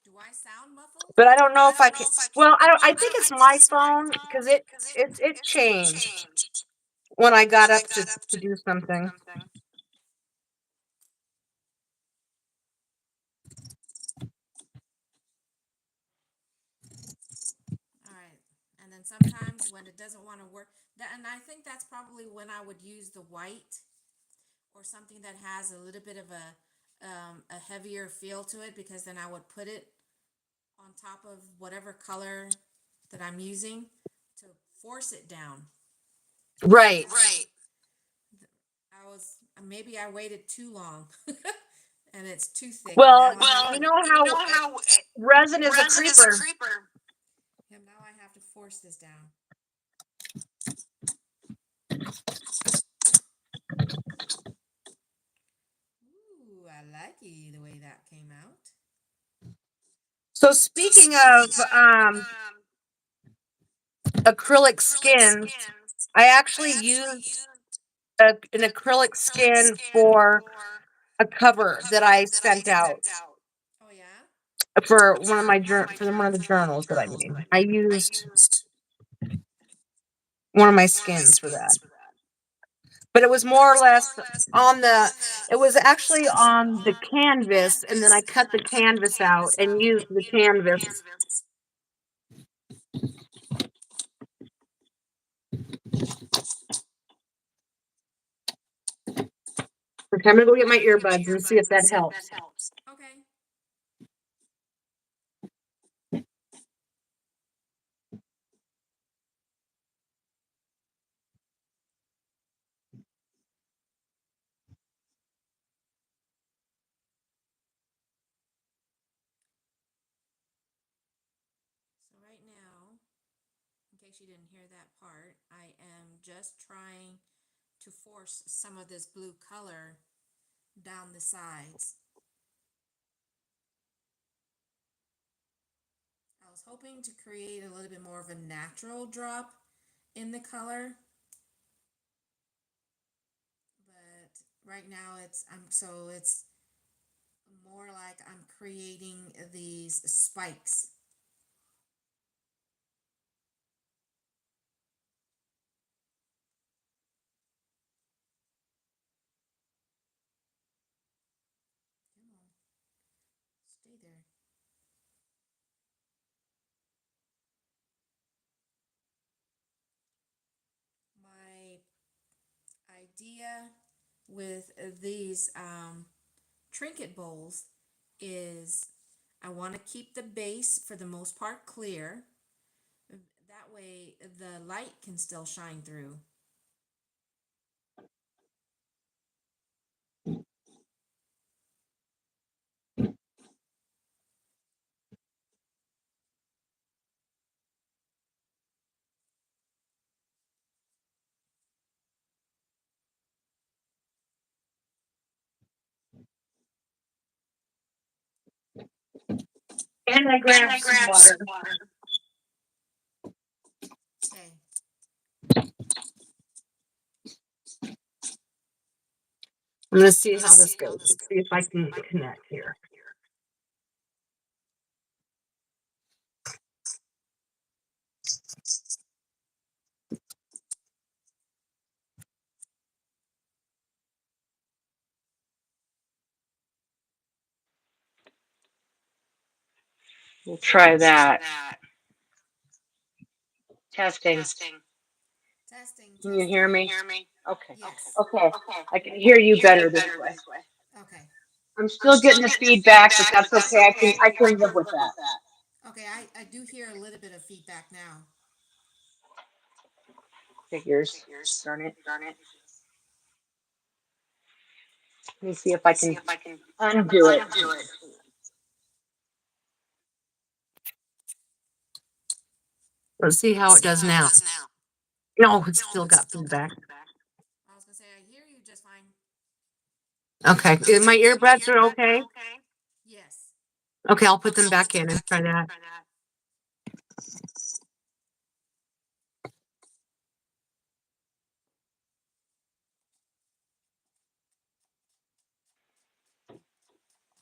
S3: Do I sound muffled?
S2: But I don't know if I can. Well, I think it's my phone because it changed when I got up to do something.
S3: All right. And then sometimes when it doesn't want to work, and I think that's probably when I would use the white or something that has a little bit of a heavier feel to it, because then I would put it on top of whatever color that I'm using to force it down.
S2: Right.
S3: Maybe I waited too long and it's too thick.
S2: Well,
S3: Now
S2: you know how resin is a creeper.
S3: yeah, now I have to force this down. Ooh, I like the way that came out.
S2: So speaking of acrylic skins, I actually used an acrylic skin for a cover that I sent out
S3: Oh yeah?
S2: for one of my for one of the journals that I made. I used one of my skins for that. But it was more or less on it was actually on the canvas, and then I cut the canvas out and used the canvas. Okay, I'm gonna go get my earbuds and see if that helps.
S3: Okay. So right now, in case you didn't hear that part, I am just trying to force some of this blue color down the sides. I was hoping to create a little bit more of a natural drop in the color, but right now it's more like I'm creating these spikes. Come on, stay there. My idea with these trinket bowls is I want to keep the base for the most part clear. That way the light can still shine through.
S2: And I grabbed some water.
S3: Okay.
S2: I'm gonna see how this goes. Let's see if I can connect here. We'll try that. Testing.
S3: Testing,
S2: Can you hear
S3: testing.
S2: me? Okay.
S3: Yes.
S2: Okay. I can hear you better this way.
S3: Okay.
S2: I'm still getting the feedback, but that's okay. I can live with that.
S3: Okay, I do hear a little bit of feedback now.
S2: Figures. Darn it. Let me see if I can undo it. Let's see how it does now. No, it's still got feedback.
S3: I was gonna say I hear you just fine.
S2: Okay. My earbuds are okay?
S3: Yes.
S2: Okay, I'll put them back in and try that.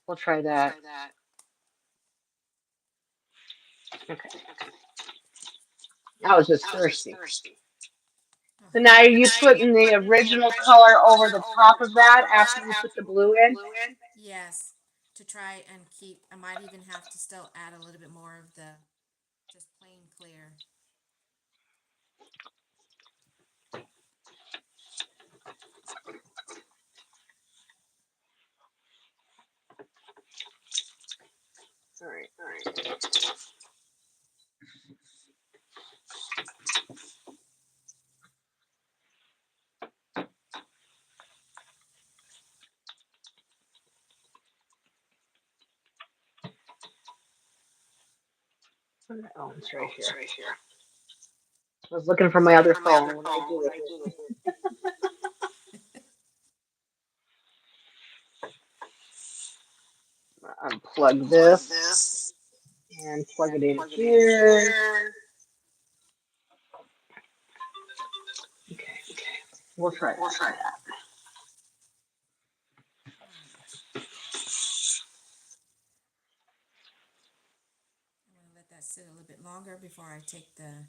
S2: We'll try that. Okay. I was just thirsty. So now are you putting the original color over the top of that after you put the blue in?
S3: Yes. To try and keep, I might even have to still add a little bit more of the just plain clear.
S2: All right. Oh, it's right here. I was looking for my other phone when I did it. Unplug this and plug it in here. Okay. We'll try that.
S3: All right. I'm gonna let that sit a little bit longer before I take the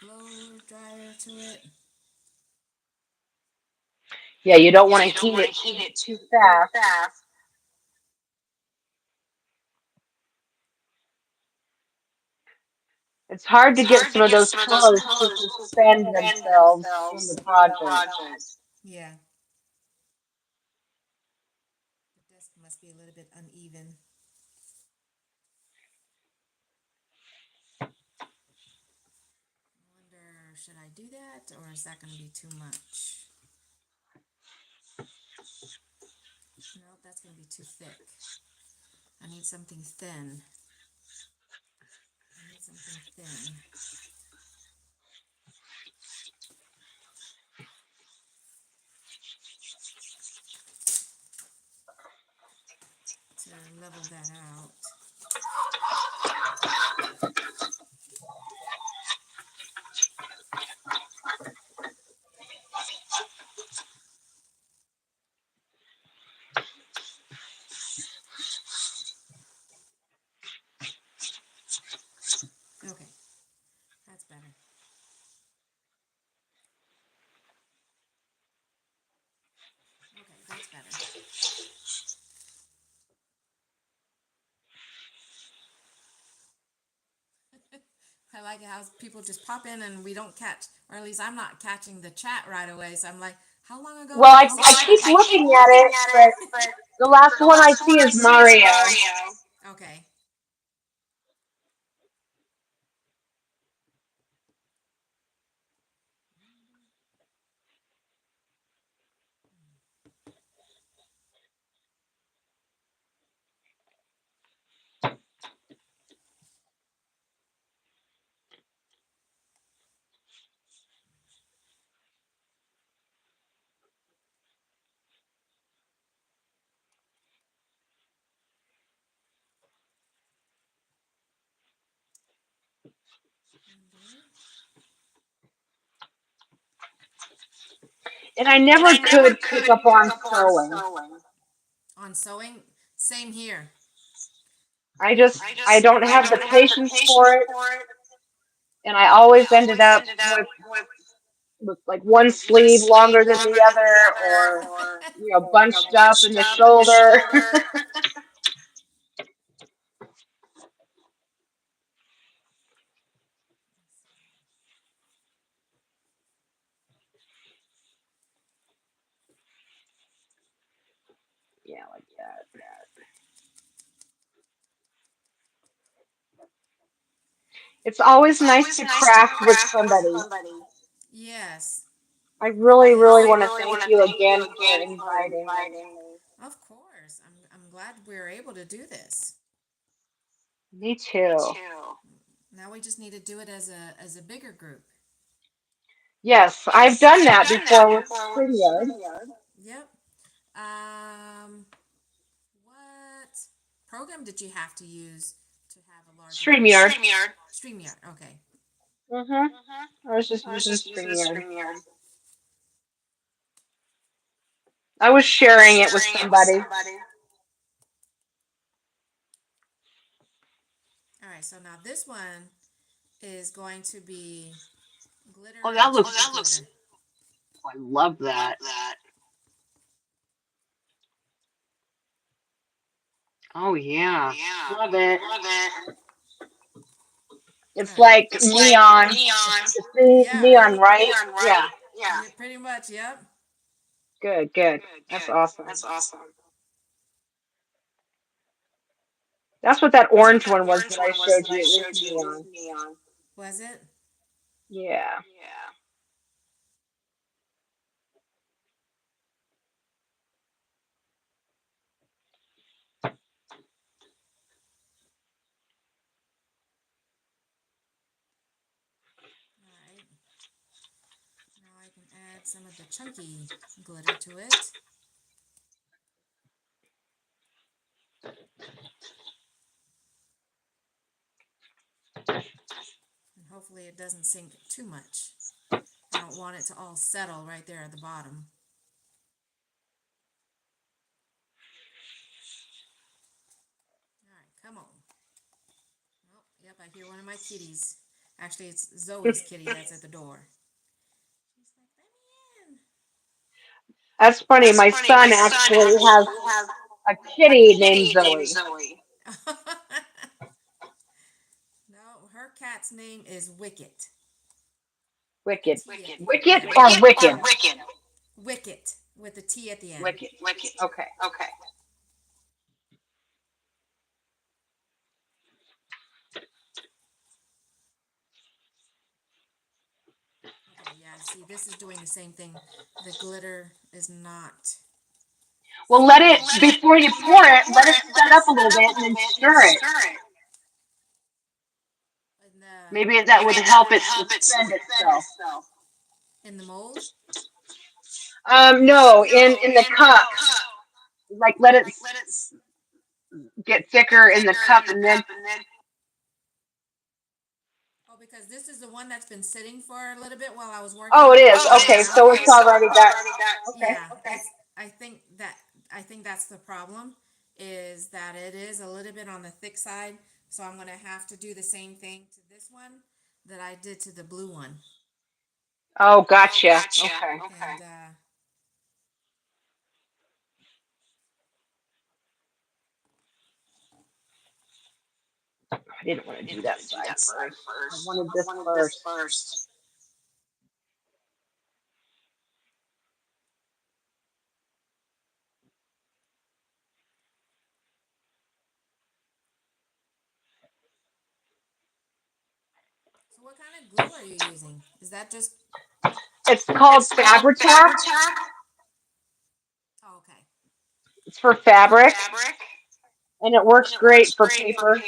S3: blower dryer to it.
S2: Yeah, you don't want to heat it too fast. It's hard to get some of those colors to suspend themselves in the project.
S3: Yeah. The disc must be a little bit uneven. I wonder, should I do that or is that gonna be too much? No, that's gonna be too thick. I need something thin. To level that out. Okay, that's better. Okay, that's better. I like how people just pop in and we don't catch, or at least I'm not catching the chat right away. So I'm like, how long ago
S2: Well,
S3: did
S2: I
S3: you start?
S2: keep looking at it, but the last one I see is Mario.
S3: Okay.
S2: And I never could pick up on sewing.
S3: On sewing, same here.
S2: I don't have the patience for it. And I always ended up with like one sleeve longer than the other, or bunched up in the shoulder. It's always nice to craft with somebody.
S3: Yes.
S2: I
S3: It
S2: really,
S3: is.
S2: really want to thank you again for inviting me.
S3: Of course. I'm glad we are able to do this.
S2: Me too.
S3: Now we just need to do it as a bigger group.
S2: Yes, I've done that before with StreamYard.
S3: Yep. What program did you have to use to have a larger group?
S2: StreamYard.
S3: StreamYard. Okay.
S2: I was just using StreamYard. I was sharing it with somebody.
S3: All right. So now this one is going to be glitter
S2: Oh,
S3: and
S2: that looks.
S3: chunky glitter.
S2: I love that. Oh yeah, love it. It's
S3: All right.
S2: like neon. It's
S3: Yeah.
S2: neon, right? Yeah.
S3: Yeah. Pretty much. Yep.
S2: Good, good. That's awesome. That's what that orange one was that I showed you. It was neon.
S3: Was it?
S2: Yeah.
S3: All right. Now I can add some of the chunky glitter to it. And hopefully it doesn't sink too much. I don't want it to all settle right there at the bottom. All right, come on. Oh, yep, I hear one of my kitties. Actually, it's Zoe's kitty that's at the door. She's like, let me in.
S2: That's funny. My son actually has a kitty named Zoe.
S3: No, her cat's name is Wicket. With a
S2: Wicked.
S3: T at the end.
S2: Wicked
S3: Yeah.
S2: or Wicked?
S3: Wicket with a T at the end.
S2: Wicked. Okay.
S3: Okay, yeah, see, this is doing the same thing. The glitter is not
S2: Well, let it, before you pour it, let it set up a little bit and then stir it.
S3: in the
S2: Maybe that would help it suspend itself.
S3: in the mold.
S2: No, in the cup. Like let it get thicker in the cup and then.
S3: Oh, because this is the one that's been sitting for a little bit while I was working.
S2: Oh, it is.
S3: Right
S2: Okay,
S3: now.
S2: so it's already got. Okay.
S3: Yeah, I think that's the problem is that it is a little bit on the thick side. So I'm gonna have to do the same thing to this one that I did to the blue one.
S2: Oh, gotcha. Okay.
S3: And
S2: I didn't want to do that side first. I wanted this first.
S3: so what kind of glue are you using? Is that just
S2: It's called Fabri-Tac.
S3: oh, okay.
S2: It's for fabric, and it works great for paper.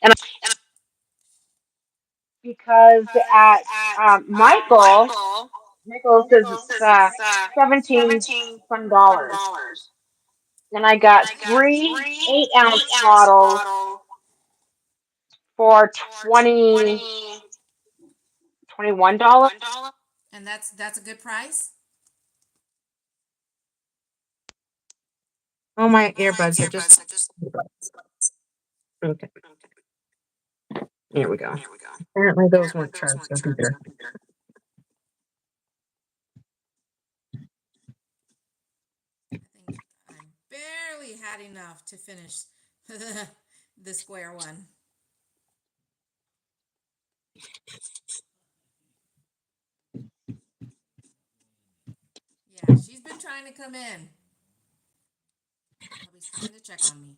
S2: And because at Michael's says it's 17 some dollars, and I got 3 8-ounce bottles for $21.
S3: And that's a good price.
S2: Oh, my earbuds are just okay. Here we go. Apparently those weren't charged either.
S3: I think I barely had enough to finish the square one. Yeah, she's been trying to come in. Hubby's coming to check on me.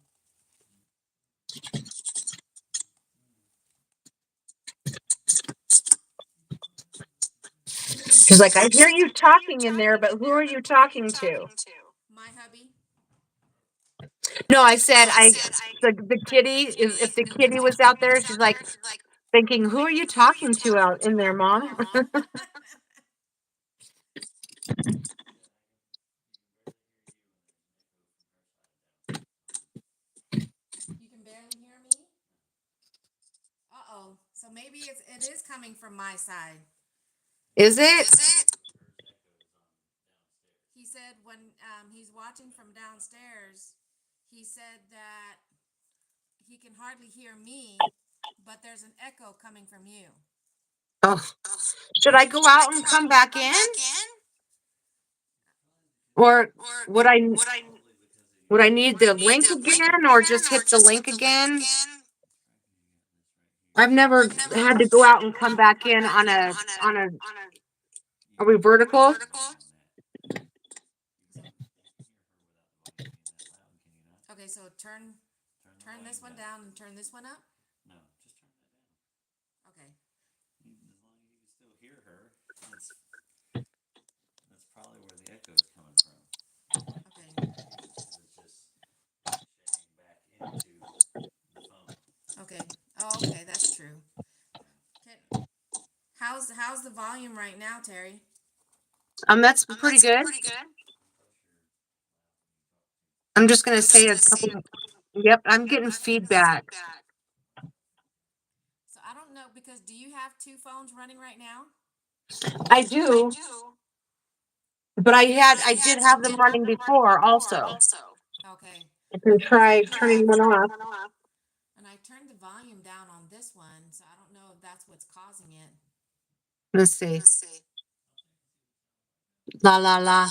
S2: She's like, I hear you talking in there, but who are you talking to?
S3: My hubby.
S2: No, I said the kitty is if the kitty was out there, she's like thinking, who are you talking to out in there, Mom?
S3: You can barely hear me? Uh-oh. So maybe it is coming from my side.
S2: Is it?
S3: He said when he's watching from downstairs, he said that he can hardly hear me, but there's an echo coming from you.
S2: Oh, should I go out and come back in? Or would I need the link again, or just hit the link again? I've never had to go out and come back in on a. Are we vertical?
S3: Okay, so turn this one down and turn this one up. Okay.
S4: That's probably where the echo is coming from.
S3: Okay. Okay. Oh, okay, that's true. How's the volume right now, Terry?
S2: That's pretty good. I'm just gonna say a couple. Yep, I'm getting feedback.
S3: So I don't know because do you have 2 phones running right now?
S2: I do, but I did have them running before also.
S3: Okay.
S2: I can try turning one off.
S3: And I turned the volume down on this one, so I don't know if that's what's causing it.
S2: Let's see. La la la.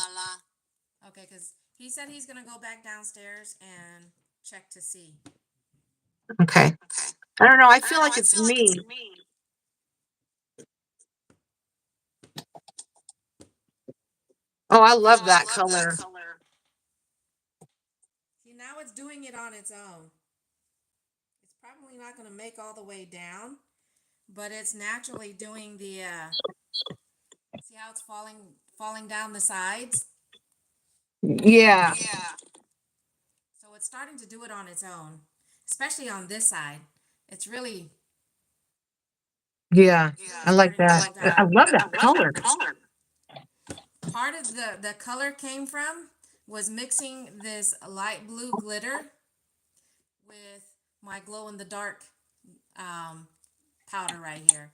S3: Okay, because he said he's gonna go back downstairs and check to see.
S2: Okay. I don't know. I feel like it's me. Oh, I love that color.
S3: See, now it's doing it on its own. It's probably not gonna make all the way down, but it's naturally doing the see how it's falling down the sides?
S2: Yeah.
S3: So it's starting to do it on its own, especially on this side. It's really
S2: Yeah. I like that. I love that color.
S3: part of the color came from was mixing this light blue glitter with my glow in the dark powder right here.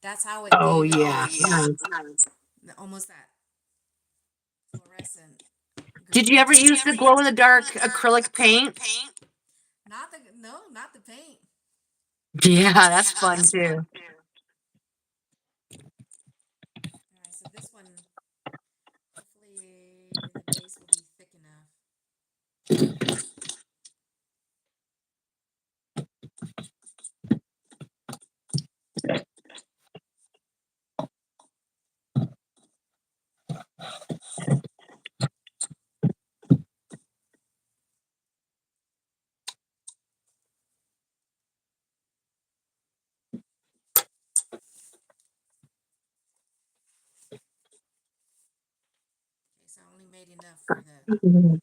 S3: That's how it
S2: Oh
S3: gave it
S2: yeah. Nice.
S3: almost that fluorescent
S2: Did
S3: green.
S2: you ever use the glow in the dark acrylic paint?
S3: Not the paint.
S2: Yeah, that's fun too.
S3: All right, so this one, hopefully the base will be thick enough. Okay, so I only made enough for the. I'm gonna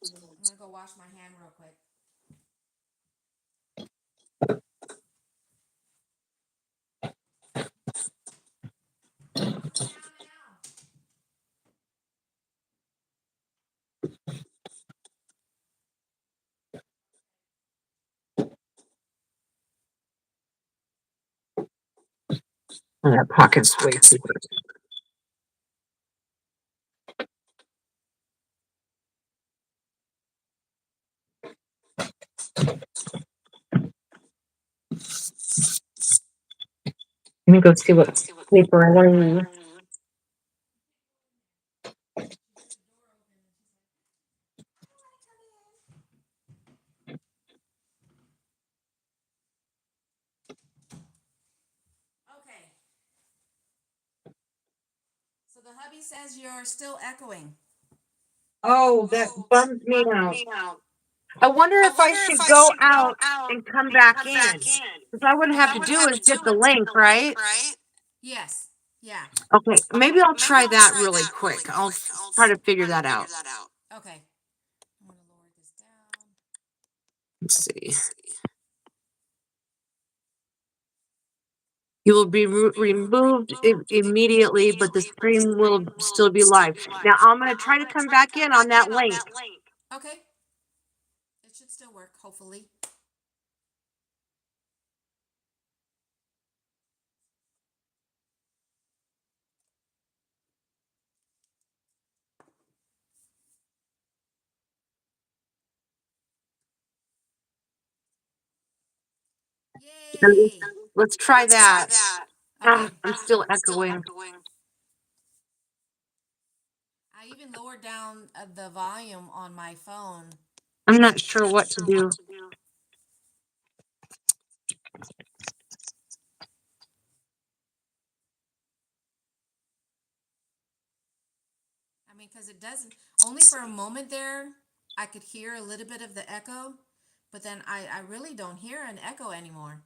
S3: go wash my hand real quick.
S2: Oh, that pocket's way too big. Let me go see what paper I want to use.
S3: Okay. So the hubby says you're still echoing.
S2: Oh, that bums me out. I wonder if I should go out and come back in. Because I wouldn't have to do is hit the link, right?
S3: Yes. Yeah.
S2: Okay, maybe I'll try that really quick. I'll try to figure that out.
S3: Okay. I'm gonna lower this down.
S2: Let's see. You will be removed immediately, but the stream will still be live. Now, I'm going to try to come back in on that link.
S3: Okay. It should still work, hopefully. Yay!
S2: Let's try that.
S3: Okay.
S2: I'm still echoing.
S3: I even lowered down the volume on my phone.
S2: I'm not sure what to do.
S3: I mean, because it doesn't, only for a moment there, I could hear a little bit of the echo, but then I really don't hear an echo anymore.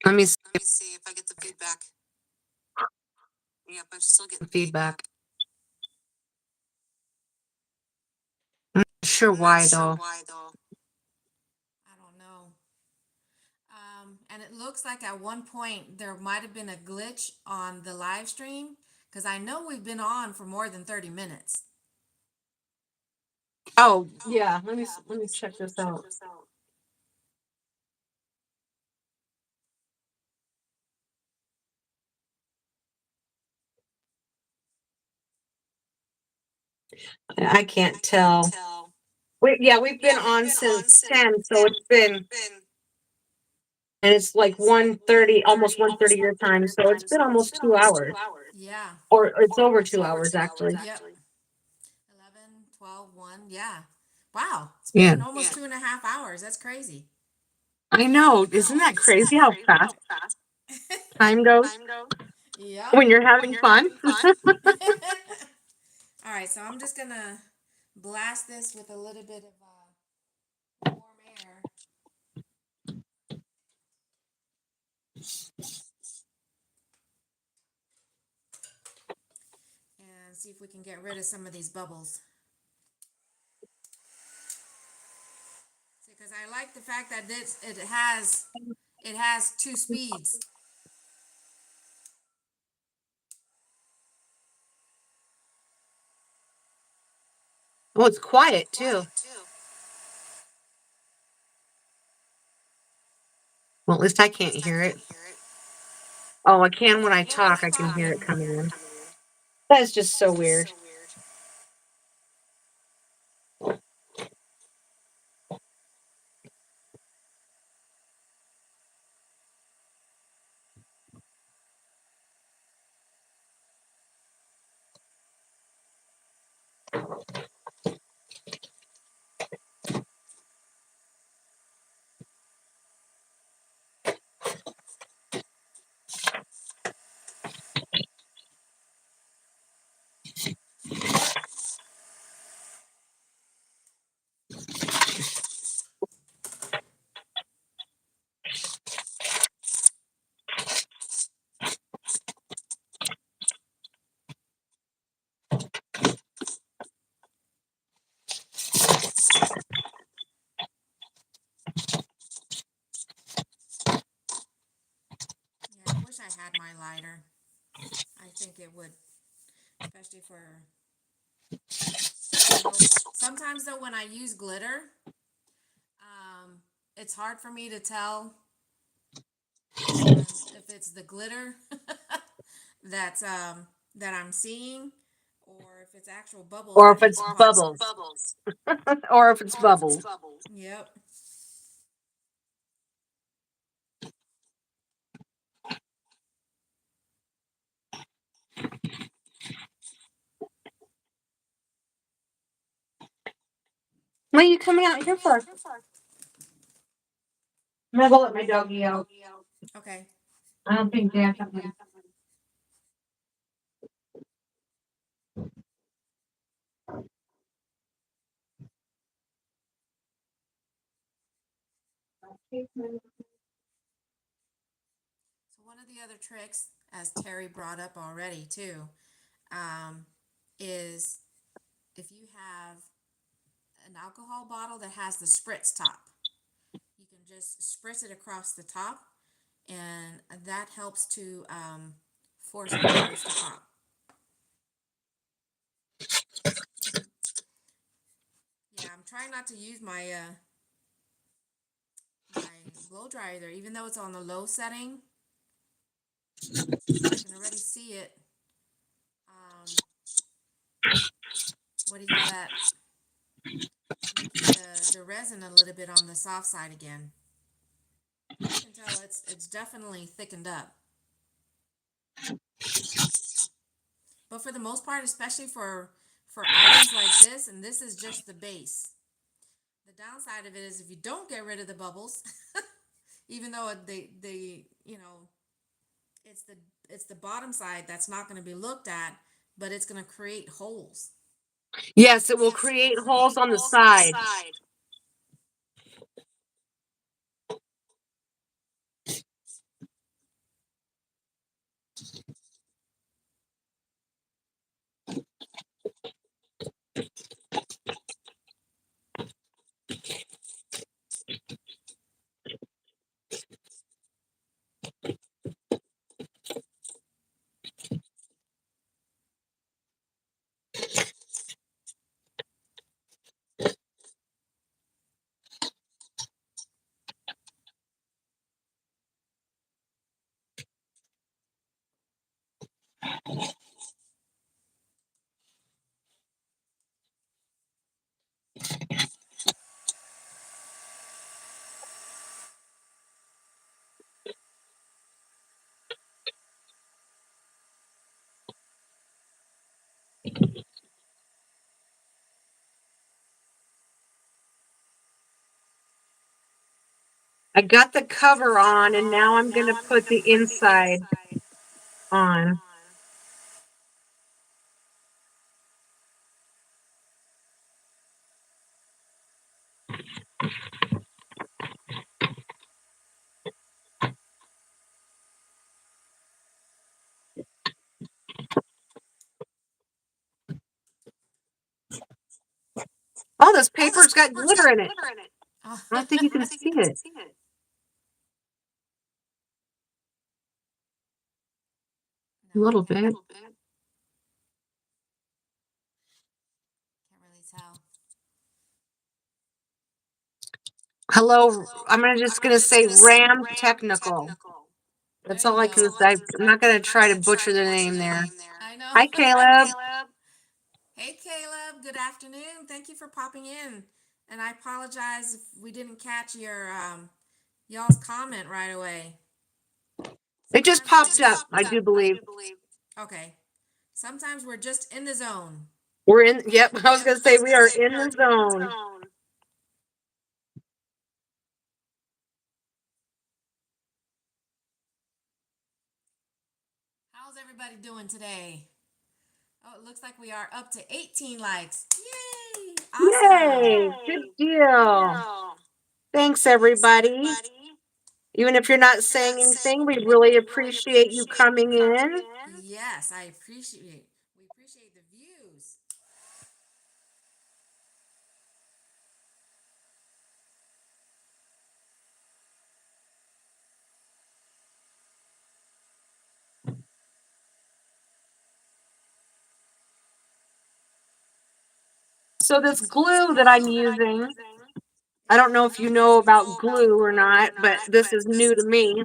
S2: Let me see if I get the feedback. Yep, I'm still getting feedback. I'm not sure why though.
S3: I don't know. And it looks like at one point there might have been a glitch on the live stream because I know we've been on for more than 30 minutes.
S2: Oh, yeah. Let me check this out. I can't tell. We've been on since 10, so it's been, and it's like 1:30, almost 1:30 your time, so it's been almost 2 hours.
S3: Yeah.
S2: Or it's over 2 hours actually.
S3: Yep. 11, 12, 1. Yeah. Wow. It's
S2: Yeah.
S3: been almost 2.5 hours. That's crazy.
S2: I know. Isn't that crazy how fast time goes
S3: Yeah.
S2: when you're having fun?
S3: All right. So I'm just going to blast this with a little bit of warm air. And see if we can get rid of some of these bubbles. Because I like the fact that it has 2 speeds.
S2: Oh, it's quiet too. Well, at least I can't hear it. Oh, I can when I talk. I can hear it coming in. That's just so weird.
S3: Yeah, I wish I had my lighter. I think it would, especially for, sometimes though when I use glitter, it's hard for me to tell and if it's the glitter that's that I'm seeing, or if it's actual bubbles.
S2: Or
S3: I
S2: if
S3: need
S2: it's
S3: to pop.
S2: bubbles. Or if it's bubbles.
S3: Yep.
S2: What are you coming out here for? I'm gonna go let my doggy out.
S3: Okay.
S2: I don't think Dad's coming.
S3: So one of the other tricks, as Terry brought up already too, is if you have an alcohol bottle that has the spritz top, you can just spritz it across the top, and that helps to force the bubbles to pop. Yeah, I'm trying not to use my my blow dryer there, even though it's on the low setting. I can already see it. What do you call that? Making the resin a little bit on the soft side again. You can tell it's definitely thickened up. But for the most part, especially for items like this, and this is just the base. The downside of it is if you don't get rid of the bubbles, even though they it's the bottom side that's not going to be looked at, but it's going to create holes.
S2: Yes, it will create holes on the side. I got the cover on, and now I'm going to put the inside on. Oh, this paper's got glitter in it.
S3: Oh.
S2: I don't think you can see it. A little bit.
S3: Can't really tell.
S2: Hello, I'm just going to say Ram Technical. That's
S3: There
S2: all
S3: you
S2: I can
S3: go.
S2: say. I'm not going to try to butcher the name there.
S3: I know.
S2: Hi, Caleb.
S3: Hey, Caleb. Good afternoon. Thank you for popping in. And I apologize if we didn't catch your y'all's comment right away.
S2: It just popped up, I do believe.
S3: Okay. Sometimes we're just in the zone.
S2: We're in, yep, I was going to say we are in the zone.
S3: How's everybody doing today? Oh, it looks like we are up to 18 likes. Yay! Awesome.
S2: Yay, good deal. Thanks, everybody. Even if you're not saying anything, we really appreciate you coming in.
S3: Yes, I appreciate. We appreciate the views.
S2: So this glue that I'm using, I don't know if you know about glue or not, but this is new to me.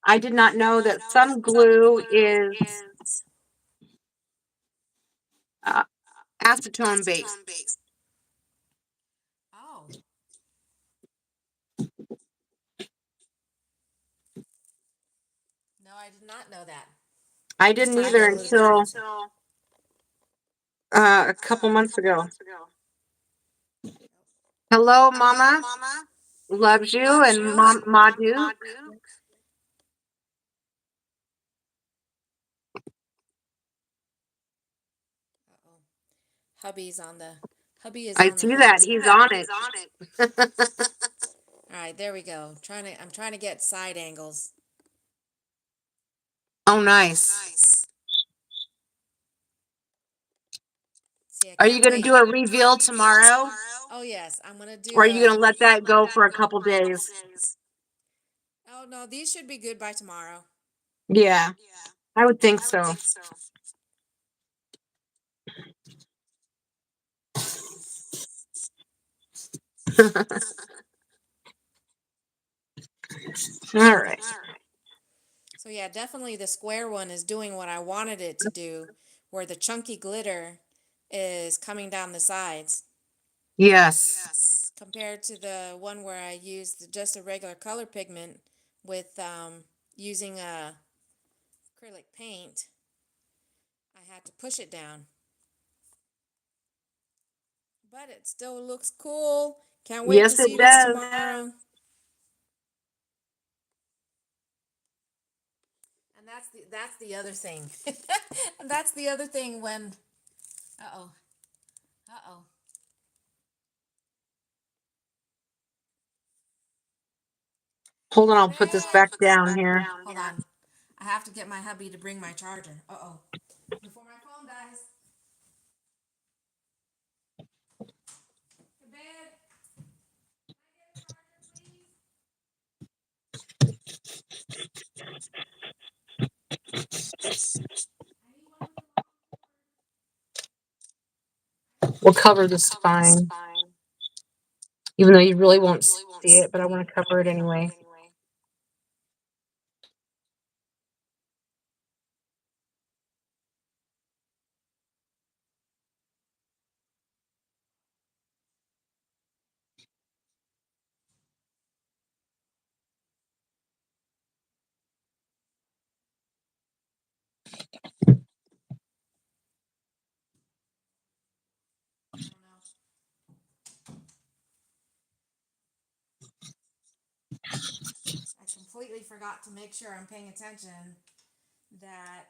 S2: I did not know that some glue is acetone based.
S3: Oh. No, I did not know that.
S2: I didn't
S3: Try
S2: either
S3: that a little
S2: until a couple months ago. Hello, Mama. Loves you, and Ma Duke.
S3: Uh-oh. Hubby is
S2: I
S3: on the
S2: see
S3: hunt.
S2: that. He's on it.
S3: All right, there we go. I'm trying to get side angles.
S2: Oh, nice.
S3: See, I
S2: Are you
S3: can't
S2: going to
S3: wait.
S2: do a reveal tomorrow?
S3: Oh yes, I'm gonna do.
S2: Or are you going to let that go for a couple days?
S3: Oh no, these should be good by tomorrow.
S2: Yeah, I would think so. All right.
S3: So yeah, definitely the square one is doing what I wanted it to do, where the chunky glitter is coming down the sides,
S2: Yes.
S3: compared to the one where I used just a regular color pigment with using a acrylic paint. I had to push it down. But it still looks cool. Can't wait to
S2: Yes,
S3: see
S2: it
S3: this
S2: does.
S3: tomorrow. And that's the other thing. That's the other thing when uh-oh. Uh-oh.
S2: Hold on, I'll put this back down here.
S3: Hold on. I have to get my hubby to bring my charger. Uh-oh. Before my phone dies. To bed. Can I get a charger, please? I need one with the long cord.
S2: We'll cover the spine, even though you really won't see it, but I want to cover it anyway.
S3: I don't know. I completely forgot to make sure I'm paying attention that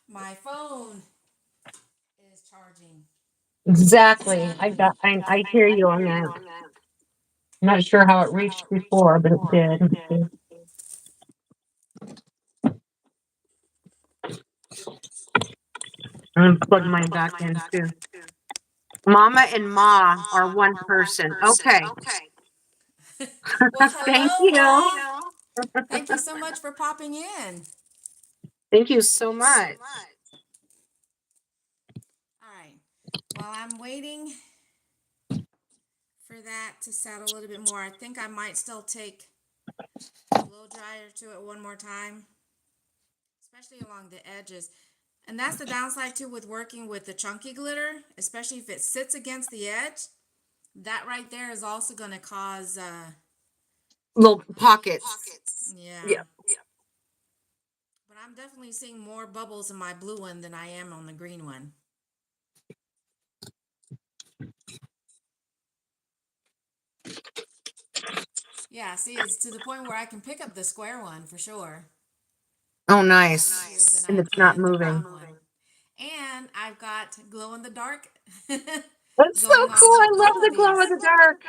S3: my phone is charging.
S2: Exactly. I hear you on that. I'm not sure how it reached before, but it did. I'm gonna plug mine back in too. Mama and Ma are one person. Okay.
S3: Well,
S2: Thank
S3: hello,
S2: you.
S3: Ma. Thank you so much for popping in.
S2: Thank you so much.
S3: All right. While I'm waiting for that to settle a little bit more, I think I might still take a blow dryer to it one more time, especially along the edges. And that's the downside too with working with the chunky glitter, especially if it sits against the edge. That right there is also going to cause,
S2: Little pockets.
S3: yeah.
S2: Yeah.
S3: But I'm definitely seeing more bubbles in my blue one than I am on the green one. Yeah, see, it's to the point where I can pick up the square one for sure.
S2: Oh, nice. And it's not moving.
S3: And I've got glow in the dark
S2: That's so
S3: going
S2: cool.
S3: on
S2: I
S3: with
S2: love
S3: both
S2: the
S3: of
S2: glow in
S3: these.
S2: the dark.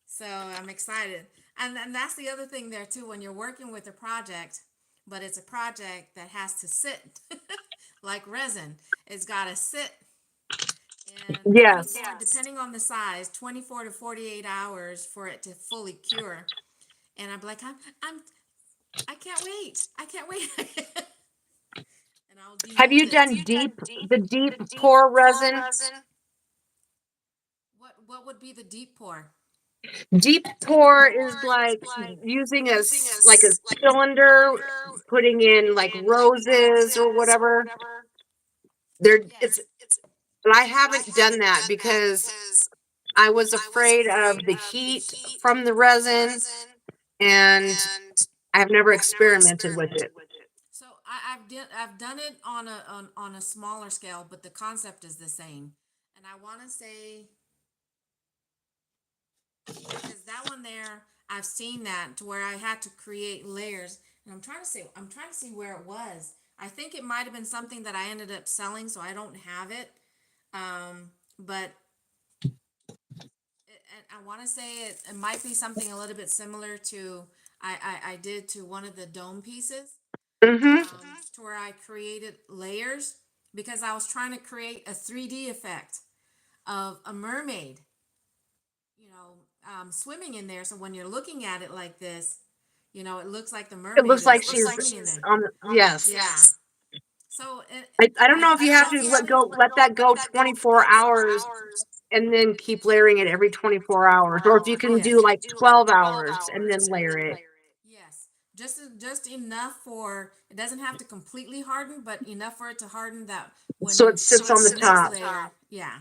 S3: So I'm excited. And that's the other thing there too, when you're working with a project, but it's a project that has to sit like resin. It's got to sit and
S2: Yes.
S3: depending on the size, 24 to 48 hours for it to fully cure. And I'm like, I can't wait. I can't wait. And I'll
S2: Have
S3: demold
S2: you
S3: it.
S2: done the deep pour resin?
S3: What would be the deep pour?
S2: Deep pour is like using like a cylinder, putting in like roses or whatever. But I haven't done that because I was afraid of the heat from the resin, and I've never experimented with it.
S3: So I've done it on a smaller scale, but the concept is the same. And I want to say because that one there, I've seen that to where I had to create layers, and I'm trying to see where it was. I think it might have been something that I ended up selling, so I don't have it. But and I want to say it might be something a little bit similar to I did to one of the dome pieces,
S2: Mm-hmm.
S3: to where I created layers because I was trying to create a 3D effect of a mermaid, swimming in there. So when you're looking at it like this, it looks like the
S2: It
S3: mermaid
S2: looks like
S3: is
S2: she's
S3: swimming in there.
S2: on. Yes.
S3: Yeah. So
S2: I don't know if you have to let that go 24 hours and then keep layering it every 24 hours, or if you can do like 12 hours and then layer it.
S3: yes, just enough for it doesn't have to completely harden, but enough for it to harden that when
S2: So
S3: you
S2: it sits
S3: put
S2: on the
S3: next
S2: top.
S3: layer, yeah.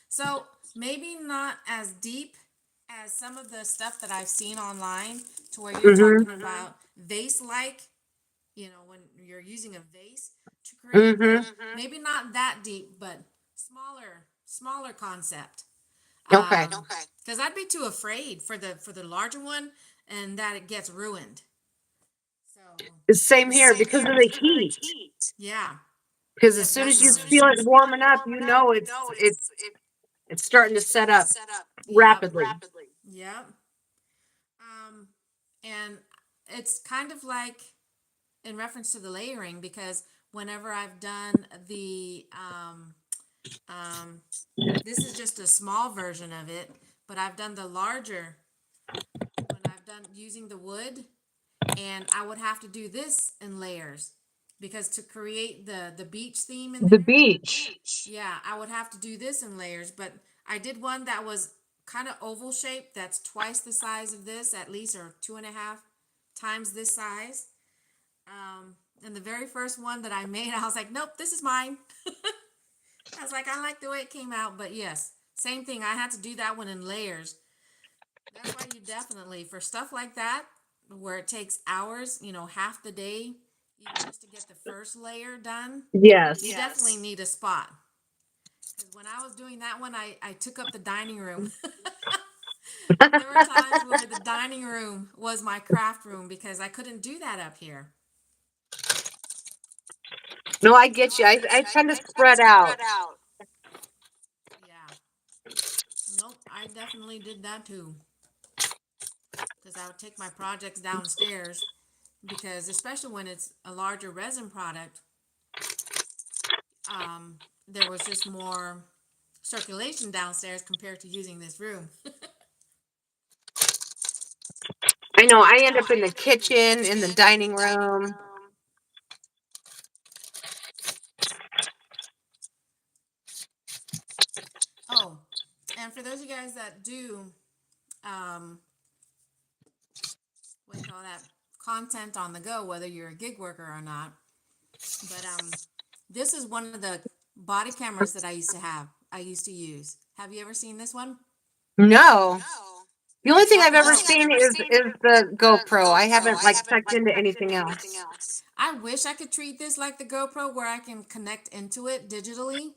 S3: So maybe not as deep as some of the stuff that I've seen online, to where you're
S2: Mm-hmm.
S3: talking about vase like, when you're using a vase to create
S2: Mm-hmm.
S3: that. Maybe not that deep, but smaller concept.
S2: Okay.
S3: Because I'd be too afraid for the larger one and that it gets ruined. So
S2: Same here because of the heat.
S3: yeah,
S2: Because
S3: yeah,
S2: as soon as you
S3: definitely.
S2: feel it warming up, it's starting to set up
S3: Yep,
S2: rapidly.
S3: yep. And it's kind of like in reference to the layering, because whenever I've done this is just a small version of it, but I've done the larger when I've done using the wood, and I would have to do this in layers because to create the beach theme in
S2: The
S3: there,
S2: beach.
S3: yeah, I would have to do this in layers. But I did one that was kind of oval shaped, that's twice the size of this at least, or 2.5 times this size. And the very first one that I made, I was like, nope, this is mine. I was like, I like the way it came out. But yes, same thing, I had to do that one in layers. That's why you definitely, for stuff like that, where it takes hours, half the day, even just to get the first layer done,
S2: Yes.
S3: you definitely need a spot. Because when I was doing that one, I took up the dining room. There were times where the dining room was my craft room because I couldn't do that up here.
S2: No, I get you. I tend to spread out.
S3: Yeah. Nope, I definitely did that too. Because I would take my projects downstairs, because especially when it's a larger resin product, there was just more circulation downstairs compared to using this room.
S2: I know. I end up in the kitchen, in the dining room.
S3: Oh, and for those of you guys that do, what do you call that, content on the go, whether you're a gig worker or not, but this is one of the body cameras that I used to use. Have you ever seen this one?
S2: No. The only
S3: It's
S2: thing
S3: got
S2: I've
S3: the
S2: ever
S3: belt.
S2: seen is the GoPro. I haven't like checked into anything else.
S3: I wish I could treat this like the GoPro, where I can connect into it digitally,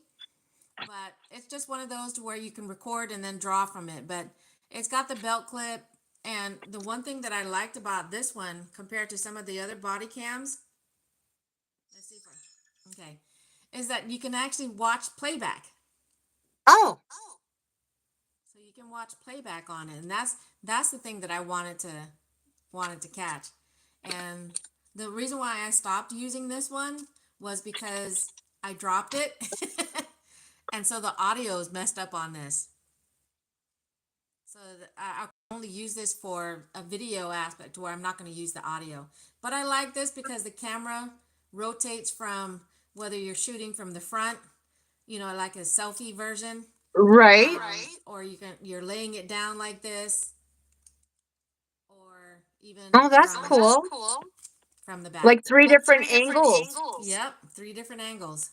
S3: but it's just one of those to where you can record and then draw from it. But it's got the belt clip, and the one thing that I liked about this one compared to some of the other body cams, let's see if okay, is that you can actually watch playback.
S2: Oh.
S3: So you can watch playback on it, and that's the thing that I wanted to catch. And the reason why I stopped using this one was because I dropped it. And so the audio is messed up on this. So I can only use this for a video aspect, where I'm not going to use the audio. But I like this because the camera rotates from, whether you're shooting from the front, like a selfie version,
S2: Right.
S3: or you're laying it down like this. even
S2: Oh, that's
S3: from
S2: cool.
S3: from the back.
S2: Like three different angles.
S3: Yep, 3 different angles.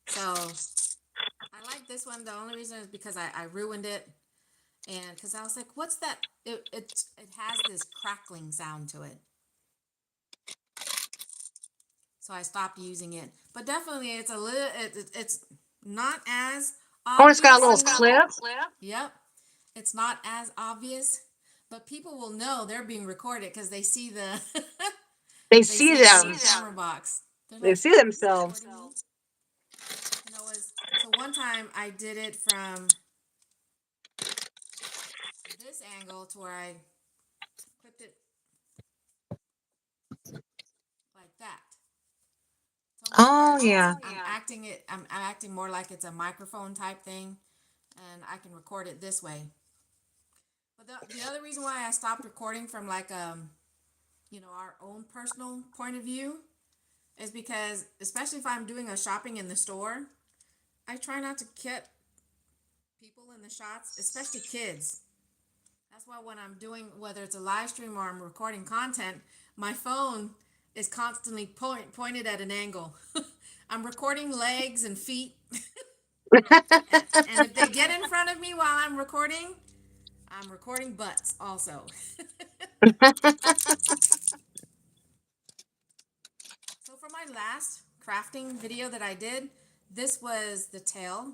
S3: So I like this one. The only reason is because I ruined it, and because I was like, "What's that?" It has this crackling sound to it, so I stopped using it. But definitely, it's a little. It's not as
S2: Oh, it's got a
S3: obvious.
S2: little clip.
S3: Yep, it's not as obvious, but people will know they're being recorded because they see the
S2: They
S3: they
S2: see
S3: see
S2: them.
S3: the camera box. They're
S2: They
S3: like,
S2: see themselves.
S3: recording me? You know, so one time I did it from this angle to where I clipped it like that. So
S2: Oh, yeah.
S3: I'm acting more like it's a microphone type thing, and I can record it this way. But the other reason why I stopped recording from like our own personal point of view is because, especially if I'm doing a shopping in the store, I try not to get people in the shots, especially kids. That's why when I'm doing, whether it's a live stream or I'm recording content, my phone is constantly pointed at an angle. I'm recording legs and feet. And if they get in front of me while I'm recording butts also. So for my last crafting video that I did, this was the tail,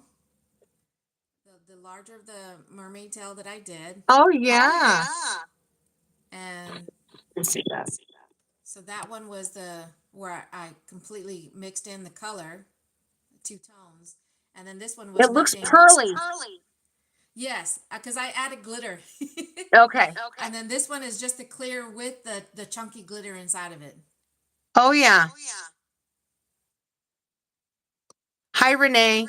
S3: the larger of the mermaid tail that I did.
S2: Oh, yeah.
S3: And
S2: Let's see that.
S3: so that one was where I completely mixed in the color, the 2 tones. And then this one was
S2: It looks
S3: nothing.
S2: pearly.
S3: Yes, because I added glitter.
S2: Okay.
S3: And then this one is just the clear with the chunky glitter inside of it.
S2: Oh, yeah. Hi, Renee.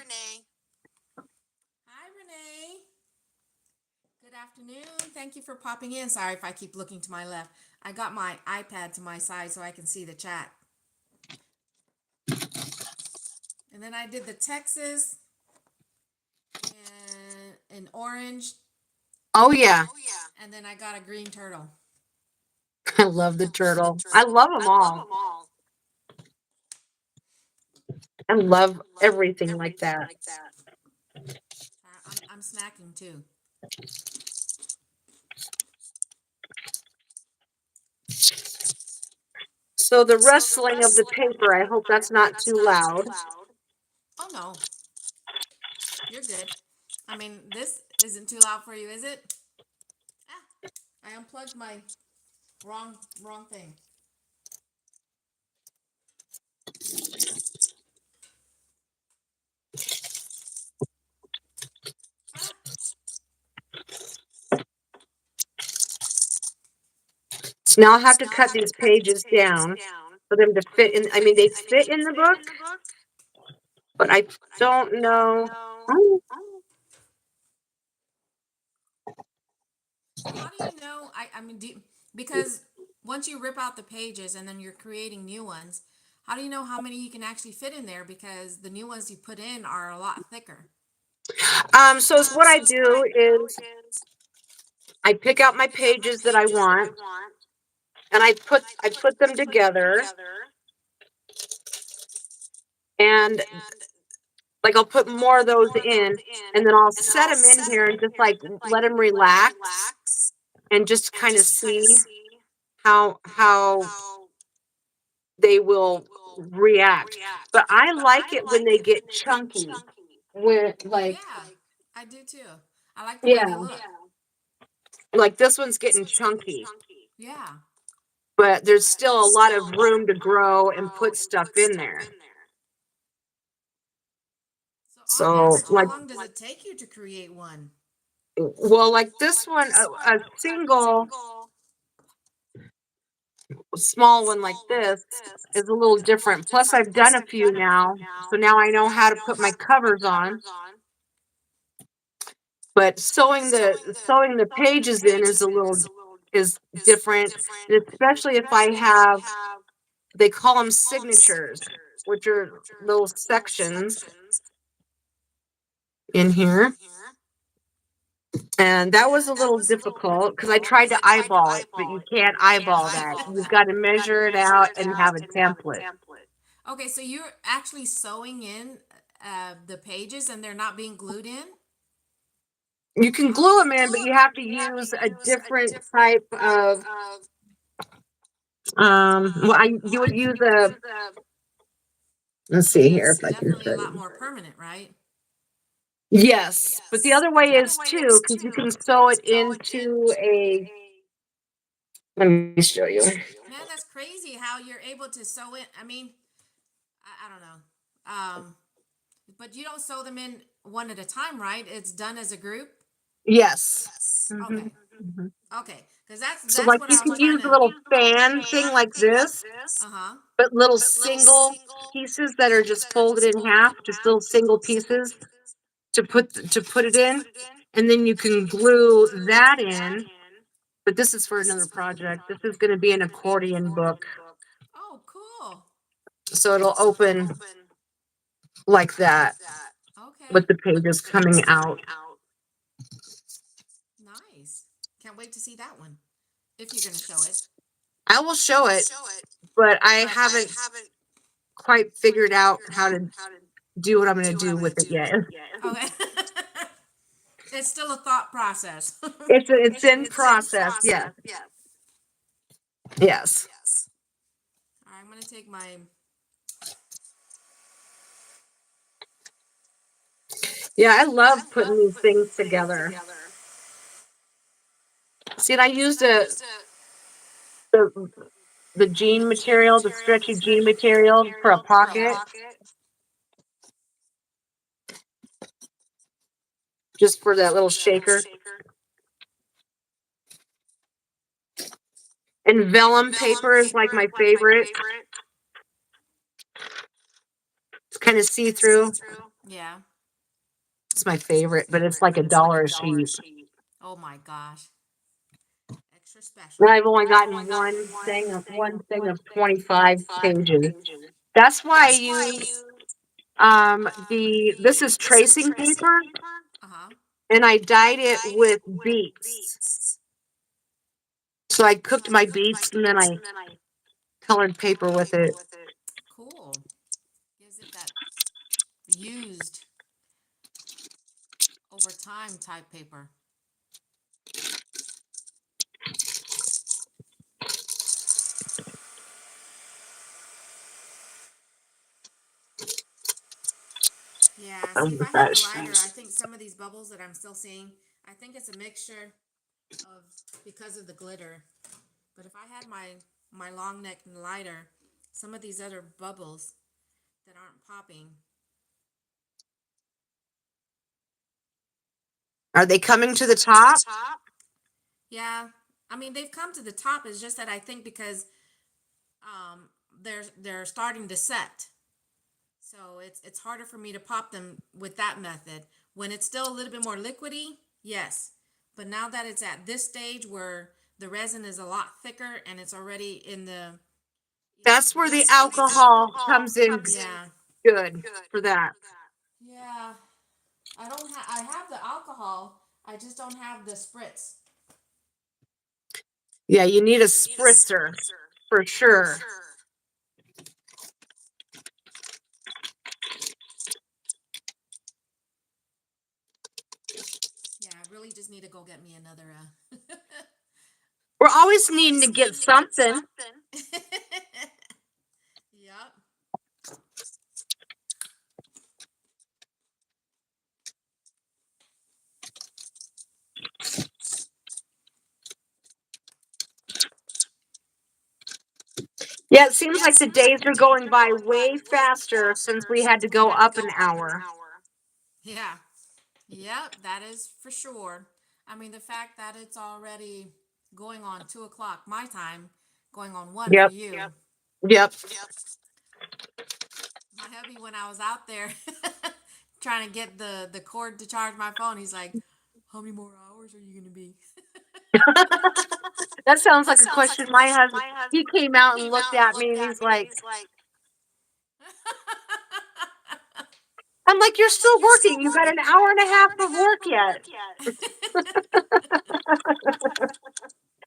S3: Hi, Renee. Good afternoon. Thank you for popping in. Sorry if I keep looking to my left. I got my iPad to my side so I can see the chat. And then I did the Texas and an orange.
S2: Oh, yeah.
S3: And then I got a green turtle.
S2: I love the turtle. I love them all. I love everything like that.
S3: I'm snacking too.
S2: So the rustling of the paper, I hope that's not too loud.
S3: Oh no, you're good. I mean, this isn't too loud for you, is it? Ah, I unplugged my wrong thing. Ah.
S2: So now I have to cut these pages down for them to fit in. I mean, they fit in the book, but I don't know. Oh,
S3: So how do you know? I mean, because once you rip out the pages and then you're creating new ones, how do you know how many you can actually fit in there? Because the new ones you put in are a lot thicker.
S2: So what I do is I pick out my pages that I want, and I put them together, and like I'll put more of those in, and then I'll set them in here and just like let them relax and just kind of see how they will react. But I like it when they get chunky. When like
S3: Yeah, I do too. I like the way they
S2: yeah,
S3: look.
S2: like this one's getting chunky,
S3: Yeah.
S2: but there's still a lot of room to grow and put stuff in there.
S3: So on
S2: So
S3: average,
S2: like,
S3: how long does it take you to create one?
S2: well, like this one, a single small one like this is a little different. Plus, I've done a few now, so now I know how to put my covers on. But sewing the pages in is different, and especially if I have, they call them signatures, which are little sections in here. And that was a little difficult because I tried to eyeball it, but you can't eyeball that. You've got to measure it out and have a template.
S3: Okay, so you're actually sewing in the pages and they're not being glued in?
S2: You can glue them in, but you have to use a different type of, you would use let's see here if I can
S3: Definitely
S2: show
S3: a lot
S2: you.
S3: more permanent, right?
S2: Yes, but the other way is too, because you can sew it into let me show you.
S3: Man, that's crazy how you're able to sew it. I mean, I don't know. But you don't sew them in one at a time, right? It's done as a group?
S2: Yes.
S3: Okay.
S2: Mhm.
S3: Okay. Because that's
S2: So like
S3: what
S2: you
S3: I was
S2: can
S3: trying
S2: use a
S3: to.
S2: little fan thing like this,
S3: Uh-huh.
S2: but little single pieces that are just folded in half, just little single pieces to put it in, and then you can glue that in. But this is for another project. This is going to be an accordion book,
S3: Oh, cool.
S2: so it'll open like that
S3: Okay.
S2: with the pages coming out.
S3: Nice. Can't wait to see that one. If you're going to show it.
S2: I will show it, but I haven't quite figured out how to do what I'm going to do with it yet.
S3: Okay. It's still a thought process.
S2: It's in process. Yes. Yes.
S3: All right, I'm going to take my.
S2: Yeah, I love putting these things together. See, and I used the jean material, the stretchy jean material for a pocket. Just for that little shaker. And vellum paper is like my favorite. It's kind of see-through.
S3: Yeah.
S2: It's my favorite, but it's like $1 a sheet.
S3: Oh my gosh. Extra special.
S2: And I've only gotten one thing of 25 pages. That's why I use this is tracing paper,
S3: Uh-huh.
S2: and I dyed it with beets. So I cooked my beets and then I colored paper with it.
S3: Cool. Gives it that used over time type paper. Yeah, see, if I had the lighter, I think some of these bubbles that I'm still seeing, I think it's a mixture of because of the glitter. But if I had my long neck lighter, some of these other bubbles that aren't popping.
S2: Are they coming to the top?
S3: Yeah, I mean they've come to the top. It's just that I think because they're starting to set. So it's harder for me to pop them with that method. When it's still a little bit more liquidy, yes. But now that it's at this stage where the resin is a lot thicker and it's already in the
S2: That's where the alcohol comes in
S3: yeah.
S2: good for that.
S3: Yeah. I have the alcohol. I just don't have the spritz.
S2: Yeah, you need a spritzer for sure.
S3: Yeah, I really just need to go get me another
S2: We're always needing to get something.
S3: Yep.
S2: Yeah, it seems like the days are going by way faster since we had to go up an hour.
S3: Yeah. Yep, that is for sure. I mean, the fact that it's already going on 2 o'clock my time, going on 1
S2: Yep.
S3: for you.
S2: Yep.
S3: My hubby, when I was out there trying to get the cord to charge my phone, he's like, "How many more hours are you gonna be?"
S2: That sounds like a question my husband, he came out and looked at me and he's like, I'm like, you're still working. You got an hour and a half of work yet.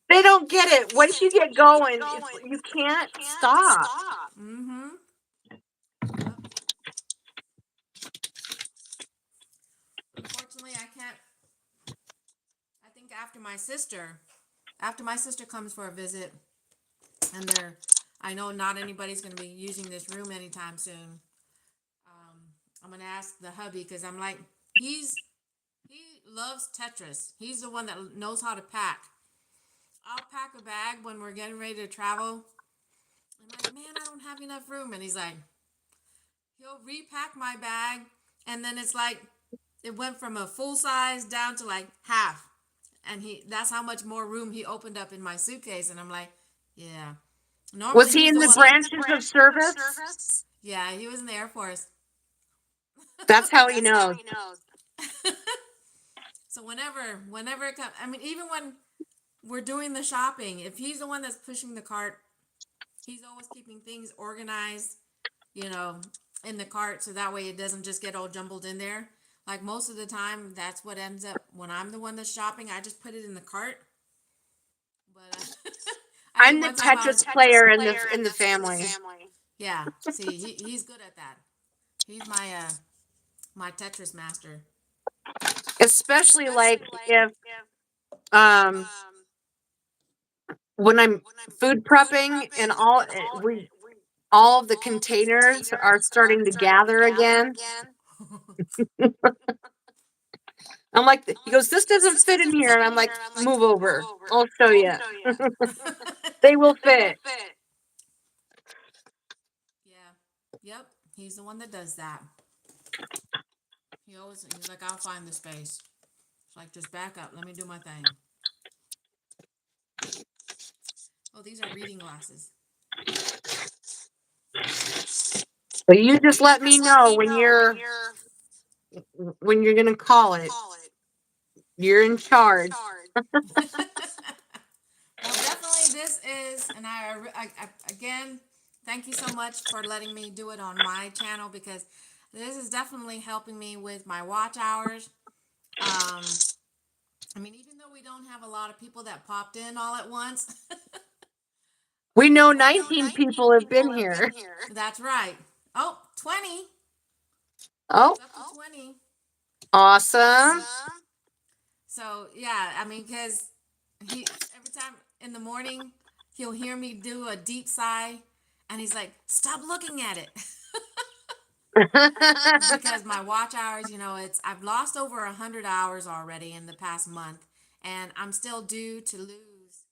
S2: They don't get it. Once you get going, you can't stop.
S3: Mm-hmm. Unfortunately, I can't. I think after my sister comes for a visit, and I know not anybody's going to be using this room anytime soon. I'm going to ask the hubby because I'm like, he loves Tetris. He's the one that knows how to pack. I'll pack a bag when we're getting ready to travel. I'm like, man, I don't have enough room. And he's like, he'll repack my bag. And then it's like, it went from a full size down to like half. And that's how much more room he opened up in my suitcase. And I'm like, yeah. Normally
S2: Was he
S3: he's
S2: in the
S3: one
S2: branches of service?
S3: Yeah, he was in the Air Force.
S2: That's how he knows.
S3: So whenever it comes, I mean, even when we're doing the shopping, if he's the one that's pushing the cart, he's always keeping things organized, in the cart, so that way it doesn't just get all jumbled in there. Like most of the time, that's what ends up when I'm the one that's shopping. I just put it in the cart. But I
S2: I'm
S3: think
S2: the
S3: one time I was,
S2: Tetris player in the family.
S3: yeah. See, he's good at that. He's my Tetris master.
S2: Especially like if um when I'm food prepping and all of the containers are starting to gather again. I'm like, he goes, this doesn't fit in here. And I'm like, move over. I'll show you. They will fit.
S3: Yeah. Yep. He's the one that does that. He's like, I'll find the space. It's like, just back up. Let me do my thing. Oh, these are reading glasses.
S2: But you just let me know when you're gonna call it. You're in charge.
S3: Well, definitely this is, and I again, thank you so much for letting me do it on my channel, because this is definitely helping me with my watch hours. I mean, even though we don't have a lot of people that popped in all at once.
S2: We know 19 people have been here.
S3: That's right. Oh, 20.
S2: Oh,
S3: It's up to 20.
S2: awesome.
S3: So yeah, I mean, because every time in the morning he'll hear me do a deep sigh, and he's like, "Stop looking at it," because my watch hours, I've lost over 100 hours already in the past month, and I'm still due to lose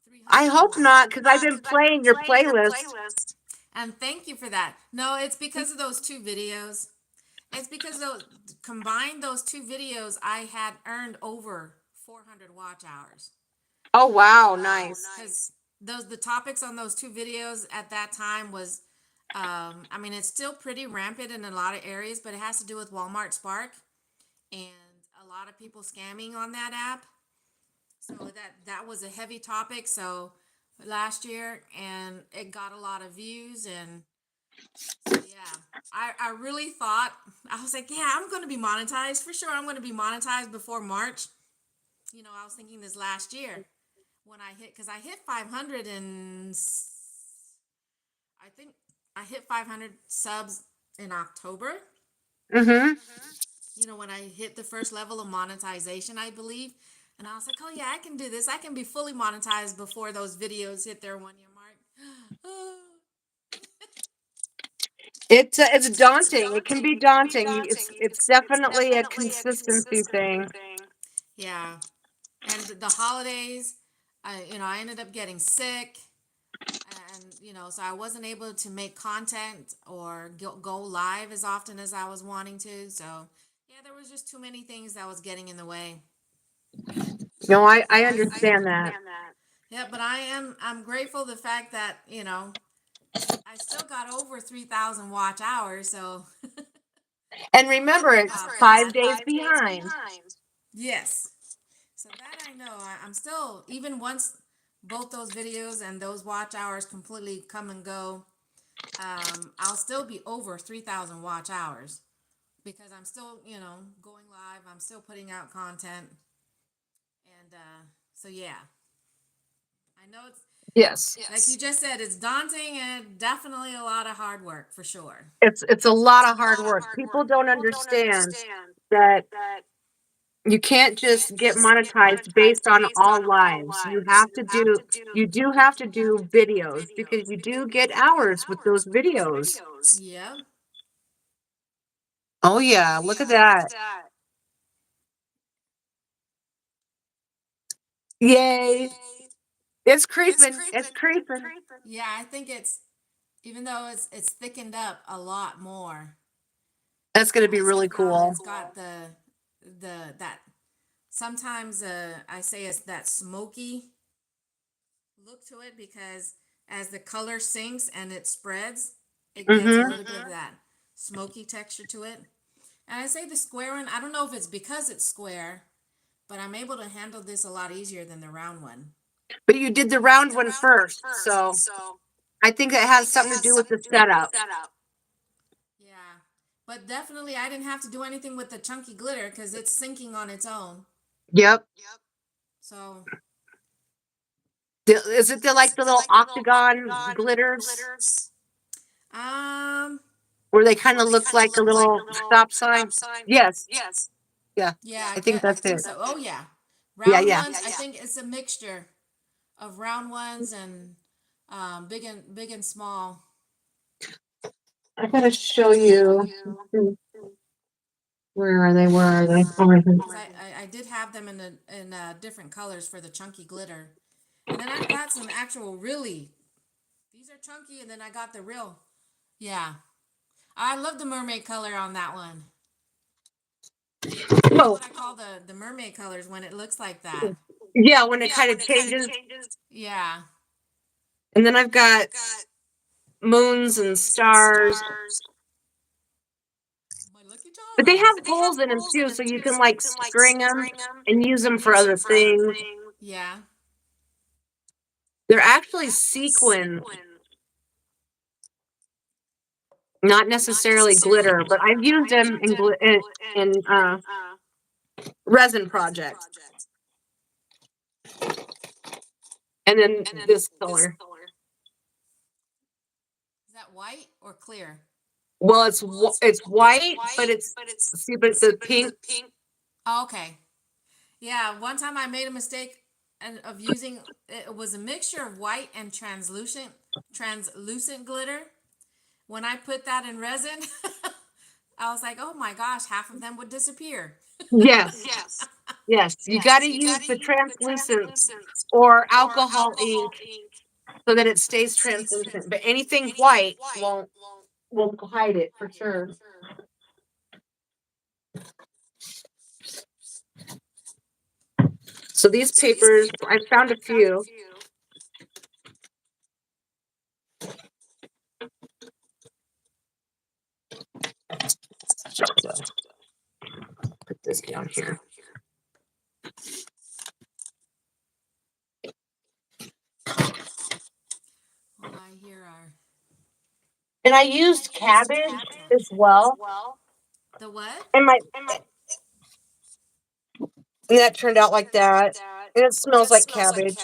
S3: 300
S2: I hope
S3: more.
S2: not, because I've been playing your playlist.
S3: And thank you for that. No, it's because of those two videos. It's because combined those two videos, I had earned over 400 watch hours.
S2: Oh wow, nice.
S3: Because the topics on those two videos at that time was, I mean, it's still pretty rampant in a lot of areas, but it has to do with Walmart Spark and a lot of people scamming on that app. So that was a heavy topic. So last year, and it got a lot of views, and so yeah, I really thought, I was like, yeah, I'm going to be monetized for sure. I'm going to be monetized before March. I was thinking this last year when because I hit 500, and I think I hit 500 subs in October.
S2: Mm-hmm.
S3: When I hit the first level of monetization, I believe. And I was like, oh yeah, I can do this. I can be fully monetized before those videos hit their 1 year mark.
S2: It's daunting. It can be daunting. It's definitely a consistency thing.
S3: Yeah. And the holidays, I ended up getting sick, and so I wasn't able to make content or go live as often as I was wanting to. So yeah, there was just too many things that was getting in the way.
S2: No, I understand that.
S3: Yeah, but I'm grateful the fact that, I still got over 3,000 watch hours. So
S2: And remember, it's 5 days behind.
S3: yes. So that I know, I'm still, even once both those videos and those watch hours completely come and go, I'll still be over 3,000 watch hours, because I'm still, going live. I'm still putting out content. And so, yeah, I know it's
S2: Yes.
S3: like you just said, it's daunting and definitely a lot of hard work for sure.
S2: It's a lot of hard work. People don't understand that you can't just get monetized based on all lives. You do have to do videos because you do get hours with those videos.
S3: Yeah.
S2: Oh yeah, look at that. Yay. It's creeping. It's creeping.
S3: Yeah, I think even though it's thickened up a lot more.
S2: That's going to be really cool.
S3: It's got that sometimes I say it's that smoky look to it because as the color sinks and it spreads, it gets a little bit of that smoky texture to it. And I say the square one, I don't know if it's because it's square, but I'm able to handle this a lot easier than the round one.
S2: But you did the round one first, so I think it has something to do with the setup.
S3: Yeah, but definitely I didn't have to do anything with the chunky glitter because it's sinking on its own.
S2: Yep.
S3: So
S2: Is it like the little octagon glitters? Where they kind of look like a little stop sign? Yes. Yeah.
S3: Yeah,
S2: I think that's it.
S3: so. Oh yeah,
S2: Yeah,
S3: round
S2: yeah.
S3: ones. I think it's a mixture of round ones and big and small.
S2: I gotta show you. Where are they? Where are they?
S3: Because I did have them in different colors for the chunky glitter, and then I've got some actual really. These are chunky, and then I got the real. Yeah, I love the mermaid color on that one. That's
S2: Oh,
S3: what I call the mermaid colors when it looks like that.
S2: yeah, when it kind of changes.
S3: Yeah.
S2: And then I've got moons and stars.
S3: My lucky charm.
S2: But they have holes in them too, so you can like string them and use them for other things.
S3: Yeah.
S2: They're actually sequins, not necessarily glitter, but I've used them in resin projects. And then this color.
S3: Is that white or clear?
S2: Well, it's white, but it's the pink.
S3: Oh, okay. Yeah, one time I made a mistake of using it was a mixture of white and translucent glitter. When I put that in resin, I was like, "Oh my gosh, half of them would disappear."
S2: Yes. Yes. You got to use the translucent or alcohol ink so that it stays translucent. But anything white will hide it for sure. So these papers, I found a few. Put this down here.
S3: All I hear are
S2: And I used cabbage as well.
S3: the what?
S2: And that turned out like that. And it smells like cabbage.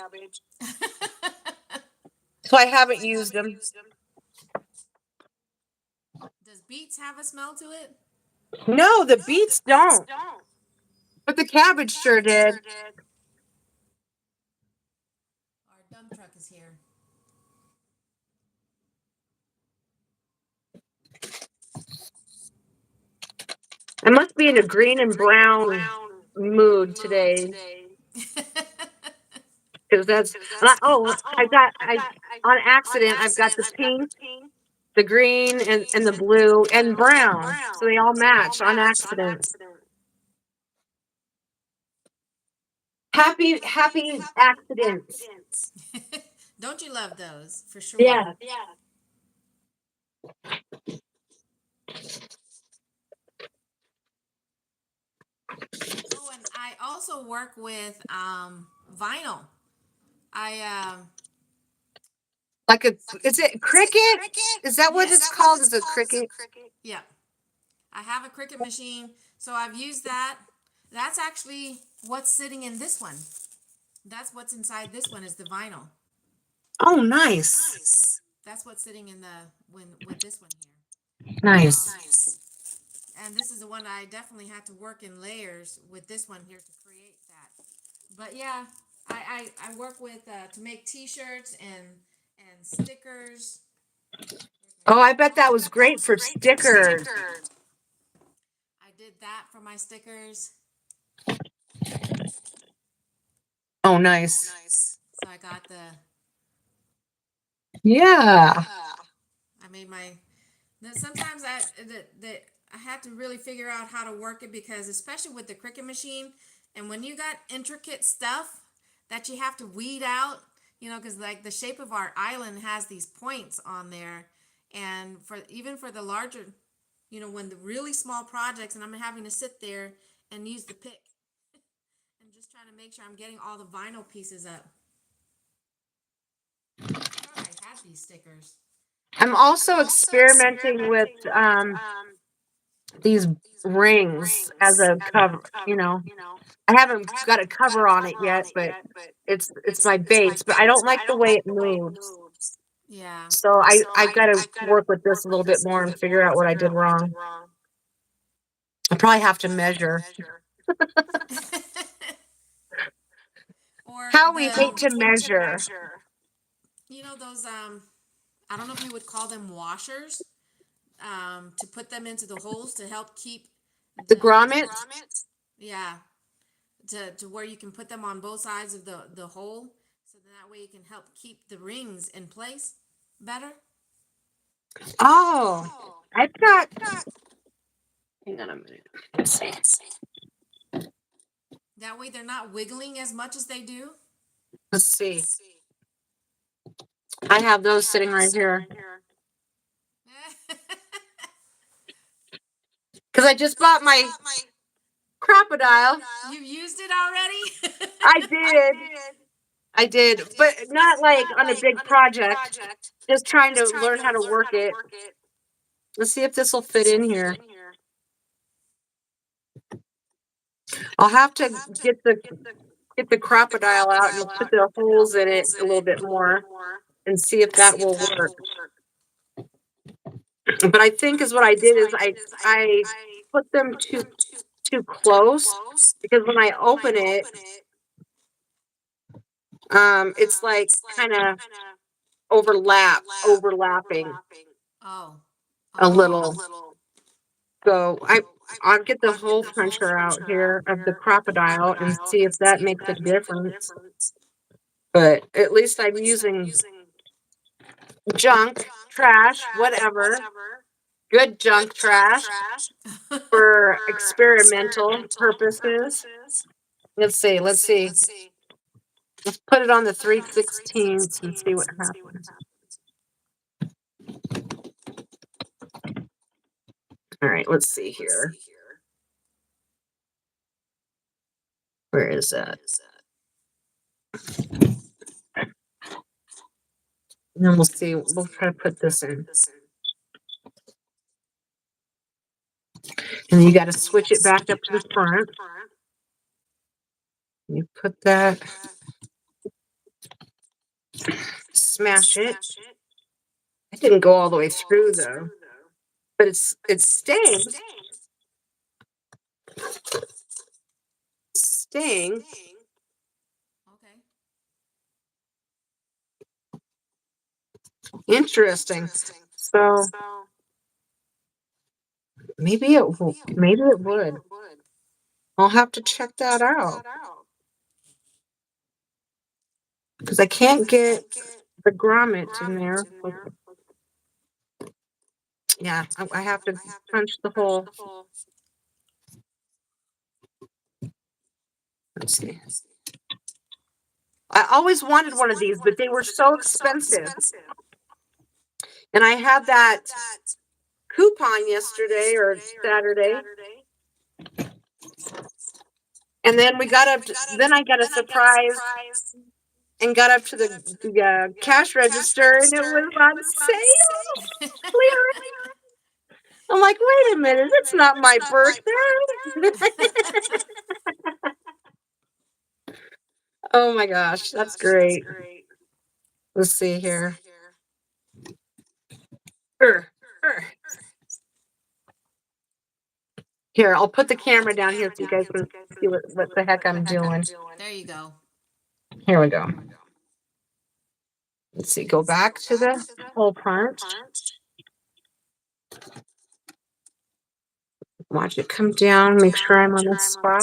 S2: So I haven't used them.
S3: Does beets have a smell to it?
S2: No, the beets don't. But the cabbage sure did.
S3: Our dump truck is here.
S2: I must be in a green and brown mood today. Because that's I on accident I've got the pink, the green, and the blue and brown. So they all match on accident. Happy accidents.
S3: Don't you love those for sure?
S2: Yeah.
S3: Oh, and I also work with vinyl.
S2: Like is it cricket? Is that what it's called? Is it cricket?
S3: Yeah. I have a Cricut machine, so I've used that. That's actually what's sitting in this one. That's what's inside this one is the vinyl.
S2: Oh, nice.
S3: That's what's sitting in the with this one here.
S2: Nice.
S3: And this is the one I definitely had to work in layers with this one here to create that. But yeah, I work with to make T-shirts and stickers.
S2: Oh, I bet that was great for stickers.
S3: I did that for my stickers.
S2: Oh, nice.
S3: So I got
S2: Yeah.
S3: I made my. Sometimes I had to really figure out how to work it because especially with the Cricut machine, and when you got intricate stuff that you have to weed out, because like the shape of our island has these points on there, and even for the larger, when the really small projects, and I'm having to sit there and use the pick and just trying to make sure I'm getting all the vinyl pieces up. I thought I had these stickers.
S2: I'm also experimenting with these rings as a cover, I haven't got a cover on it yet, but it's my base, but I don't like the way it moves.
S3: Yeah.
S2: So I've got to work with this a little bit more and figure out what I did wrong. I probably have to measure.
S3: Or
S2: How we hate to measure.
S3: Those I don't know if you would call them washers, to put them into the holes to help keep
S2: The grommets?
S3: Yeah. To where you can put them on both sides of the hole, so that way you can help keep the rings in place better.
S2: Oh, I've got. Hang on a minute. Let's see.
S3: That way they're not wiggling as much as they do.
S2: Let's see. I have those sitting right here. Because I just bought my crocodile.
S3: You used it already?
S2: I did, but not like on a big project. Just trying to learn how to work it. Let's see if this will fit in here. I'll have to get the crocodile out and put the holes in it a little bit more and see if that will work. But I think is what I did is I put them too close, because when I open it, it's like kind of overlapping
S3: Oh.
S2: a little. So I'll get the hole puncher out here of the crocodile and see if that makes a difference. But at least I'm using junk, trash, whatever, good junk trash for experimental purposes. Let's see. Let's put it on the 3/16 and see what happens. All right, let's see here. Where is that? And then we'll see. We'll try to put this in. And you got to switch it back up to the front. You put that, smash it. It didn't go all the way through though, but it's staying. Staying.
S3: Okay.
S2: Interesting. So maybe it would. I'll have to check that out. Because I can't get the grommet in there. Yeah, I have to punch the hole. Let's see. I always wanted one of these, but they were so expensive. And I had that coupon yesterday or Saturday. And then I got a surprise and got up to the cash register, and it was on sale. I'm like, wait a minute, it's not my birthday. Oh my gosh, that's great. Let's see here. Here, I'll put the camera down here so you guys can see what the heck I'm doing.
S3: There you go.
S2: Here we go. Let's see, go back to the hole punch. Watch it come down, make sure I'm on the spot.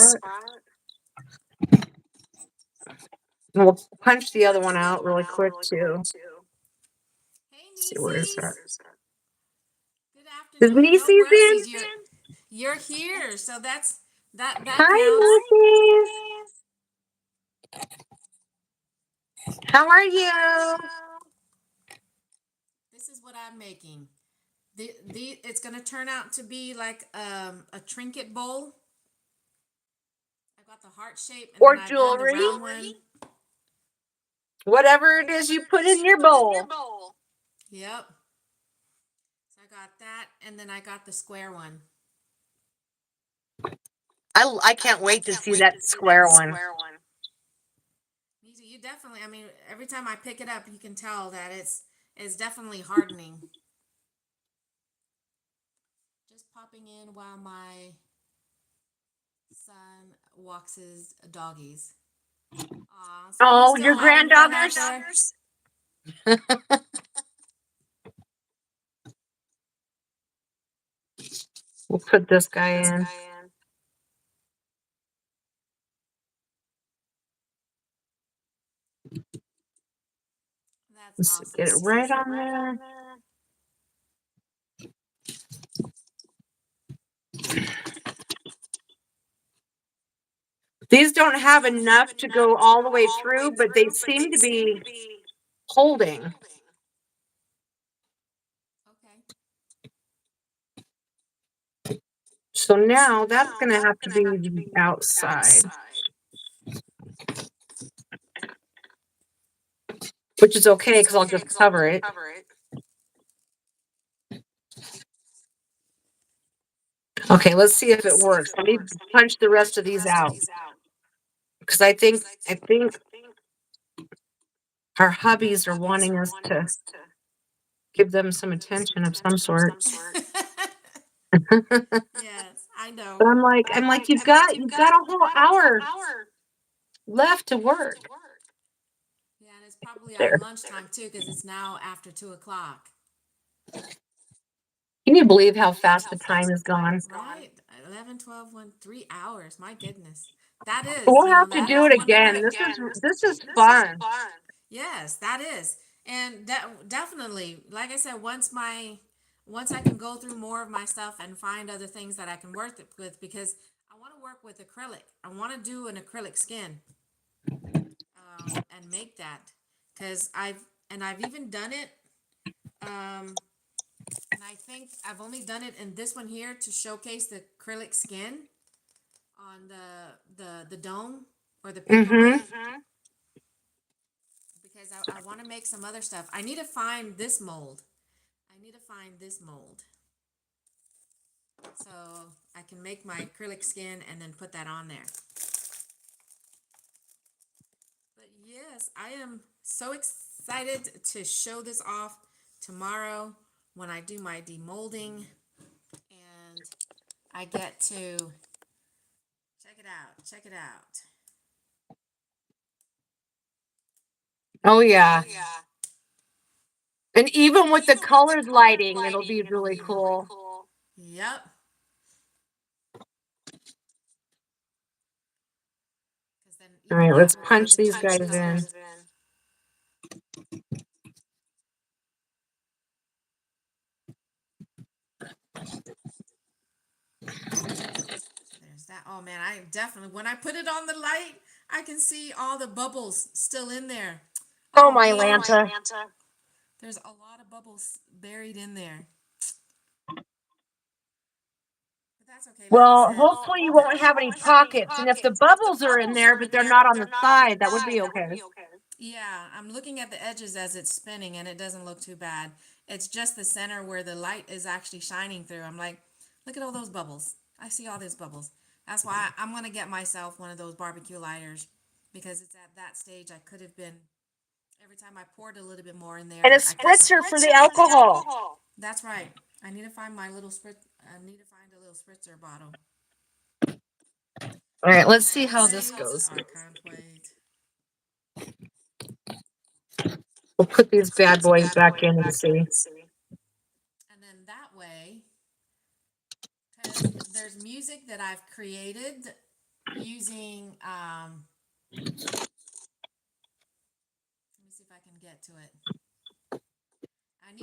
S2: And we'll punch the other one out really quick too.
S3: Hey,
S2: Let's see, where is that?
S3: Good
S2: Is
S3: afternoon. No
S2: Niecy's in?
S3: worries. You're here, so that
S2: Hi,
S3: counts.
S2: Niecy. How are you?
S3: This is what I'm making. It's gonna turn out to be like a trinket bowl. I've got the heart shape and
S2: Or
S3: then I've done the
S2: jewelry?
S3: round one.
S2: Whatever it is you put in your bowl.
S3: Yep. So I got that, and then I got the square one.
S2: I can't wait to see that square one.
S3: You definitely. I mean, every time I pick it up, you can tell that it's definitely hardening. Just popping in while my son walks his doggies. Aw, so
S2: Oh,
S3: he's
S2: your
S3: still having fun out
S2: granddaughters?
S3: there?
S2: We'll put this guy in.
S3: That's
S2: Let's
S3: awesome.
S2: get it right on there. These don't have enough to go all the way through, but they seem to be holding.
S3: Okay.
S2: So now that's going to have to be the outside. Which is okay because I'll just cover it. Okay, let's see if it works. Let me punch the rest of these out. Because I think our hubbies are wanting us to give them some attention of some sort.
S3: Yes, I know.
S2: But I'm like, you've got a whole hour left to work.
S3: Yeah, and it's probably
S2: There.
S3: our lunchtime too, because it's now after 2:00.
S2: Can you believe how fast the time has gone?
S3: Right? 11, 12, 3 hours. My goodness. That is,
S2: We'll have to
S3: that
S2: do
S3: is
S2: it
S3: one of the-
S2: again. This is fun.
S3: Yes, that is. And that definitely, like I said, once I can go through more of my stuff and find other things that I can work with, because I want to work with acrylic. I want to do an acrylic skin and make that, because I've even done it. And I think I've only done it in this one here to showcase the acrylic skin on the dome or the paperweight. Because I want to make some other stuff. I need to find this mold. So I can make my acrylic skin and then put that on there. But yes, I am so excited to show this off tomorrow when I do my demolding and I get to check it out.
S2: Oh yeah. And even with the colored lighting, it'll be really cool.
S3: Yep.
S2: All right, let's punch these guys in.
S3: There's that. Oh man, I definitely, when I put it on the light, I can see all the bubbles still in there.
S2: Oh my
S3: man.
S2: Lanta.
S3: There's a lot of bubbles buried in there. But that's okay. Like
S2: Well,
S3: I said,
S2: hopefully you won't have any pockets. And if the bubbles are in there, but they're not on the side, that would be okay.
S3: Yeah, I'm looking at the edges as it's spinning and it doesn't look too bad. It's just the center where the light is actually shining through. I'm like, look at all those bubbles. I see all these bubbles. That's why I'm going to get myself one of those barbecue lighters because it's at that stage I could have been, every time I poured a little bit more in
S2: And a
S3: there, I could.
S2: spritzer for the alcohol.
S3: That's right. I need to find my little I need to find a little spritzer bottle.
S2: All right, let's see
S3: Let's
S2: how
S3: see.
S2: this goes.
S3: I can't wait.
S2: We'll put these bad boys back in and see.
S3: And then that way, because there's music that I've created using, let me see if I can get to it. I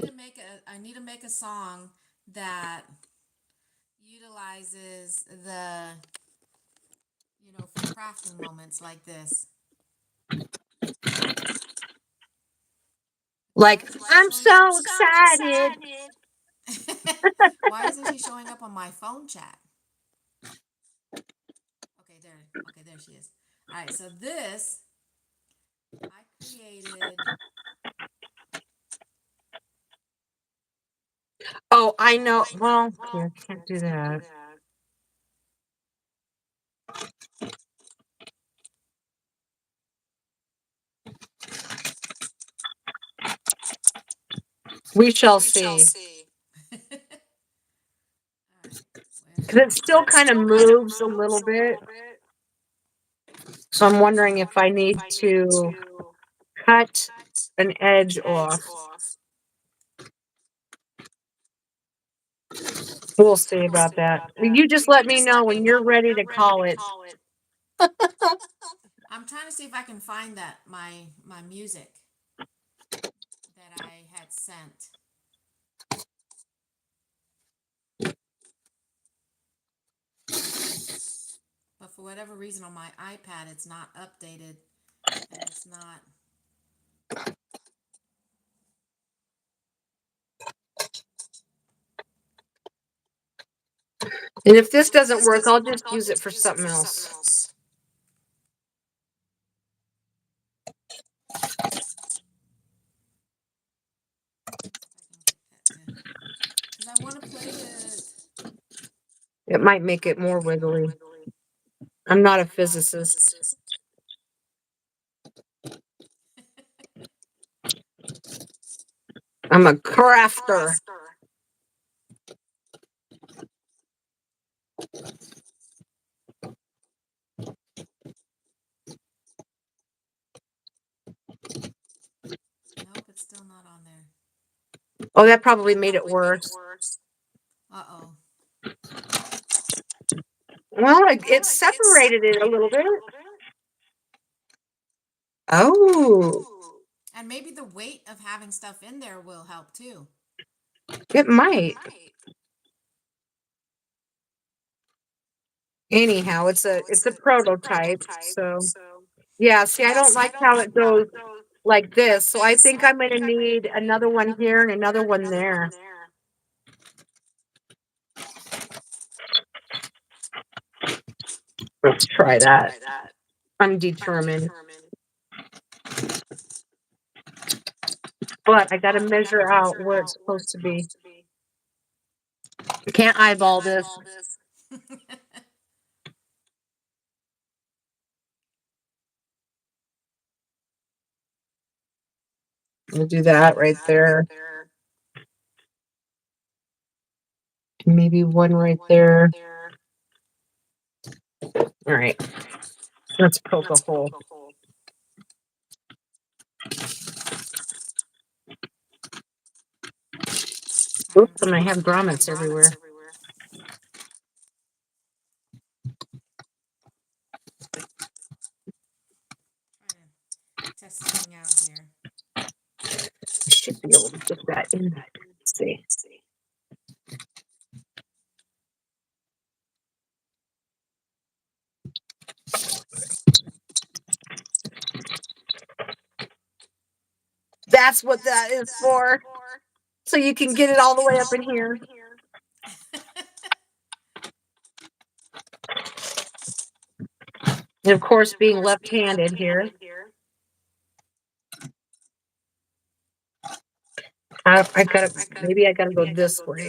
S3: need to make a song that utilizes the, for crafting moments like this.
S2: Like,
S3: Why
S2: I'm
S3: isn't she showing
S2: so excited.
S3: Why isn't she showing up on my phone chat? Okay, there she is. All right, so this I created.
S2: Oh, I know. Well, here, can't do that. We shall see. Because it still kind of moves a little bit. So I'm wondering if I need to cut an edge off. We'll see about that. You just let me know when you're ready to call it.
S3: I'm trying to see if I can find that my music that I had sent. But for whatever reason on my iPad it's not updated and it's not.
S2: And if this doesn't work, I'll just use it for something else.
S3: Because I want to play it.
S2: It might make it more wiggly. I'm not a physicist. I'm a crafter.
S3: Nope, it's still not on there.
S2: Oh, that probably made it worse.
S3: Uh-oh.
S2: Well, it separated it a little bit. Oh.
S3: And maybe the weight of having stuff in there will help too.
S2: It might. Anyhow, it's a prototype. So yeah, see, I don't like how it goes like this. So I think I'm gonna need another one here and another one there. Let's try that. I'm determined. But I gotta measure out where it's supposed to be. I can't eyeball this. We'll do that right there. Maybe one right there. All right. Let's poke a hole. Oops, and I have grommets everywhere.
S3: Test something out here.
S2: I should be able to get that in. Let's see. That's what that is for. So you can get it all the way up in here. And of course, being left-handed here. I gotta, maybe I gotta go this way.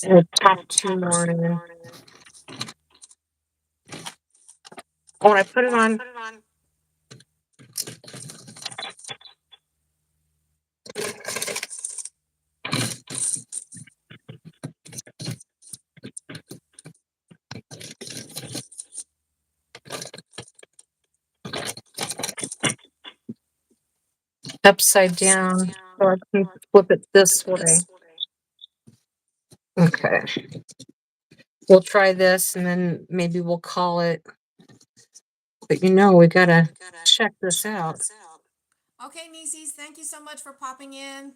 S2: And top two more. Oh, and I put it on. Upside down, so I can flip it this way. Okay. We'll try this and then maybe we'll call it. But you know, we gotta check this out.
S3: Okay, Nieces, thank you so much for popping in.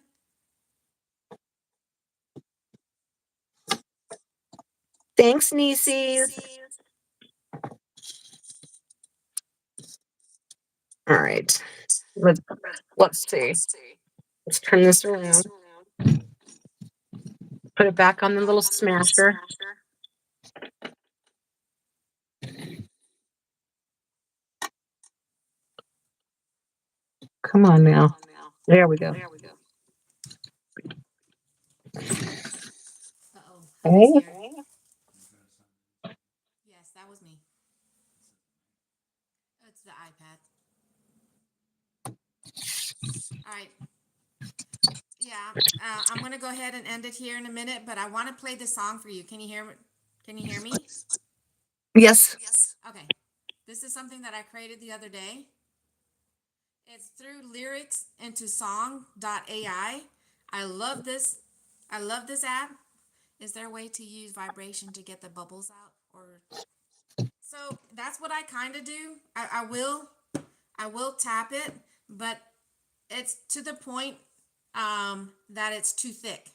S2: Thanks, nieces. All right. Let's see. Let's turn this around. Put it back on the little smasher. Come on now. There we go.
S3: Uh-oh.
S2: Okay.
S3: Hubby's here. Yes, that was me. It's the iPad. All right. Yeah, I'm gonna go ahead and end it here in a minute, but I want to play this song for you. Can you hear? Can you hear me?
S2: Yes.
S3: Okay. This is something that I created the other day. It's through lyrics into song.ai. I love this. I love this app. Is there a way to use vibration to get the bubbles out? Or so that's what I kind of do. I will tap it, but it's to the point that it's too thick.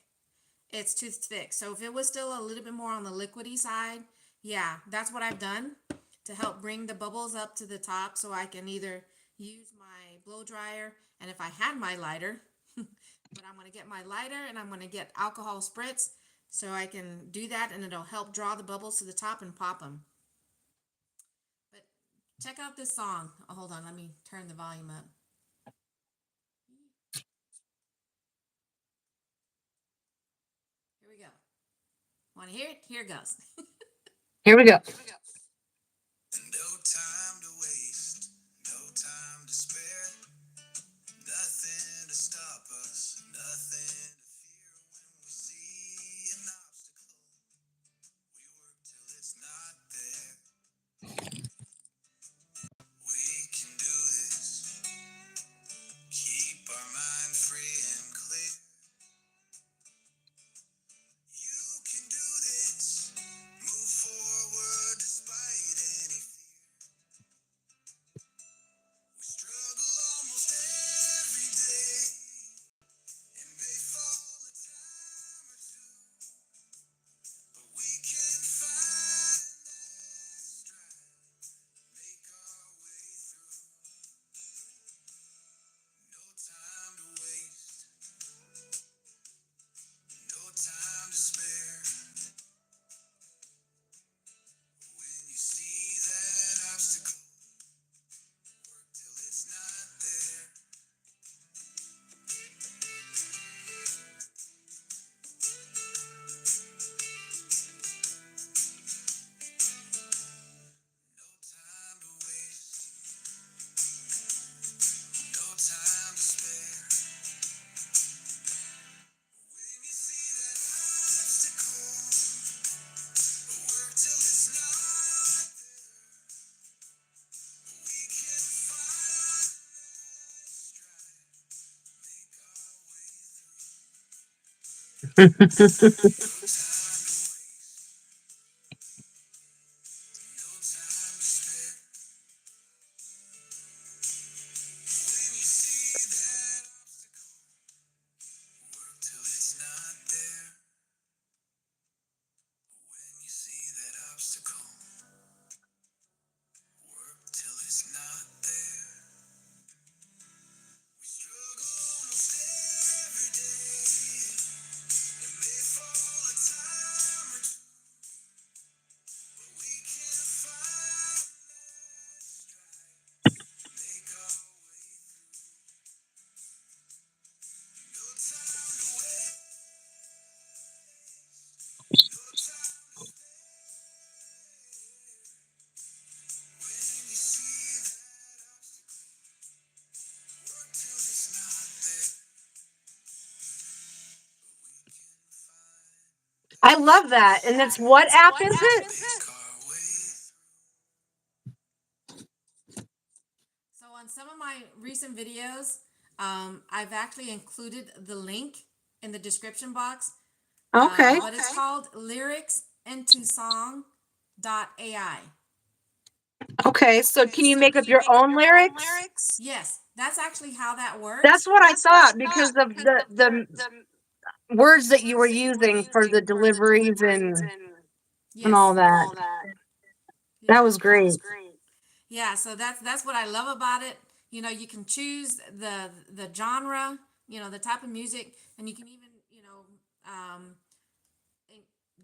S3: It's too thick. So if it was still a little bit more on the liquidy side, yeah, that's what I've done to help bring the bubbles up to the top so I can either use my blow dryer, and if I had my lighter, but I'm going to get my lighter and I'm going to get alcohol spritz so I can do that, and it'll help draw the bubbles to the top and pop them. But check out this song. Oh, hold on, let me turn the volume up. Here we go. Want to hear it? Here it goes.
S2: Here we go.
S5: No time to waste, no time to spare. Nothing to stop us, nothing to fear. When we see an obstacle, we work till it's not there. We can do this, keep our mind free and clear. You can do this, move forward despite any fear. We struggle almost every day and may fall a time or two, but we can find that stride, make our way through. No time to waste, no time to spare. When you see that obstacle, work till it's not there. No time to waste, no time to spare. When you see that obstacle, work till it's not there. We can find that stride, make our way through. No time to waste, no time to spare. When you see that obstacle, work till it's not there. When you see that obstacle, work till it's not there. We struggle almost every day and may fall
S2: I love that. And it's what app is it?
S5: Big car wave.
S3: So on some of my recent videos, I've actually included the link in the description box.
S2: Okay.
S3: But it's called lyricsintosong.ai.
S2: Okay. So can you make up your own lyrics?
S3: Yes, that's actually how that works.
S2: That's what I thought because of the words that you were using for the deliveries and
S3: Yes.
S2: all that.
S3: Yeah.
S2: That was great.
S3: Yeah, so that's what I love about it. You know, you can choose the genre, you know, the type of music, and you can even, you know,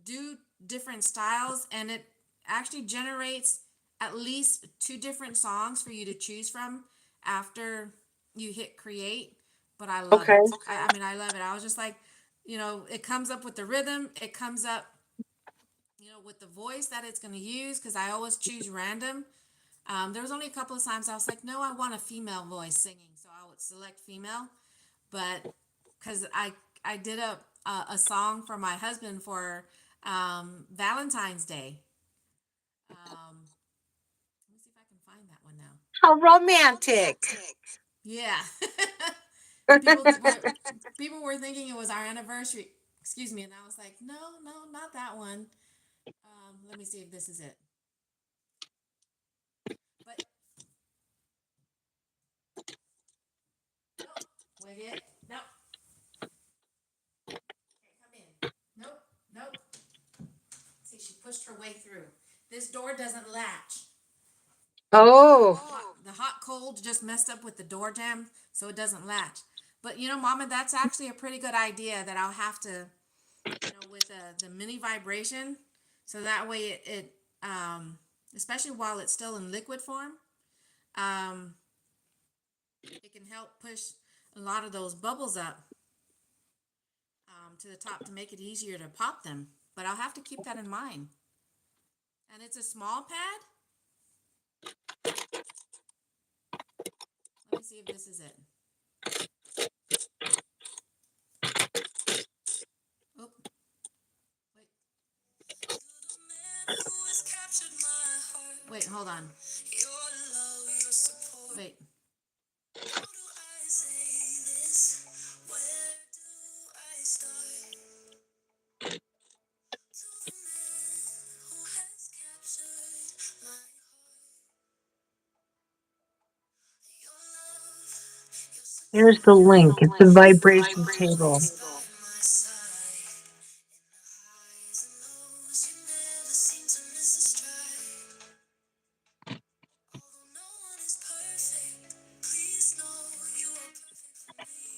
S3: do different styles, and it actually generates at least 2 different songs for you to choose from after you hit create. But I love
S2: Okay.
S3: it. I mean, I love it. I was just like, you know, it comes up with the rhythm. It comes up, you know, with the voice that it's going to use, because I always choose random. There was only a couple of times I was like, no, I want a female voice singing, so I would select female. But because I did a song for my husband for Valentine's Day. Let me see if I can find that one now.
S2: How romantic.
S3: Yeah. And people were thinking it was our anniversary. Excuse me, and I was like, no, not that one. Let me see if this is it. But nope, wait it. Nope. Okay, come in. Nope. See, she pushed her way through. This door doesn't latch.
S2: Oh,
S3: The hot cold just messed up with the door jamb, so it doesn't latch. But you know, Mama, that's actually a pretty good idea that I'll have to, you know, with the mini vibration, so that way it especially while it's still in liquid form, um, it can help push a lot of those bubbles up to the top to make it easier to pop them. But I'll have to keep that in mind. And it's a small pad. Let me see if this is it. Oh, wait.
S5: Man who has captured my heart.
S3: Wait, hold on.
S5: Your love, your support.
S3: Wait.
S5: How do I say this? Where do I start? To the man who has captured my heart. Your love, your support
S2: here's the link. It's the vibration table.
S5: by my side. In the highs and lows, you never seem to miss a stride. Although no one is perfect, please know you are perfect for me.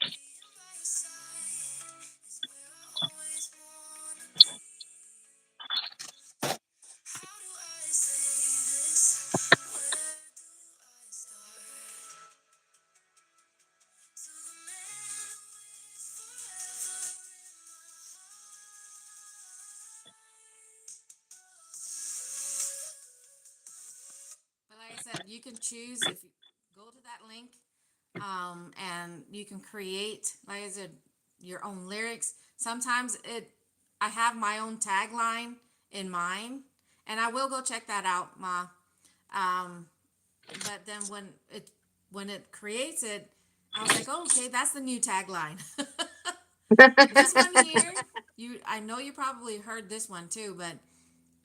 S5: Being by your side is where I always wanna be. How do I say this? Where do I start? To the man who is forever in my
S3: But like I said, you can choose if you go to that link, and you can create, like I said, your own lyrics. Sometimes I have my own tagline in mind, and I will go check that out, Ma. But then when it creates it, I was like, oh, okay, that's the new tagline. This one here, I know you probably heard this one too, but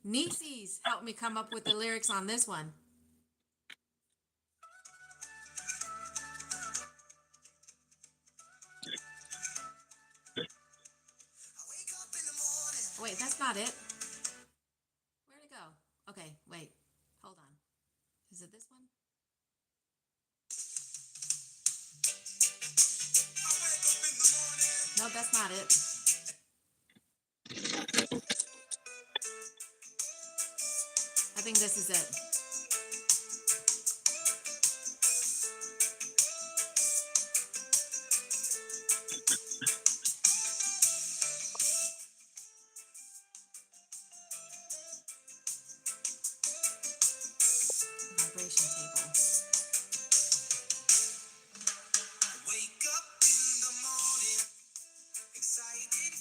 S3: Nieces helped me come up with the lyrics on this one.
S5: I wake up in the morning.
S3: Wait, that's not it. Where'd it go? Okay, wait. Hold on. Is it this one?
S5: I wake up in the morning.
S3: No, that's not it. I think this is it. Vibration table.
S5: I wake up in the morning, excited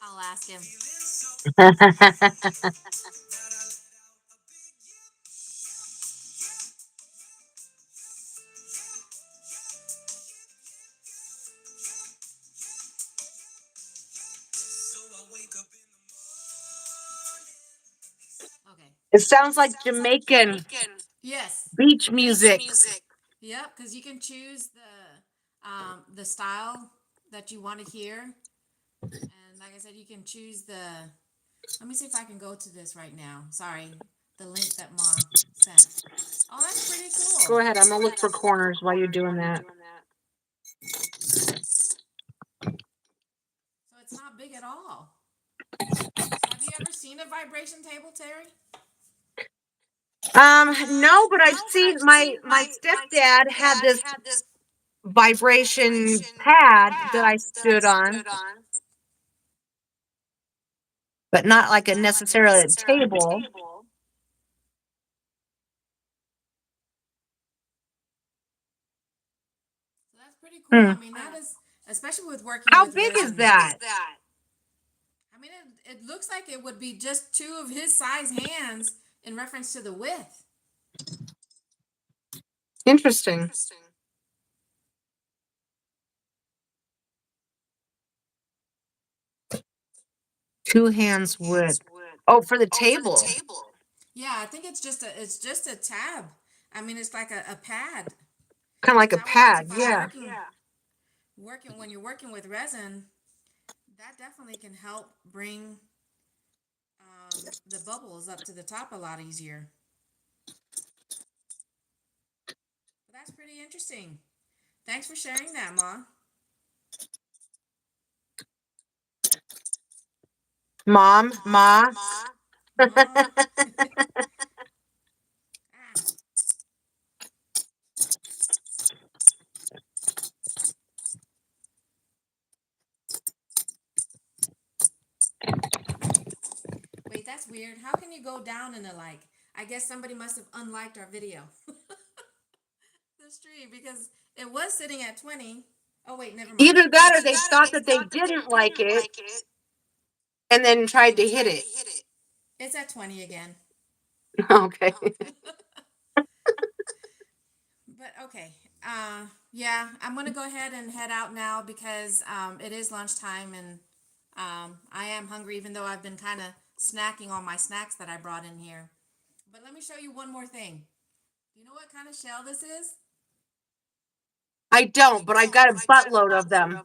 S3: I'll ask him.
S5: feeling so that I let out a big so I wake up in the morning.
S3: Okay.
S2: It sounds like Jamaican
S3: Yes.
S2: beach music.
S3: Yep, because you can choose the style that you want to hear. And like I said, you can choose let me see if I can go to this right now. Sorry, the link that Ma sent. Oh, that's pretty cool.
S2: Go ahead. I'm gonna look for corners while you're doing that.
S3: So it's not big at all. Have you ever seen a vibration table, Terry?
S2: No, but I've seen my stepdad had this vibration pad that I stood on, but not like a necessarily a table.
S3: So that's pretty cool. I mean, that is, especially with working
S2: How
S3: with
S2: big is
S3: resin.
S2: that?
S3: I mean, it looks like it would be just two of his size hands in reference to the width.
S2: Interesting. Two hands wood. Oh, for the table.
S3: Yeah, I think it's just a tab. I mean, it's like a pad.
S2: Kind of like a
S3: I would think
S2: pad.
S3: if I'm
S2: Yeah.
S3: working when you're working with resin, that definitely can help bring the bubbles up to the top a lot easier. But that's pretty interesting. Thanks for sharing that, Ma.
S2: Mom, Ma.
S3: Ma. Ah. Wait, that's weird. How can you go down in a like? I guess somebody must have unliked our video. The stream because it was sitting at 20. Oh wait, never mind.
S2: Either that or they thought that they didn't like it and then tried to hit it.
S3: It's at 20 again.
S2: Okay.
S3: But okay. Yeah, I'm gonna go ahead and head out now because it is lunchtime and I am hungry even though I've been kind of snacking on my snacks that I brought in here. But let me show you one more thing. Do you know what kind of shell this is?
S2: I don't, but I got a buttload of them.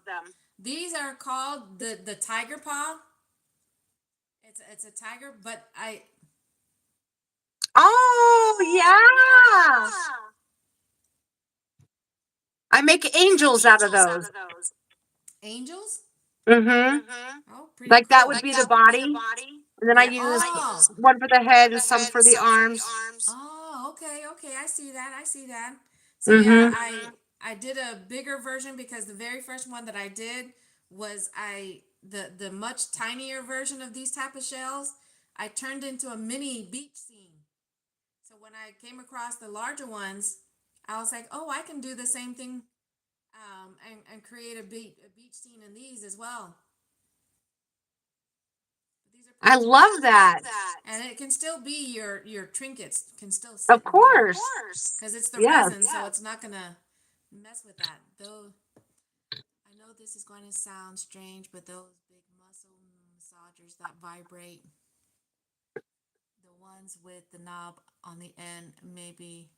S3: These are called the tiger paw. It's a tiger, but
S2: Oh, yeah. I make angels out of those.
S3: angels.
S2: Mm-hmm.
S3: Oh, pretty
S2: Like
S3: cool.
S2: that would be the body. And then I
S3: Yeah.
S2: use
S3: Oh.
S2: one for the head and some for the arms.
S3: Oh, okay. I see that. So yeah,
S2: Mm-hmm.
S3: I did a bigger version because the very first one that I did was the much tinier version of these type of shells. I turned into a mini beach scene. So when I came across the larger ones, I was like, oh, I can do the same thing, and create a beach scene in these as well. These are
S2: I
S3: pretty
S2: love that.
S3: and it can still be your trinkets can still sit
S2: Of course.
S3: because it's the
S2: Yeah.
S3: resin, so it's not gonna mess with that. Though I know this is going to sound strange, but those big muscle massagers that vibrate, the ones with the knob on the end, maybe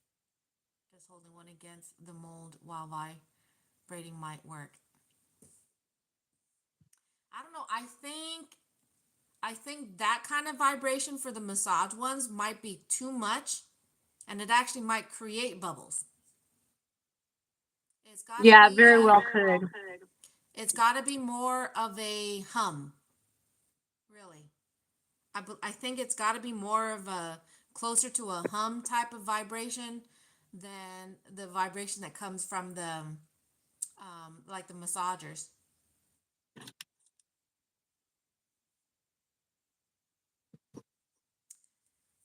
S3: just holding one against the mold while vibrating might work. I don't know. I think that kind of vibration for the massage ones might be too much, and it actually might create bubbles. It's got to
S2: Yeah,
S3: be
S2: very well could.
S3: it's got to be more of a hum, really. I think it's got to be more of a closer to a hum type of vibration than the vibration that comes from the like the massagers.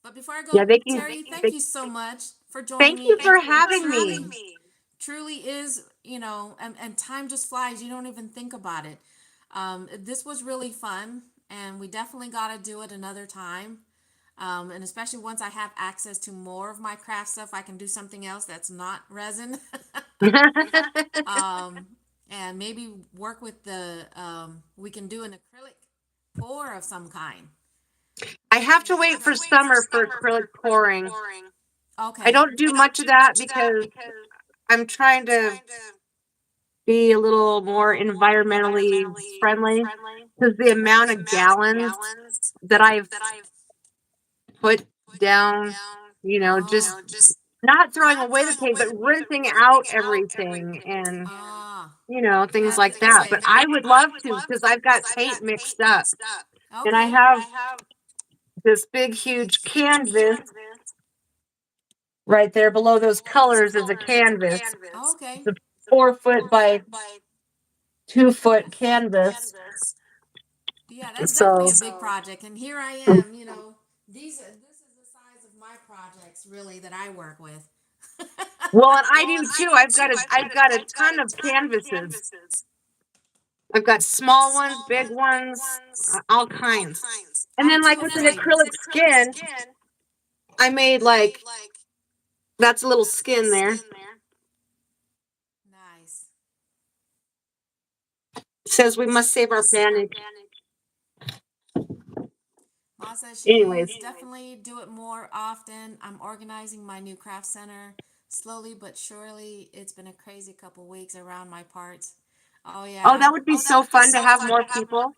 S3: But before I go,
S2: Yeah, they can.
S3: Terry, thank
S2: They,
S3: you so much for joining
S2: thank
S3: me.
S2: you for
S3: It
S2: having me.
S3: truly is, and time just flies. You don't even think about it. This was really fun, and we definitely got to do it another time. And especially once I have access to more of my craft stuff, I can do something else that's not resin. um, and maybe work with we can do an acrylic pour of some kind.
S2: I have to wait for summer for acrylic pouring.
S3: Okay.
S2: I don't do much of that because I'm trying to be a little more environmentally friendly because the amount of gallons that I've put down, just not throwing away the paint, but rinsing out everything and, things like that. But I would love to because I've got paint mixed up and I
S3: Okay.
S2: have this big, huge canvas right there below those colors is a canvas.
S3: Okay.
S2: It's a 4 foot by 2 foot canvas.
S3: Yeah, that's definitely
S2: So,
S3: a big project. And here I am, this is the size of my projects really that I work with.
S2: well, and I do too. I've got a ton of canvases. I've got small ones, big ones, all kinds. And
S3: I'm
S2: then
S3: too
S2: like with an
S3: afraid.
S2: acrylic skin, I made like that's a little skin there.
S3: Nice.
S2: It says we must save our panic.
S3: Ma says
S2: Anyways.
S3: she's definitely do it more often. I'm organizing my new craft center slowly but surely. It's been a crazy couple weeks around my parts. Oh yeah.
S2: Oh, that would be so fun to have more people.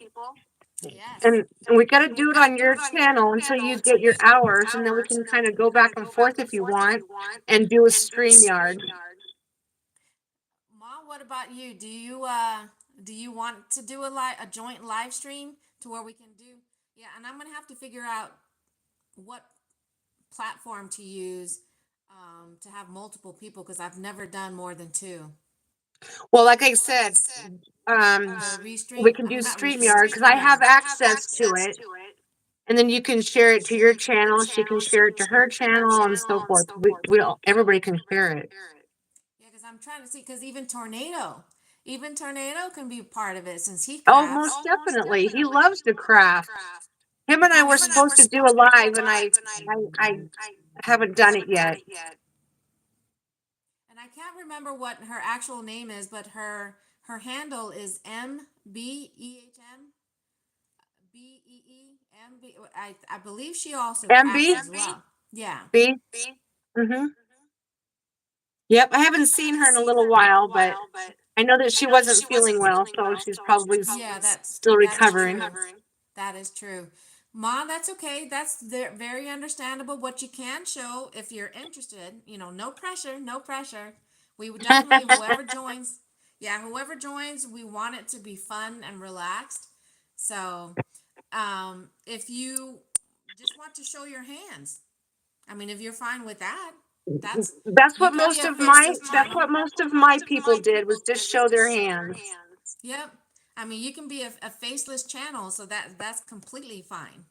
S3: Yes.
S2: And we got to do it on your channel until you get your hours, and then we can kind of go back and forth if you want and do a StreamYard.
S3: Ma, what about you? Do you want to do a joint live stream to where we can do? Yeah, and I'm gonna have to figure out what platform to use to have multiple people because I've never done more than two.
S2: Well, like I said,
S3: The restream.
S2: we can do
S3: Not
S2: StreamYard because I have access to it. And then you can share it to your channel. She can share it to her channel and so forth. Everybody can share it.
S3: Yeah, because I'm trying to see because even Tornado can be part of it since he
S2: Oh,
S3: crafts.
S2: most definitely. He loves to craft. Him and I were supposed to do a live, and I haven't done it yet.
S3: And I can't remember what her actual name is, but her handle is MBEHM. I believe she also
S2: MB?
S3: crafts as well. Yeah.
S2: B? Mm-hmm. Yep, I haven't seen her in a little while, but I know that she wasn't feeling well, so she's probably still recovering.
S3: That is true. Ma, that's okay. That's very understandable. What you can show if you're interested, no pressure, no pressure. We would definitely, whoever joins, whoever joins, we want it to be fun and relaxed. So, if you just want to show your hands, I mean, if you're fine with that,
S2: That's
S3: you
S2: what
S3: can be
S2: most
S3: a
S2: of my
S3: faceless
S2: that's
S3: channel.
S2: what most of my people did was just show their hands.
S3: Yep. I mean, you can be a faceless channel, so that's completely fine.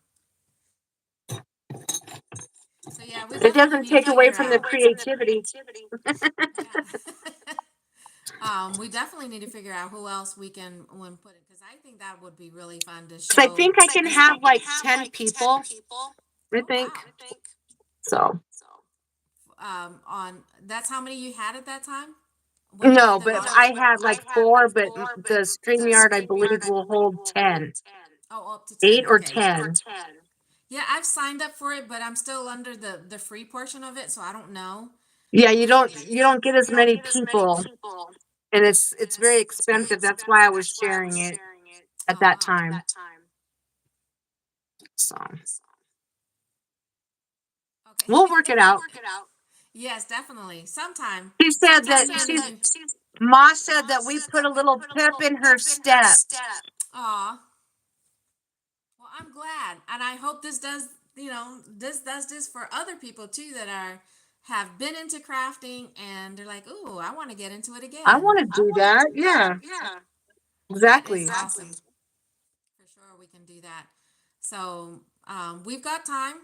S3: So yeah, we
S2: It
S3: definitely
S2: doesn't
S3: need to
S2: take away
S3: figure
S2: from the
S3: out.
S2: creativity.
S3: We definitely need to figure out who else we can put it because I think that would be really fun to
S2: Because I
S3: show.
S2: think I can have like 10 people. I
S3: Oh
S2: think
S3: wow.
S2: so.
S3: On that's how many you had at that time? When you
S2: No,
S3: did the
S2: but
S3: live?
S2: I had like 4, but the StreamYard I believe will hold 10.
S3: Oh, up to
S2: 8
S3: 10.
S2: or
S3: Okay.
S2: 10.
S3: Yeah, I've signed up for it, but I'm still under the free portion of it, so I don't know.
S2: Yeah, you don't get as many people, and it's very expensive. That's why I was sharing it at
S3: Oh
S2: that
S3: wow.
S2: time. So
S3: Okay.
S2: we'll work it out.
S3: Yes, definitely. Sometime.
S2: She said that Ma said that we put a little pep in her step.
S3: Aw. Well, I'm glad, and I hope this does. This does this for other people too that have been into crafting and they're like, "Ooh, I want to get into it again."
S2: I want to do that. Yeah, exactly.
S3: That is awesome. For sure, we can do that. So we've got time.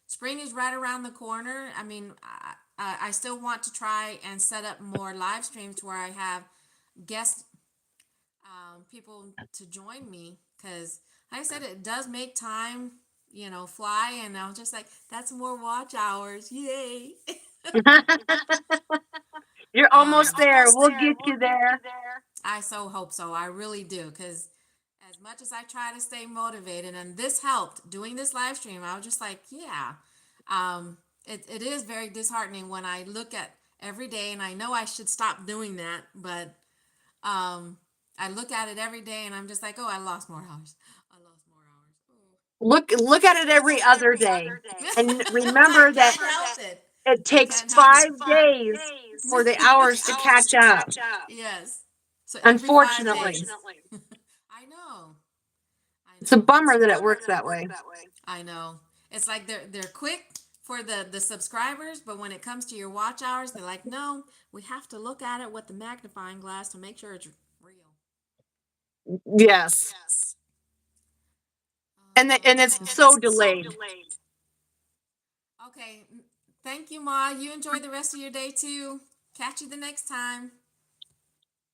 S3: Spring is right around the corner. I mean, I still want to try and set up more live streams where I have guests people to join me because, like I said, it does make time, fly. And I was just like, that's more watch hours. Yay.
S2: You're almost there. We'll get you there.
S3: I so hope so. I really do. Because as much as I try to stay motivated, and this helped doing this live stream, I was just like, yeah. It is very disheartening when I look at every day, and I know I should stop doing that, but I look at it every day and I'm just like, oh, I lost more hours. I lost more hours.
S2: Look at it every other day. And remember
S3: I
S2: that
S3: can't help it.
S2: it takes
S3: can't help
S2: 5
S3: it.
S2: days for the hours to catch up.
S3: Yes. So every 5
S2: Unfortunately.
S3: days. I know.
S2: It's a bummer that it works that way.
S3: I know. It's like they're quick for the subscribers, but when it comes to your watch hours, they're like, no, we have to look at it with the magnifying glass to make sure it's real.
S2: Yes. And it's so delayed.
S3: Okay. Thank you, Ma. You enjoy the rest of your day too. Catch you the next time.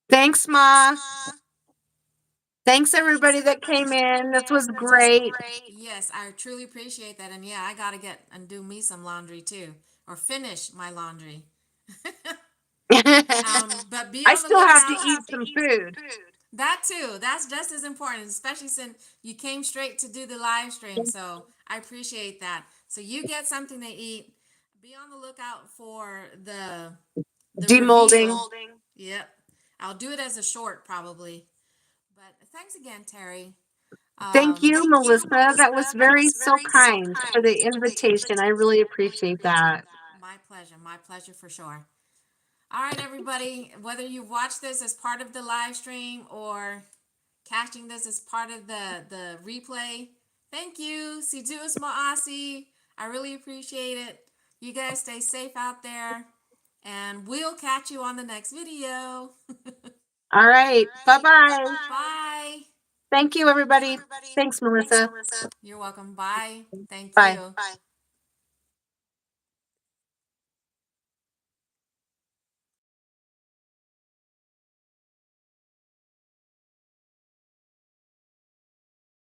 S2: Thanks, Ma. Thanks everybody that came in. This was great.
S3: Yes, I truly appreciate that. And yeah, I gotta get and do me some laundry too, or finish my laundry. But be on
S2: I
S3: the
S2: still have to
S3: lookout.
S2: eat some food.
S3: That too. That's just as important, especially since you came straight to do the live stream. So I appreciate that. So you get something to eat. Be on the lookout for the
S2: Demolding.
S3: reveal. Yep. I'll do it as a short probably. But thanks again, Terry.
S2: Thank you, Melissa. That was very so kind for the invitation. I really appreciate that.
S3: My pleasure. My pleasure for sure. All right, everybody. Whether you watch this as part of the live stream or catching this as part of the replay, thank you. Si Diyos Maasi. I really appreciate it. You guys stay safe out there, and we'll catch you on the next video.
S2: All right. Bye-bye.
S3: Bye.
S2: Thank you, everybody. Thanks, Melissa.
S3: You're welcome. Bye. Thank
S2: Bye.
S3: you.